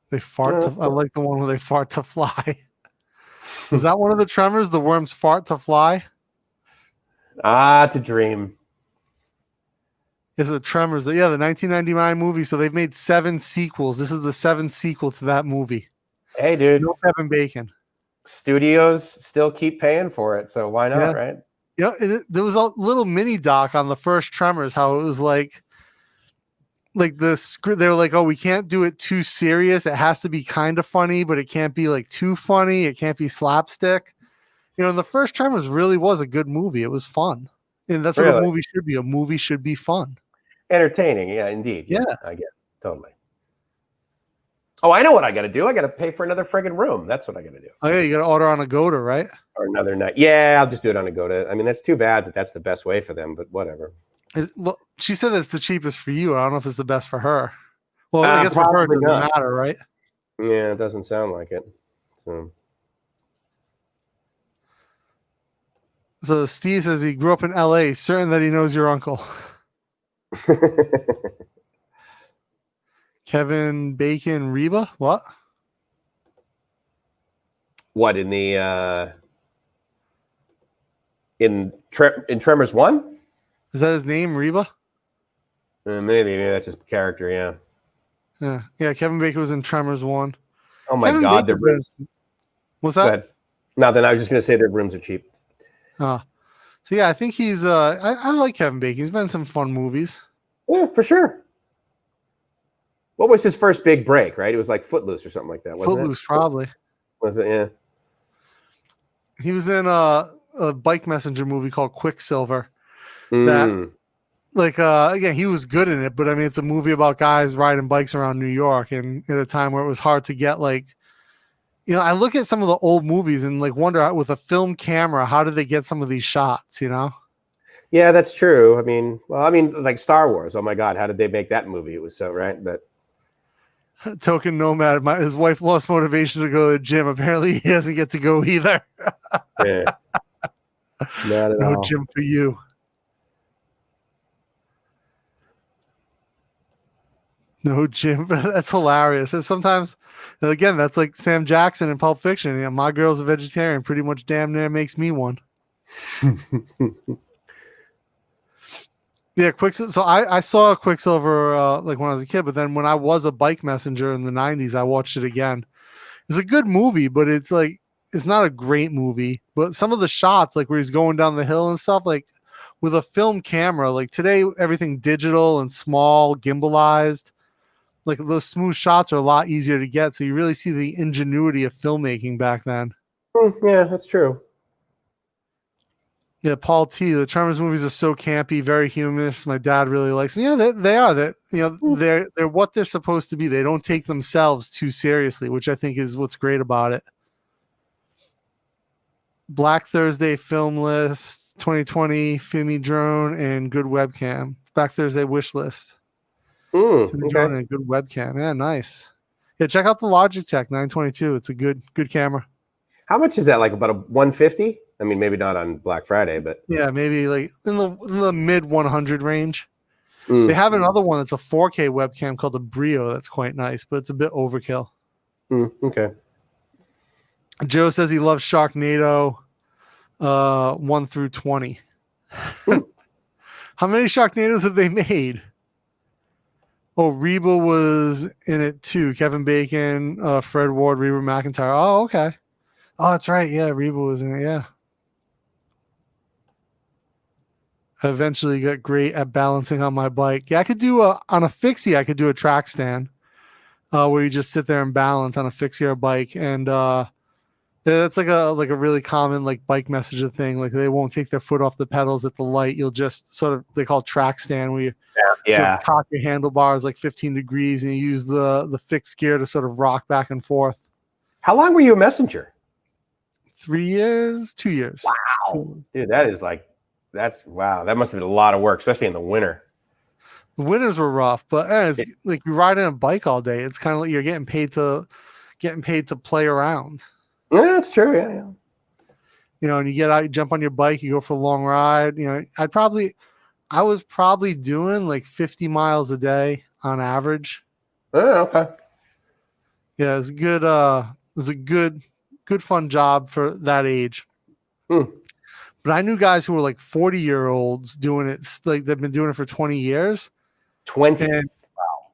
They fart. I like the one where they fart to fly. Is that one of the Tremors? The worms fart to fly? To dream. It's the Tremors. Yeah, the 1999 movie. So they've made 7 sequels. This is the 7th sequel to that movie. Hey, dude. No Kevin Bacon. Studios still keep paying for it, so why not, right? Yeah, there was a little mini doc on the first Tremors, how it was like the script. They were like, "Oh, we can't do it too serious. It has to be kind of funny, but it can't be like too funny. It can't be slapstick." And the first Tremors really was a good movie. It was fun, and that's what a movie should be. A movie should be fun, entertaining. Yeah, indeed. Yeah, I get it. Totally. Oh, I know what I got to do. I got to pay for another friggin' room. That's what I got to do. Oh, yeah, you got to order on Agoda, right? Or another night. Yeah, I'll just do it on Agoda. I mean, that's too bad that that's the best way for them, but whatever. Well, she said it's the cheapest for you. I don't know if it's the best for her. Well, I guess for her it doesn't matter, right? Yeah, it doesn't sound like it. So Steve says he grew up in L.A., certain that he knows your uncle. Kevin Bacon Reba? What? What in the in Tremors 1? Is that his name, Reba? Maybe that's his character, yeah. Yeah, Kevin Bacon was in Tremors 1. Oh my God, their rooms. What's that? Go ahead. Nothing. I was just gonna say their rooms are cheap. So yeah, I think he's I like Kevin Bacon. He's been in some fun movies. Yeah, for sure. What was his first big break, right? It was like Footloose or something like that, wasn't it? Footloose, probably. Was it? Yeah. He was in a bike messenger movie called Quicksilver. That Mm. like again, he was good in it, but I mean, it's a movie about guys riding bikes around New York, and at a time where it was hard to get like, I look at some of the old movies and like wonder with a film camera, how did they get some of these shots? Yeah, that's true. I mean, like Star Wars. Oh my God, how did they make that movie? It was so right, but Token nomad. His wife lost motivation to go to the gym. Apparently, he doesn't get to go either. yeah, not at No all. gym for you. No gym. That's hilarious. And sometimes, again, that's like Sam Jackson in Pulp Fiction. My girl's a vegetarian. Pretty much damn near makes me one. Yeah, Quicksilver. So I saw Quicksilver like when I was a kid, but then when I was a bike messenger in the 90s, I watched it again. It's a good movie, but it's not a great movie. But some of the shots, like where he's going down the hill and stuff, like with a film camera, like today, everything digital and small, gimbalized. Like those smooth shots are a lot easier to get. So you really see the ingenuity of filmmaking back then. Yeah, that's true. Yeah, Paul T. The Tremors movies are so campy, very humorous. My dad really likes them. Yeah, they are. That they're what they're supposed to be. They don't take themselves too seriously, which I think is what's great about it. Black Thursday film list, 2020, Fimi drone, and good webcam. Black Thursday wish list. Fimi drone Okay. and good webcam. Yeah, nice. Yeah, check out the Logitech 922. It's a good camera. How much is that? Like about a 150? I mean, maybe not on Black Friday, but yeah, maybe like in the mid 100 range. They have another one that's a 4K webcam called the Brio. That's quite nice, but it's a bit overkill. Okay. Joe says he loves Sharknado 1 through 20. How many Sharknadoes have they made? Oh, Reba was in it too. Kevin Bacon, Fred Ward, Reba McEntire. Oh, okay. Oh, that's right. Yeah, Reba was in it. Yeah. I eventually got great at balancing on my bike. Yeah, I could do on a fixie. I could do a track stand where you just sit there and balance on a fixie or a bike, and that's like a really common like bike messenger thing. Like they won't take their foot off the pedals at the light. You'll just sort of they call track stand where you sort of cock your handlebars like 15 degrees and you use the fixed gear to sort of rock back and forth. How long were you a messenger? 3 years, 2 years. Wow, dude, wow. That must have been a lot of work, especially in the winter. The winters were rough, but it's like you're riding a bike all day. It's kind of like you're getting paid to play around. Yeah, that's true. Yeah. And you get out, you jump on your bike, you go for a long ride. I was probably doing like 50 miles a day on average. Oh, okay. Yeah, it's good. It was a good fun job for that age. But I knew guys who were like 40-year-olds doing it, like they've been doing it for 20 years. 20. And,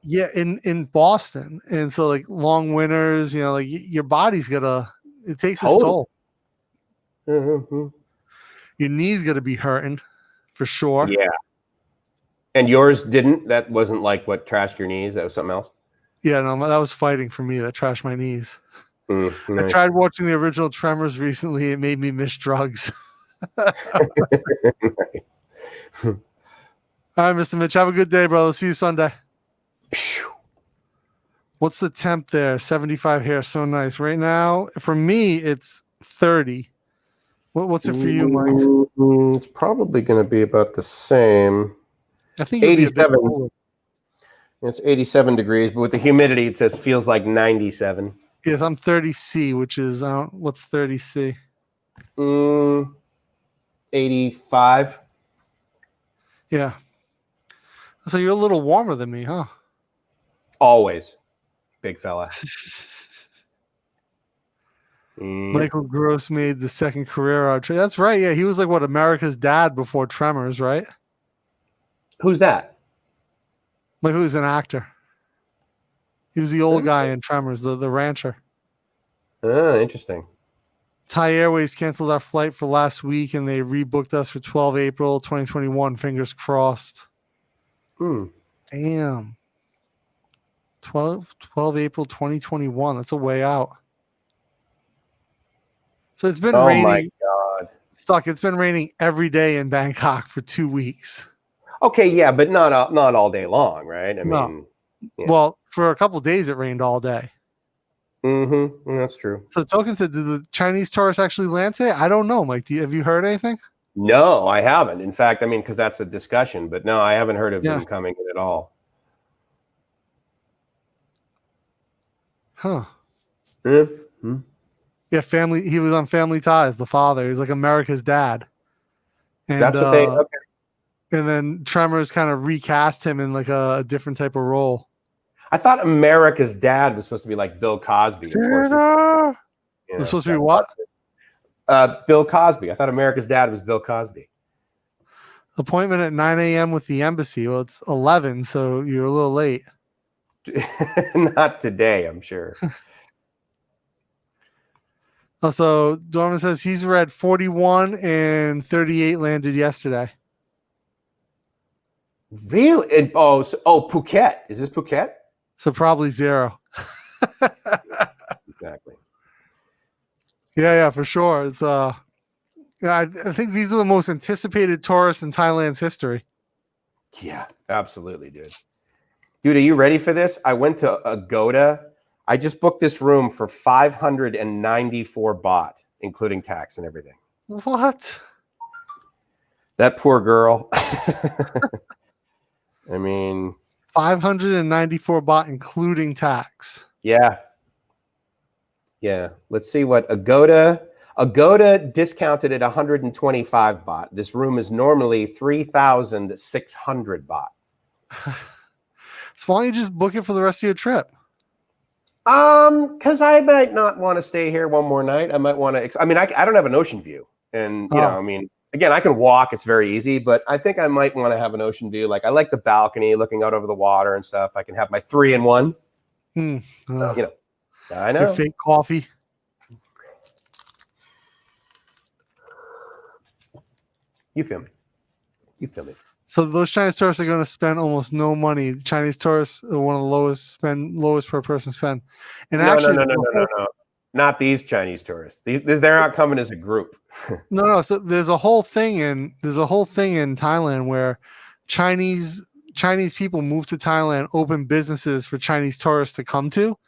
yeah, in Boston. And so like long winters, like your body's it takes its toll. Mm-hmm. Your knees got to be hurting for sure. Yeah. And yours didn't? That wasn't like what trashed your knees? That was something else? Yeah, no, that was fighting for me. That trashed my knees. Nice. I tried watching the original Tremors recently. It made me miss drugs. Nice. All right, Mr. Mitch, have a good day, brother. See you Sunday. What's the temp there? 75 here. So nice. Right now, for me, it's 30. What's it for you, Mike? It's probably going to be about the same. I think 87. It's 87 degrees, but with the humidity, it says feels like 97. Yes, I'm 30C, which is, what's 30C? 85. Yeah. So you're a little warmer than me, huh? Always. Big fella. Michael Gross made the second career out. That's right. Yeah, he was like America's Dad before Tremors, right? Who's that? Michael was an actor. He was the old guy in Tremors, the rancher. Oh, interesting. Thai Airways canceled our flight for last week, and they rebooked us for 12 April 2021. Fingers crossed. Damn. 12 April 2021. That's a way out. So it's been raining. Oh my God. Stuck. It's been raining every day in Bangkok for 2 weeks. Okay, yeah, but not all day long, right? I mean, yeah. Well, for a couple of days it rained all day. That's true. So, talking to the Chinese tourists actually land today? I don't know, Mike. Have you heard anything? No, I haven't. In fact, I mean, because that's a discussion, but no, I haven't heard of them coming in at all. Huh. Mm-hmm. Yeah, family. He was on Family Ties. The father. He's like America's dad. And that's what they. Okay. And then Tremors kind of recast him in like a different type of role. I thought America's Dad was supposed to be like Bill Cosby. Of course, it's supposed to be what? Bill Cosby. I thought America's Dad was Bill Cosby. Appointment at 9 a.m. with the embassy. Well, it's 11, so you're a little late. Not today, I'm sure. Also, Dorman says he's read 41 and 38 landed yesterday. Really? And, Phuket. Is this Phuket? So probably 0. Exactly. Yeah, for sure. It's I think these are the most anticipated tourists in Thailand's history. Yeah, absolutely, dude. Dude, are you ready for this? I went to Agoda. I just booked this room for 594 baht, including tax and everything. What? That poor girl. I mean, 594 baht, including tax. Yeah. Let's see what Agoda discounted at 125 baht. This room is normally 3,600 baht. So why don't you just book it for the rest of your trip? Because I might not want to stay here one more night. I might want to. I mean, I don't have an ocean view, and you know, I mean. Again, I can walk. It's very easy, but I think I might want to have an ocean view. Like I like the balcony, looking out over the water and stuff. I can have my 3-in-1. You know, I know. Your fake coffee. You feel me? So those Chinese tourists are going to spend almost no money. Chinese tourists are one of the lowest per person spend. And No. Not these Chinese tourists. They're not coming as a group. No. So there's a whole thing in Thailand where Chinese people move to Thailand, open businesses for Chinese tourists to come to.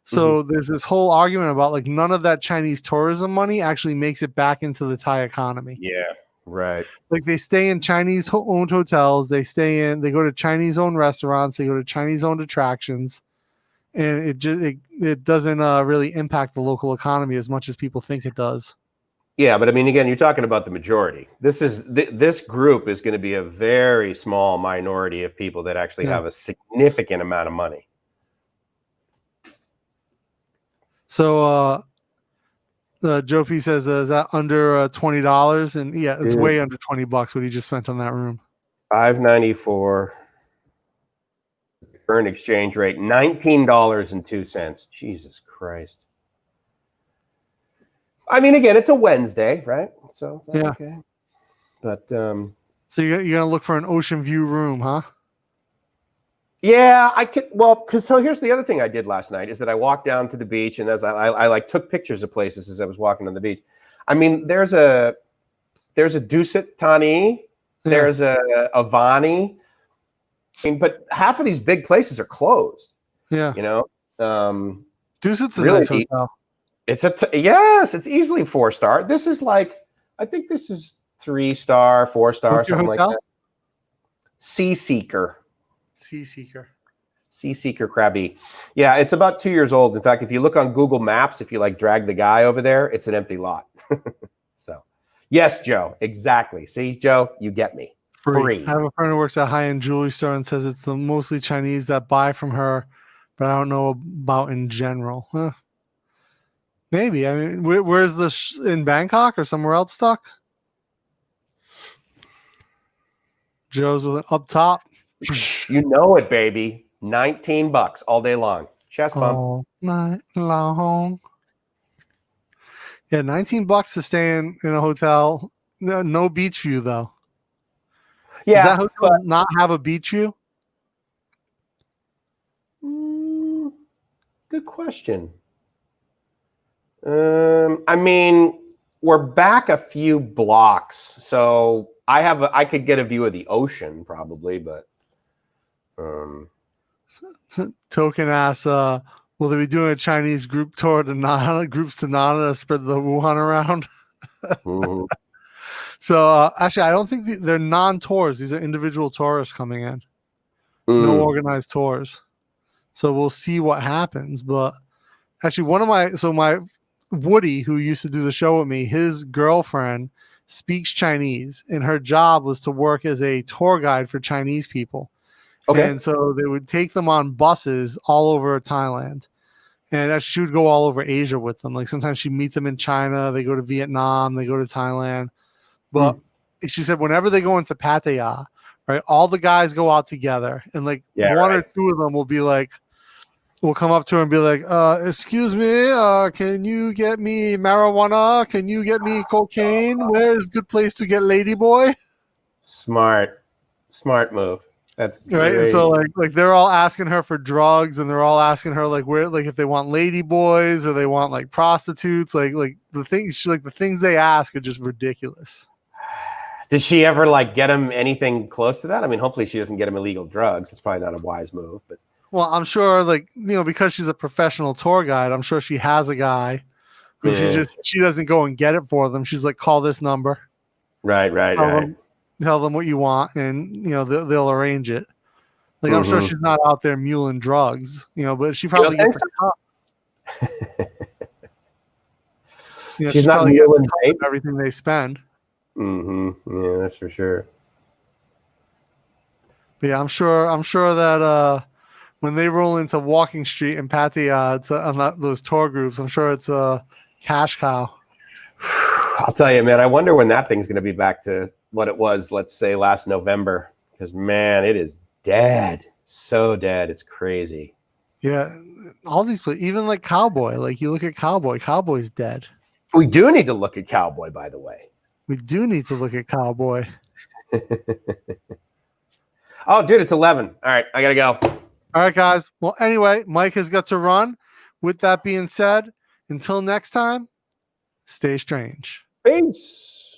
So there's this whole argument about like none of that Chinese tourism money actually makes it back into the Thai economy. Yeah, right. Like they stay in Chinese owned hotels, they go to Chinese owned restaurants, they go to Chinese owned attractions. And it doesn't really impact the local economy as much as people think it does. Yeah, but I mean, again, you're talking about the majority. This group is going to be a very small minority of people that actually have a significant amount of money. So, Joe P says, "Is that under $20?" And yeah, it's way under $20 what he just spent on that room. 594. Current exchange rate, $19.02. Jesus Christ. I mean, again, it's a Wednesday, right? So it's okay. But so you're gonna look for an ocean view room, huh? Yeah, I could. Well, because here's the other thing I did last night is that I walked down to the beach, and as I like took pictures of places as I was walking on the beach. I mean, there's a Dusit Thani, there's a Avani. I mean, but half of these big places are closed. Yeah, you know. Dusit's a nice hotel. It's it's easily 4-star. This is like, I think this is 3-star, 4-star, something like that. Seeker Krabi. Yeah, it's about 2 years old. In fact, if you look on Google Maps, if you like drag the guy over there, it's an empty lot. So, yes, Joe, exactly. See, Joe, you get me. Free. I have a friend who works at a high-end jewelry store and says it's the mostly Chinese that buy from her, but I don't know about in general. Huh. Maybe. I mean, where's in Bangkok or somewhere else stuck? Joe's with an up top. You know it, baby. $19 all day long. Chest bump. All night long. Yeah, $19 to stay in a hotel. No beach view though. Yeah, does that hotel not have a beach view? Good question. I mean, we're back a few blocks, so I could get a view of the ocean probably, but Token asks, will they be doing a Chinese group tour to Nana, groups to Nana to spread the Wuhan around? mhm. So actually, I don't think they're non-tours. These are individual tourists coming in. No organized tours. So we'll see what happens. But actually, my Woody, who used to do the show with me, his girlfriend speaks Chinese, and her job was to work as a tour guide for Chinese people. Okay. And so they would take them on buses all over Thailand. And she would go all over Asia with them. Like sometimes she'd meet them in China, they go to Vietnam, they go to Thailand. But she said whenever they go into Pattaya, right, all the guys go out together, and like one or two of them will be like, will come up to her and be like, excuse me, can you get me marijuana? Can you get me cocaine? Where's a good place to get ladyboy? Smart move. That's great. Right. And so like they're all asking her for drugs, and they're all asking her like where, like if they want ladyboys or they want like prostitutes, like the things they ask are just ridiculous. Did she ever like get him anything close to that? I mean, hopefully she doesn't get him illegal drugs. It's probably not a wise move, but well, I'm sure like, because she's a professional tour guide, I'm sure she has a guy who she doesn't go and get it for them. She's like, call this number. Right. Tell them what you want, and they'll arrange it. Like I'm sure she's not out there muling drugs, but she probably gets a cut. She's not muling everything they spend. Yeah, that's for sure. But yeah, I'm sure that when they roll into Walking Street in Pattaya, it's on those tour groups. I'm sure it's a cash cow. I'll tell you, man. I wonder when that thing's going to be back to what it was, let's say last November, because man, it is dead, so dead. It's crazy. Yeah, all these places, even like Cowboy. Like you look at Cowboy's dead. We do need to look at Cowboy, by the way. We do need to look at Cowboy. Oh, dude, it's 11. All right, I gotta go. All right, guys. Well, anyway, Mike has got to run. With that being said, until next time, stay strange. Peace.